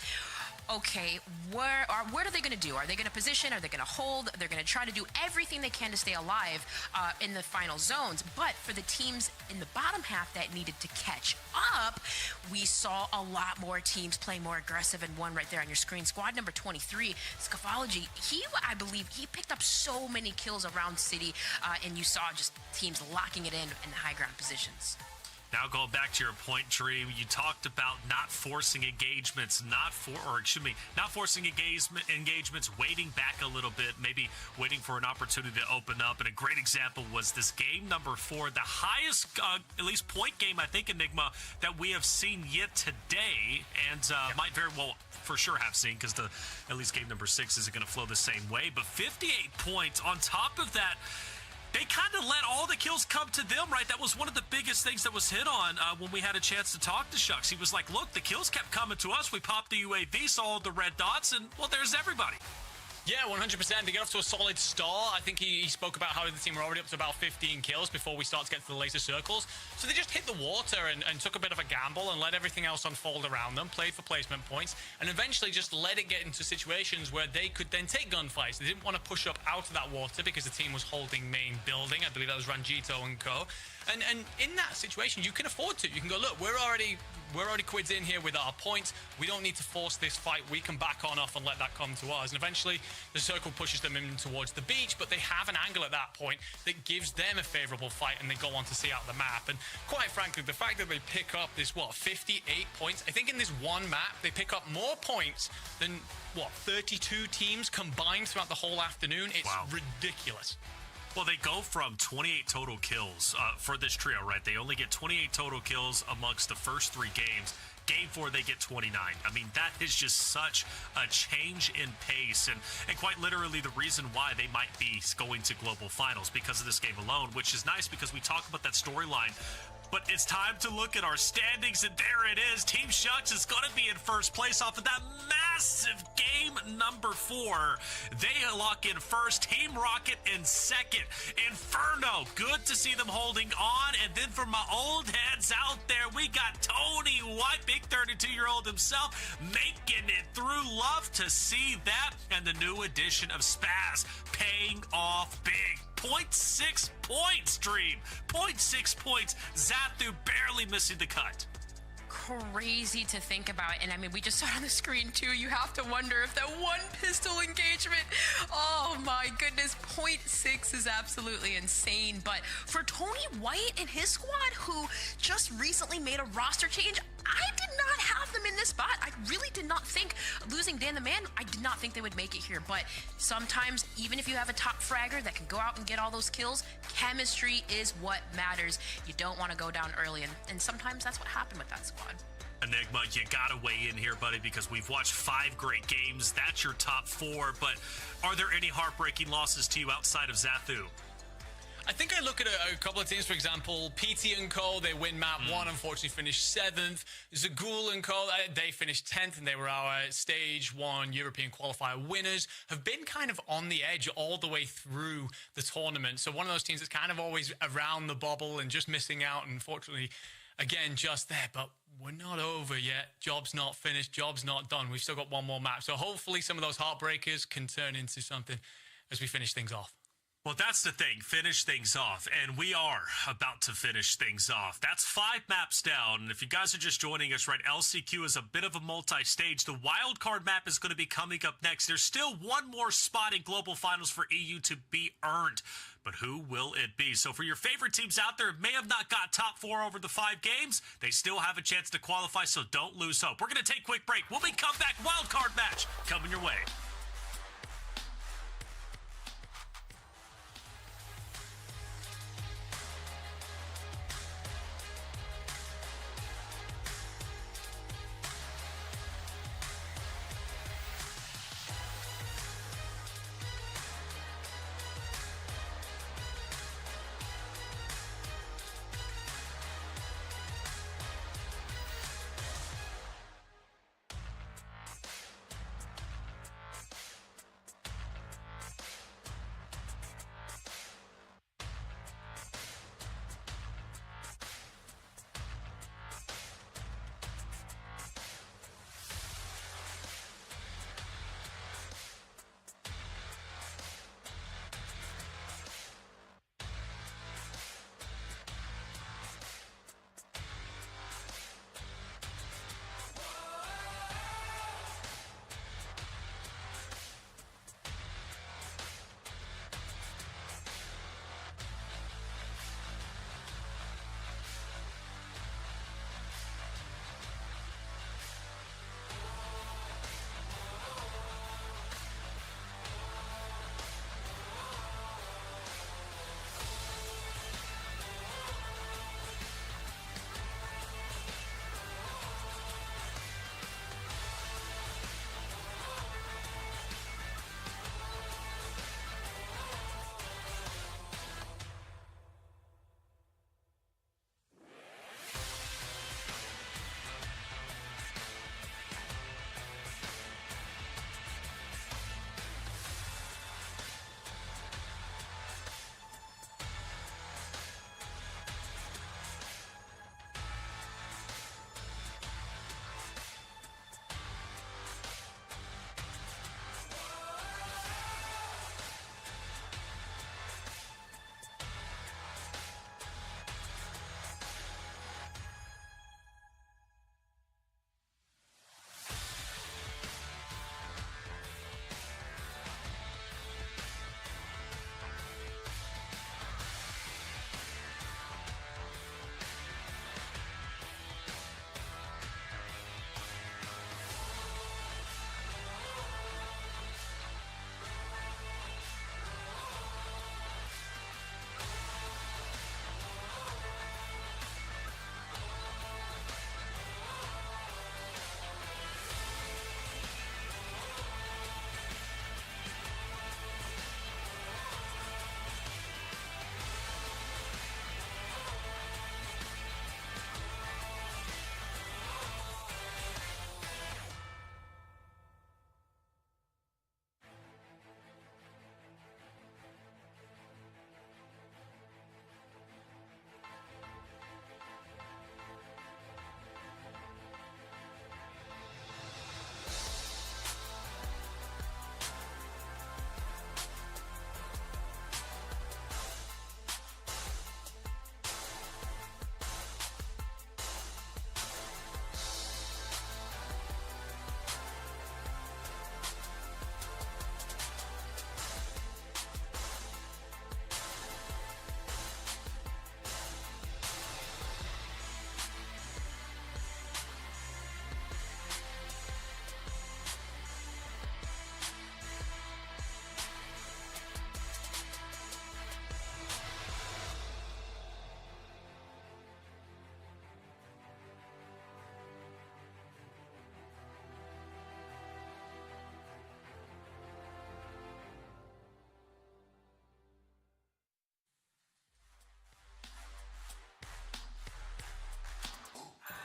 okay, what are they going to do? Are they going to position? Are they going to hold? They're going to try to do everything they can to stay alive in the final zones. But for the teams in the bottom half that needed to catch up, we saw a lot more teams playing more aggressive, and one right there on your screen. Squad number 23, Scafology, I believe he picked up so many kills around City, and you saw just teams locking it in the high ground positions. Now going back to your point tree, you talked about not forcing engagements, not forcing engagements, waiting back a little bit, maybe waiting for an opportunity to open up. And a great example was this game number 4, the highest, at least point game, I think, Enigma, that we have seen yet today, and might very well for sure have seen, because at least game number 6 isn't going to flow the same way. But 58 points on top of that. They kind of let all the kills come to them, right? That was one of the biggest things that was hit on when we had a chance to talk to Shucks. He was like, look, the kills kept coming to us. We popped the UAV, saw all the red dots, and, well, there's everybody. Yeah, 100%. They get off to a solid start. I think he spoke about how the team were already up to about 15 kills before we start to get to the laser circles. So they just hit the water and took a bit of a gamble and let everything else unfold around them, played for placement points, and eventually just let it get into situations where they could then take gunfights. They didn't want to push up out of that water because the team was holding main building. I believe that was Ranjito and co. And in that situation, you can afford to. You can go, look, we're already quids in here with our points. We don't need to force this fight. We can back on off and let that come to us. And eventually, the circle pushes them in towards the beach, but they have an angle at that point that gives them a favorable fight, and they go on to see out the map. And quite frankly, the fact that they pick up this, 58 points? I think in this one map, they pick up more points than, 32 teams combined throughout the whole afternoon. It's ridiculous. Well, they go from 28 total kills for this trio, right? They only get 28 total kills amongst the first 3 games. Game 4, they get 29. I mean, that is just such a change in pace, and quite literally the reason why they might be going to global finals because of this game alone, which is nice because we talk about that storyline. But it's time to look at our standings, and there it is. Team Shucks is going to be in first place off of that massive game number 4. They lock in first. Team Rocket in second. Inferno, good to see them holding on. And then for my old heads out there, we got Tony White, big 32-year-old himself, making it through. Love to see that. And the new addition of Spaz paying off big. 0.6 points, Dream. 0.6 points. Zathu barely missing the cut. Crazy to think about. And I mean, we just saw it on the screen too. You have to wonder if that one pistol engagement, oh my goodness, 0.6 is absolutely insane. But for Tony White and his squad, who just recently made a roster change, I did not have them in this spot. I really did not think, losing Dan the Man, I did not think they would make it here. But sometimes, even if you have a top fragger that can go out and get all those kills, chemistry is what matters. You don't want to go down early, and sometimes that's what happened with that squad. Enigma, you gotta weigh in here, buddy, because we've watched 5 great games. That's your top 4, but are there any heartbreaking losses to you outside of Zathu? I think I look at a couple of teams, for example, PT and Co. They win map 1, unfortunately finished 7th. Zagool and Co. They finished 10th, and they were our stage 1 European qualifier winners. Have been kind of on the edge all the way through the tournament. So one of those teams that's kind of always around the bubble and just missing out. And unfortunately, again, just there. But we're not over yet. Job's not finished. Job's not done. We've still got one more map. So hopefully some of those heartbreakers can turn into something as we finish things off. Well, that's the thing. Finish things off. And we are about to finish things off. That's 5 maps down. And if you guys are just joining us, right, LCQ is a bit of a multi-stage. The wildcard map is going to be coming up next. There's still one more spot in Global Finals for EU to be earned. But who will it be? So for your favorite teams out there, may have not got top 4 over the 5 games. They still have a chance to qualify, so don't lose hope. We're going to take a quick break. When we come back, wildcard match coming your way.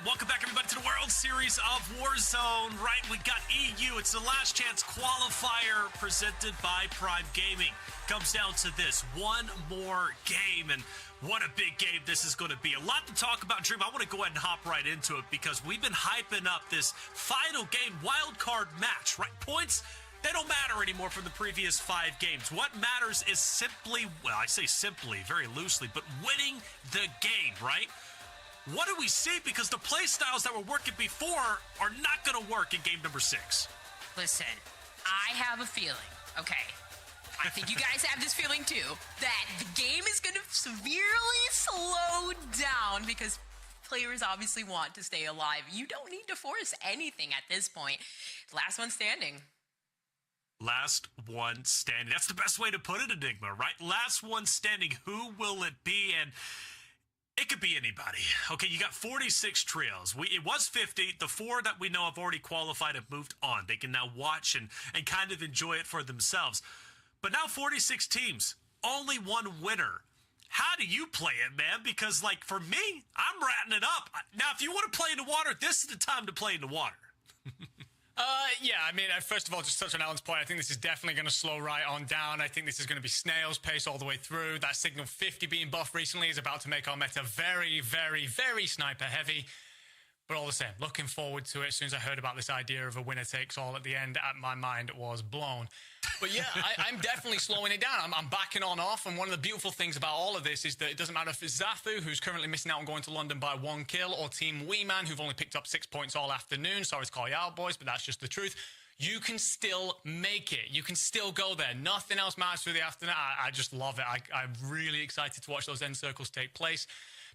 Welcome back, everybody, to the World Series of Warzone. Right, we got EU. It's the last chance qualifier presented by Prime Gaming. Comes down to this one more game, and what a big game this is going to be. A lot to talk about, Dream. I want to go ahead and hop right into it because we've been hyping up this final game wildcard match, right? Points they don't matter anymore from the previous 5 games. What matters is simply, well, I say simply, very loosely, but winning the game, right? What do we see? Because the play styles that were working before are not going to work in game number 6. Listen, I have a feeling, okay, I think you guys have this feeling too, that the game is going to severely slow down because players obviously want to stay alive. You don't need to force anything at this point. Last one standing. Last one standing. That's the best way to put it, Enigma, right? Last one standing. Who will it be? And it could be anybody. Okay, you got 46 trios. It was 50. The 4 that we know have already qualified have moved on. They can now watch and kind of enjoy it for themselves. But now 46 teams, only one winner. How do you play it, man? Because, like, for me, I'm ratting it up. Now, if you want to play in the water, this is the time to play in the water. Yeah, I mean, first of all, just touch on Alan's point. I think this is definitely going to slow right on down. I think this is going to be snail's pace all the way through. That Signal 50 being buffed recently is about to make our meta very, very, very sniper heavy. But all the same, looking forward to it. As soon as I heard about this idea of a winner takes all at the end, my mind was blown. But yeah, I'm definitely slowing it down. I'm backing on off. And one of the beautiful things about all of this is that it doesn't matter if it's Zathu, who's currently missing out on going to London by 1 kill, or Team Weeman, who've only picked up 6 points all afternoon. Sorry to call you out, boys, but that's just the truth. You can still make it. You can still go there. Nothing else matters through the afternoon. I just love it. I'm really excited to watch those end circles take place.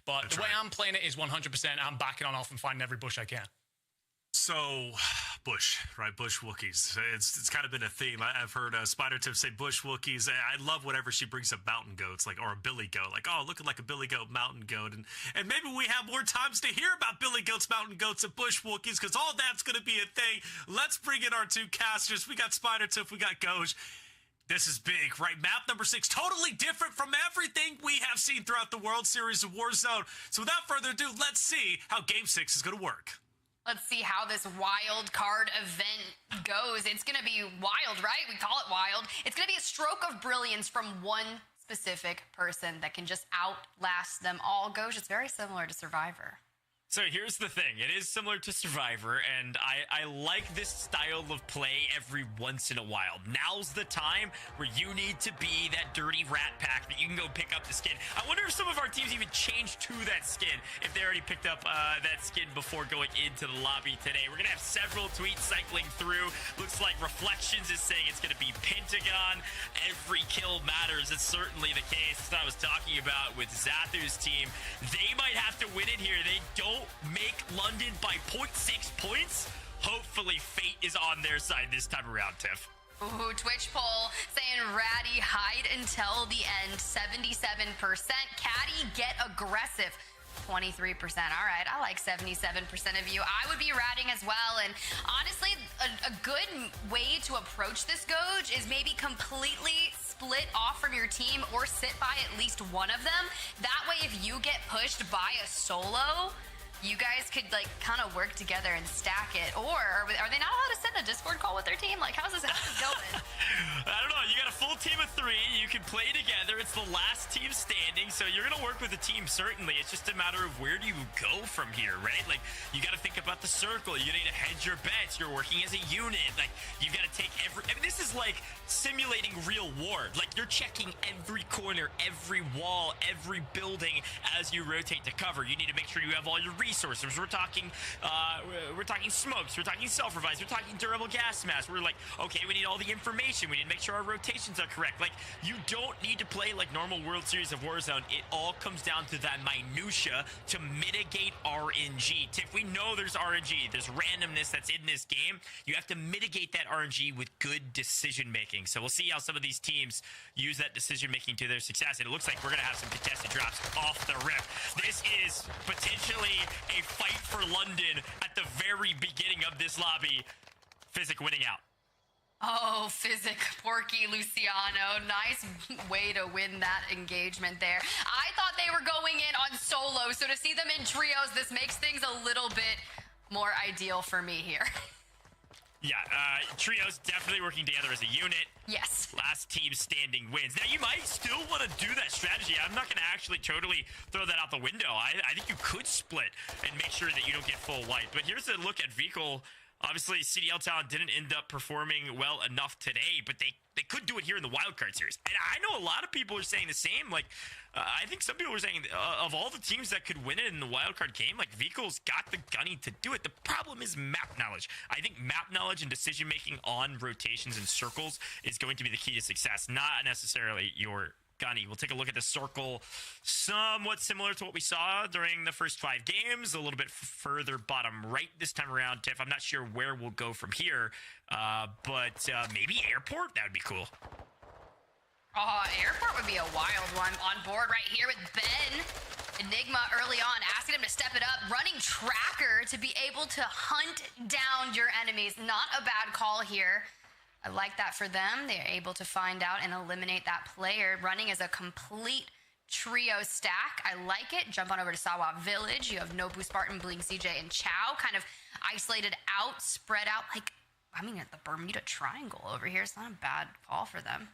But the way I'm playing it is 100%. I'm backing on off and finding every bush I can. So, bush, right? Bush Wookiees. It's kind of been a theme. I've heard Spider Tip say bush Wookiees. I love whenever she brings up mountain goats, like, or a billy goat. Like, oh, looking like a billy goat, mountain goat. And maybe we have more times to hear about billy goats, mountain goats, and bush Wookiees, because all that's going to be a thing. Let's bring in our 2 casters. We got Spider Tip, we got Goj. This is big, right? Map number 6, totally different from everything we have seen throughout the World Series of Warzone. So without further ado, let's see how Game 6 is going to work. Let's see how this wild card event goes. It's going to be wild, right? We call it wild. It's going to be a stroke of brilliance from one specific person that can just outlast them all. Goj, it's very similar to Survivor. So here's the thing. It is similar to Survivor, and I like this style of play every once in a while. Now's the time where you need to be that dirty rat pack that you can go pick up the skin. I wonder if some of our teams even changed to that skin, if they already picked up that skin before going into the lobby today. We're going to have several tweets cycling through. Looks like Reflections is saying it's going to be Pentagon. Every kill matters. It's certainly the case. That's what I was talking about with Zathu's team. They might have to win it here. They don't make London by 0.6 points. Hopefully fate is on their side this time around, Tiff. Ooh, Twitch poll saying Ratty hide until the end, 77%. Caddy get aggressive, 23%. All right, I like 77% of you. I would be ratting as well. And honestly, a good way to approach this, Goj, is maybe completely split off from your team or sit by at least one of them. That way, if you get pushed by a solo, you guys could, like, kind of work together and stack it. Or are they not allowed to sit in a Discord call with their team? Like, how's this going? I don't know. You got a full team of 3. You can play together. It's the last team standing, so you're going to work with the team, certainly. It's just a matter of where do you go from here, right? Like, you got to think about the circle. You need to hedge your bets. You're working as a unit. Like, you got to take every... I mean, this is like simulating real war. Like, you're checking every corner, every wall, every building as you rotate to cover. You need to make sure you have all your resources. We're talking smokes, we're talking self-revives, we're talking durable gas mask. We're like, okay, we need all the information. We need to make sure our rotations are correct. Like, you don't need to play like normal World Series of Warzone. It all comes down to that minutia to mitigate RNG. Tiff, we know there's RNG, there's randomness that's in this game. You have to mitigate that RNG with good decision making. So we'll see how some of these teams use that decision making to their success. And it looks like we're gonna have some contested drops off the rip. This is potentially a fight for London at the very beginning of this lobby. Physic winning out. Oh, Physic, Porky, Luciano. Nice way to win that engagement there. I thought they were going in on solo, so to see them in trios, this makes things a little bit more ideal for me here. Yeah, trios definitely working together as a unit. Yes. Last team standing wins. Now, you might still want to do that strategy. I'm not going to actually totally throw that out the window. I think you could split and make sure that you don't get full wipe. But here's a look at Vehicle Obviously, CDL Talent didn't end up performing well enough today, but they could do it here in the wildcard series. And I know a lot of people are saying the same. Like, I think some people are saying of all the teams that could win it in the wildcard game, like, Vico's got the gunny to do it. The problem is map knowledge. I think map knowledge and decision-making on rotations and circles is going to be the key to success, not necessarily your gunny. We'll take a look at the circle, somewhat similar to what we saw during the first 5 games, a little bit further bottom right this time around. Tiff, I'm not sure where we'll go from here, but maybe airport? That would be cool. Airport would be a wild one. On board right here with Ben. Enigma early on, asking him to step it up. Running tracker to be able to hunt down your enemies. Not a bad call here. I like that for them. They're able to find out and eliminate that player. Running as a complete trio stack. I like it. Jump on over to Sawa Village. You have Nobu, Spartan, Bling, CJ, and Chow kind of isolated out, spread out. Like, I mean, at the Bermuda Triangle over here. It's not a bad call for them.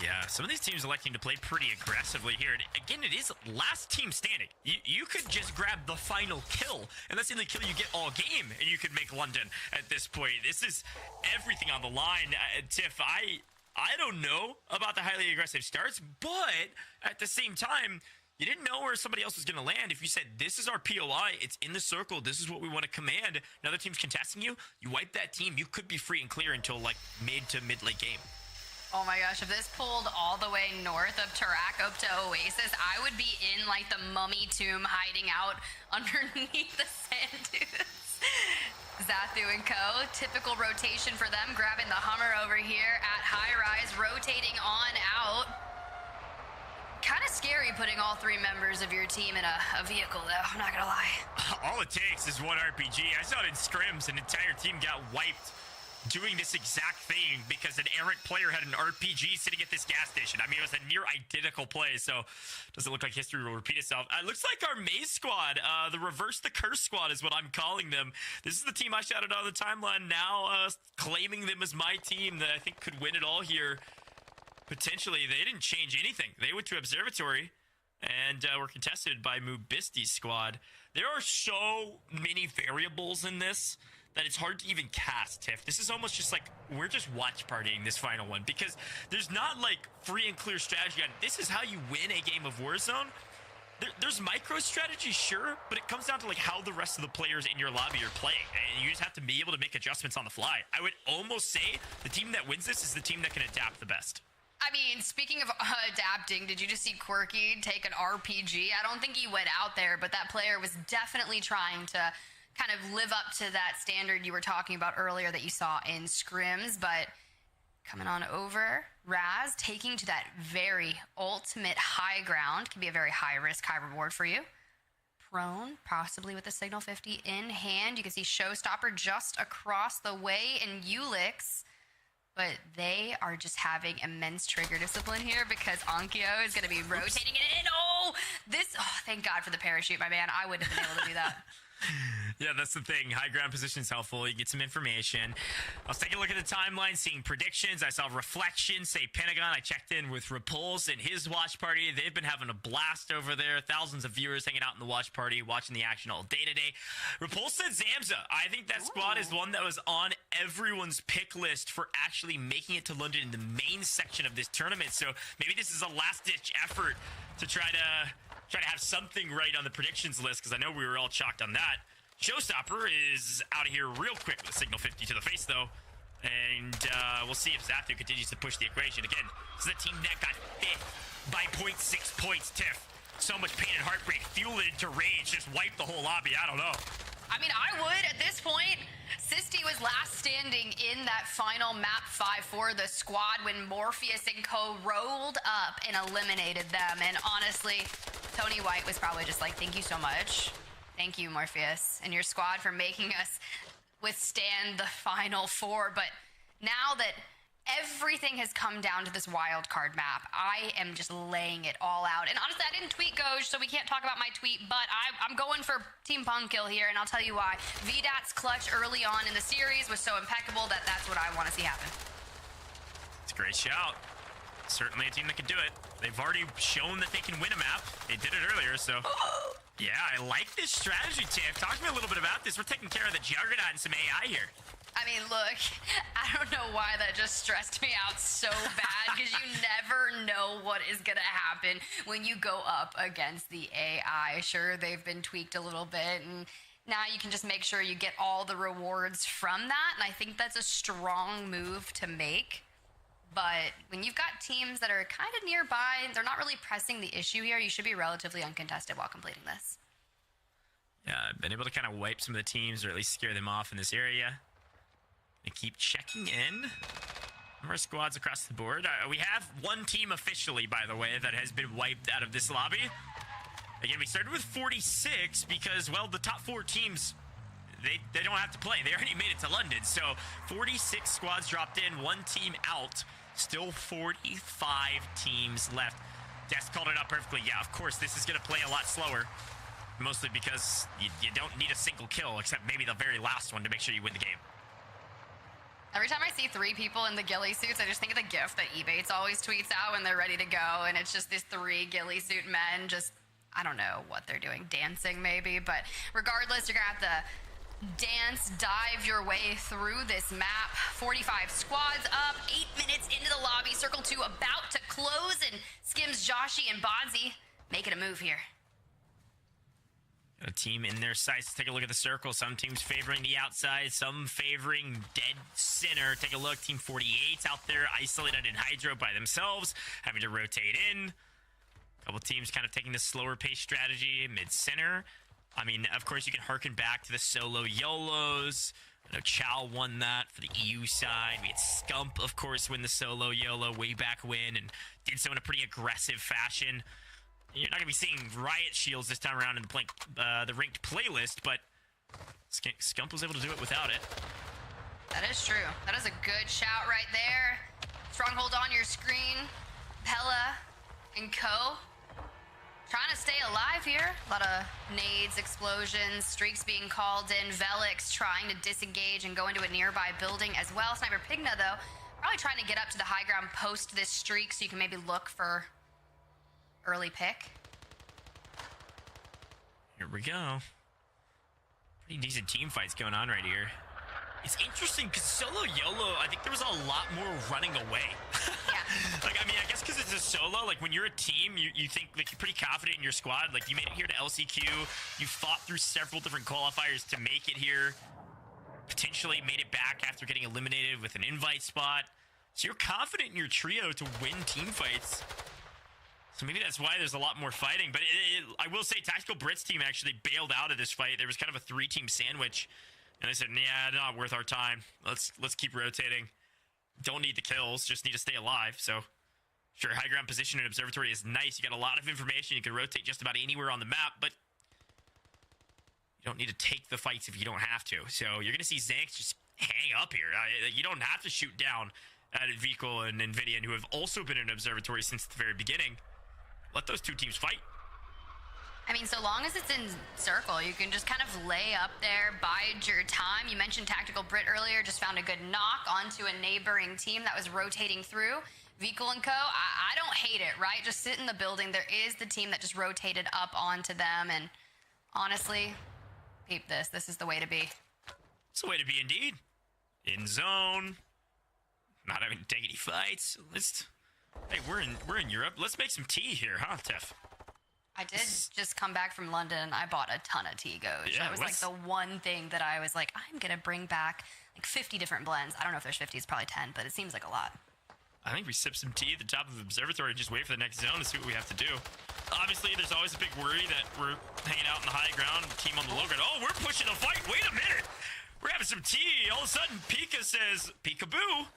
Yeah, some of these teams electing to play pretty aggressively here. And again, it is last team standing. You could just grab the final kill, and that's the only kill you get all game, and you could make London at this point. This is everything on the line. Tiff, I don't know about the highly aggressive starts, but at the same time, you didn't know where somebody else was going to land. If you said, this is our POI, it's in the circle, this is what we want to command, another team's contesting you, you wipe that team, you could be free and clear until like mid to mid-late game. Oh my gosh, if this pulled all the way north of Tarak up to Oasis, I would be in like the mummy tomb hiding out underneath the sand dunes. Zathu and co, typical rotation for them, grabbing the Hummer over here at high rise, rotating on out. Kind of scary putting all 3 members of your team in a vehicle though, I'm not gonna lie. All it takes is one RPG. I saw it in scrims, an entire team got wiped doing this exact thing because an errant player had an RPG sitting at this gas station. I mean, it was a near identical play, so doesn't look like history will repeat itself. It looks like our Maze squad, the Reverse the Curse squad is what I'm calling them. This is the team I shouted on the timeline, now claiming them as my team that I think could win it all here. Potentially, they didn't change anything. They went to Observatory and were contested by Mubisti's squad. There are so many variables in this that it's hard to even cast, Tiff. This is almost just like, we're just watch partying this final one because there's not like free and clear strategy on it. This is how you win a game of Warzone. There's micro strategy, sure, but it comes down to like how the rest of the players in your lobby are playing, and you just have to be able to make adjustments on the fly. I would almost say the team that wins this is the team that can adapt the best. I mean, speaking of adapting, did you just see Quirky take an RPG? I don't think he went out there, but that player was definitely trying to kind of live up to that standard you were talking about earlier that you saw in scrims. But coming on over, Raz taking to that very ultimate high ground. Can be a very high risk, high reward for you. Prone, possibly with the Signal 50 in hand. You can see Showstopper just across the way in Ulix. But they are just having immense trigger discipline here because Onkyo is going to be rotating it in. Oh, thank God for the parachute, my man. I wouldn't have been able to do that. Yeah, that's the thing. High ground position is helpful. You get some information. Let's take a look at the timeline, seeing predictions. I saw Reflection say Pentagon. I checked in with Repulse and his watch party. They've been having a blast over there. Thousands of viewers hanging out in the watch party, watching the action all day today. Repulse said Zamza. I think that squad is one that was on everyone's pick list for actually making it to London in the main section of this tournament. So maybe this is a last-ditch effort to try to have something right on the predictions list, because I know we were all shocked on that. Showstopper is out of here real quick with Signal 50 to the face, though. And we'll see if Zathu continues to push the equation. Again, this is a team that got 5th by 0.6 points, Tiff. So much pain and heartbreak, fuel it into rage, just wipe the whole lobby. I don't know. I mean, I would at this point. Sisti was last standing in that final map 5 for the squad when Morpheus and co rolled up and eliminated them. And honestly, Tony White was probably just like, thank you so much. Thank you, Morpheus, and your squad for making us withstand the final 4. But now that everything has come down to this wild card map, I am just laying it all out. And honestly, I didn't tweet Goj, so we can't talk about my tweet, but I'm going for Team Punkkill here, and I'll tell you why. VDAT's clutch early on in the series was so impeccable that that's what I want to see happen. It's a great shout. Certainly a team that can do it. They've already shown that they can win a map. They did it earlier, so Yeah, I like this strategy, Tiff. Talk to me a little bit about this. We're taking care of the Juggernaut and some AI here. I mean, look, I don't know why that just stressed me out so bad because you never know what is going to happen when you go up against the AI. Sure, they've been tweaked a little bit, and now you can just make sure you get all the rewards from that, and I think that's a strong move to make. But when you've got teams that are kind of nearby, they're not really pressing the issue here, you should be relatively uncontested while completing this. Yeah, I've been able to kind of wipe some of the teams or at least scare them off in this area. And keep checking in. More squads across the board. We have one team officially, by the way, that has been wiped out of this lobby. Again, we started with 46 because, well, the top 4 teams, they don't have to play. They already made it to London. So 46 squads dropped in, 1 team out. Still 45 teams left. Des called it up perfectly. Yeah, of course, this is going to play a lot slower. Mostly because you don't need a single kill, except maybe the very last one to make sure you win the game. Every time I see 3 people in the ghillie suits, I just think of the gif that Ebates always tweets out when they're ready to go, and it's just these 3 ghillie suit men just, I don't know what they're doing, dancing maybe, but regardless, you're gonna have to dance, dive your way through this map. 45 squads up, 8 minutes into the lobby, Circle 2 about to close, and Skims, Joshi, and Bonzi making a move here. Got a team in their sights. Take a look at the circle. Some teams favoring the outside, some favoring dead center. Take a look. Team 48's out there, isolated in Hydro by themselves, having to rotate in. A couple teams kind of taking the slower pace strategy mid-center. I mean, of course, you can harken back to the solo YOLOs. I know Chow won that for the EU side. We had Scump, of course, win the solo YOLO way back when, and did so in a pretty aggressive fashion. You're not going to be seeing Riot Shields this time around in the ranked playlist, but Scump was able to do it without it. That is true. That is a good shout right there. Stronghold on your screen. Pella and Co. Trying to stay alive here. A lot of nades, explosions, streaks being called in. Velix trying to disengage and go into a nearby building as well. Sniper Pigna, though, probably trying to get up to the high ground post this streak so you can maybe look for early pick. Here we go. Pretty decent team fights going on right here. It's interesting because solo YOLO, I think there was a lot more running away. Yeah. Like, I mean, I guess because it's a solo, like when you're a team, you think like you're pretty confident in your squad. Like you made it here to LCQ, you fought through several different qualifiers to make it here. Potentially made it back after getting eliminated with an invite spot. So you're confident in your trio to win team fights. So maybe that's why there's a lot more fighting. But I will say Tactical Brits team actually bailed out of this fight. There was kind of a 3-team sandwich. And they said, yeah, not worth our time. Let's keep rotating. Don't need the kills, just need to stay alive. So sure, high ground position and observatory is nice. You got a lot of information. You can rotate just about anywhere on the map, but you don't need to take the fights if you don't have to. So you're going to see Zanx just hang up here. You don't have to shoot down at Vico and Nvidia, who have also been in observatory since the very beginning. Let those 2 teams fight. I mean, so long as it's in circle, you can just kind of lay up there, bide your time. You mentioned Tactical Brit earlier, just found a good knock onto a neighboring team that was rotating through. Vikul and Co., I don't hate it, right? Just sit in the building. There is the team that just rotated up onto them, and honestly, peep this. This is the way to be. It's the way to be indeed. In zone. Not having to take any fights. Hey, we're in Europe. Let's make some tea here, huh, Tiff? I did just come back from London. I bought a ton of tea, Goj. Yeah, that was like the one thing that I was like, I'm going to bring back like 50 different blends. I don't know if there's 50, it's probably 10, but it seems like a lot. I think we sip some tea at the top of the observatory and just wait for the next zone to see what we have to do. Obviously, there's always a big worry that we're hanging out in the high ground, team on the low ground. Oh, we're pushing a fight. Wait a minute. We're having some tea. All of a sudden, Pika says, peekaboo.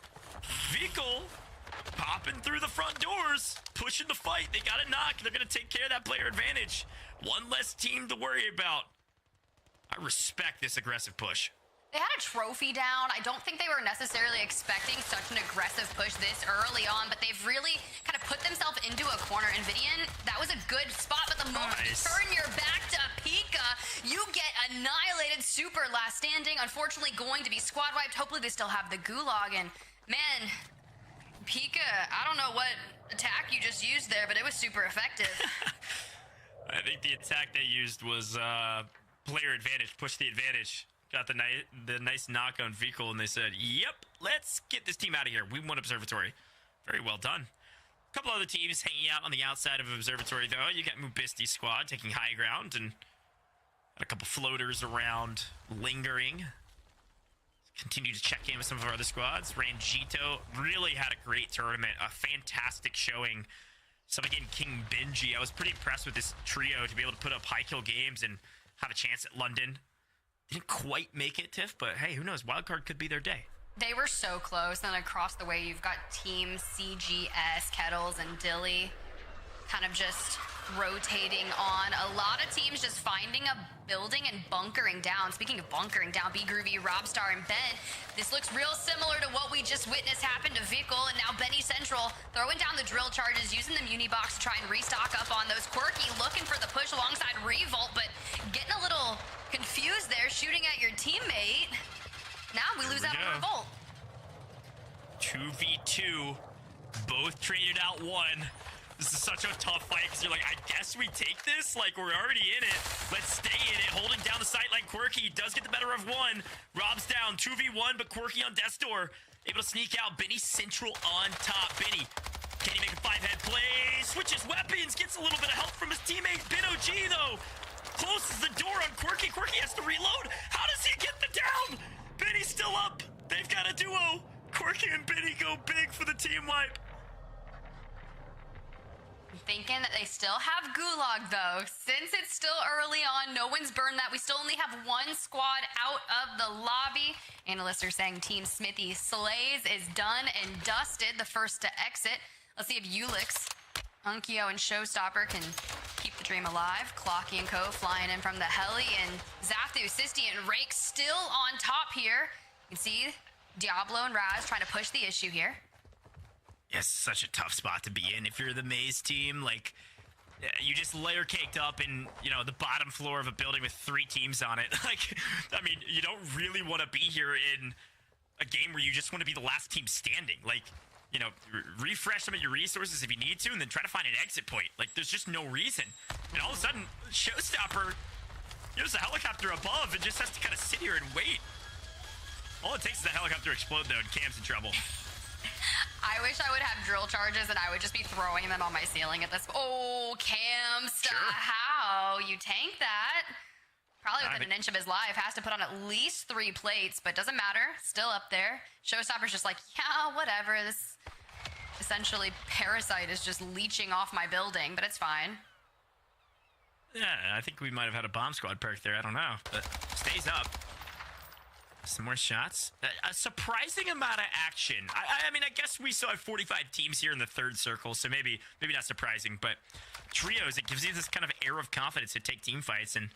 Vikul popping through the front doors, pushing the fight. They got a knock. They're going to take care of that player advantage. One less team to worry about. I respect this aggressive push. They had a trophy down. I don't think they were necessarily expecting such an aggressive push this early on, but they've really kind of put themselves into a corner. Nvidian, that was a good spot, but the moment you turn your back to Pika, you get annihilated. Super last standing. Unfortunately, going to be squad wiped. Hopefully, they still have the gulag. And man, Pika, I don't know what attack you just used there, but it was super effective. I think the attack they used was player advantage, push the advantage. Got the nice knock on vehicle, and they said, yep, let's get this team out of here. We won Observatory. Very well done. A couple other teams hanging out on the outside of Observatory, though. You got Mubisti's squad taking high ground, and got a couple floaters around lingering. Continue to check in with some of our other squads. Ranjito really had a great tournament, a fantastic showing. So again, King Benji, I was pretty impressed with this trio to be able to put up high kill games and have a chance at London. Didn't quite make it, Tiff, but hey, who knows? Wildcard could be their day. They were so close. Then across the way, you've got Team CGS, Kettles, and Dilly kind of just rotating on. A lot of teams just finding a building and bunkering down. Speaking of bunkering down, B Groovy, Robstar, and Ben, this looks real similar to what we just witnessed happen to Vickle, and now Benny Central throwing down the drill charges, using the Muni box to try and restock up on those. Quirky looking for the push alongside Revolt, but getting a little confused there, shooting at your teammate. Now we lose out on Revolt. 2v2, both traded out one. This is such a tough fight because you're like, I guess we take this? Like, we're already in it. Let's stay in it. Holding down the sight like Quirky does get the better of one. Rob's down, 2v1, but Quirky on death's door. Able to sneak out. Benny Central on top. Benny, can he make a 5-head play? Switches weapons, gets a little bit of help from his teammate. Ben OG, though, closes the door on Quirky. Quirky has to reload. How does he get the down? Benny's still up. They've got a duo. Quirky and Benny go big for the team wipe. Thinking that they still have Gulag, though. Since it's still early on, no one's burned that. We still only have one squad out of the lobby. Analysts are saying Team Smithy Slays is done and dusted, the first to exit. Let's see if Ulix, Unkyo, and Showstopper can keep the dream alive. Clocky and Co. flying in from the heli, and Zapthu, Sisti, and Rake still on top here. You can see Diablo and Raz trying to push the issue here. Yes, such a tough spot to be in if you're the Maze team. Like, you just layer caked up in, you know, the bottom floor of a building with 3 teams on it. Like, I mean, you don't really want to be here in a game where you just want to be the last team standing. Like, you know, refresh some of your resources if you need to, and then try to find an exit point. Like, there's just no reason. And all of a sudden, Showstopper, there's a helicopter above and just has to kind of sit here and wait. All it takes is that helicopter explode, though, and Cam's in trouble. I wish I would have drill charges and I would just be throwing them on my ceiling at this. Oh, Cam, Sure. how you tank that? Probably within an inch of his life. Has to put on at least 3 plates, but doesn't matter. Still up there. Showstopper's just like, yeah, whatever. This essentially parasite is just leeching off my building, but it's fine. Yeah, I think we might have had a bomb squad perk there. I don't know, but stays up. Some more shots. A surprising amount of action. I mean, I guess we still have 45 teams here in the third circle, so maybe not surprising, but trios, it gives you this kind of air of confidence to take team fights, and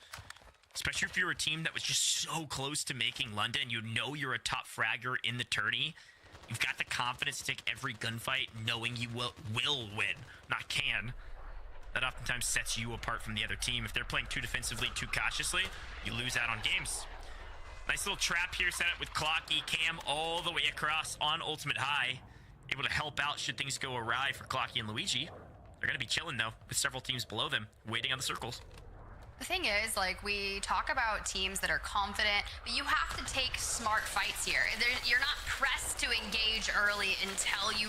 especially if you're a team that was just so close to making London, you know you're a top fragger in the tourney. You've got the confidence to take every gunfight knowing you will win, not can. That oftentimes sets you apart from the other team. If they're playing too defensively, too cautiously, you lose out on games. Nice little trap here set up with Clocky, Cam all the way across on Ultimate High. Able to help out should things go awry for Clocky and Luigi. They're going to be chilling, though, with several teams below them, waiting on the circles. The thing is, like, we talk about teams that are confident, but you have to take smart fights here. You're not pressed to engage early until you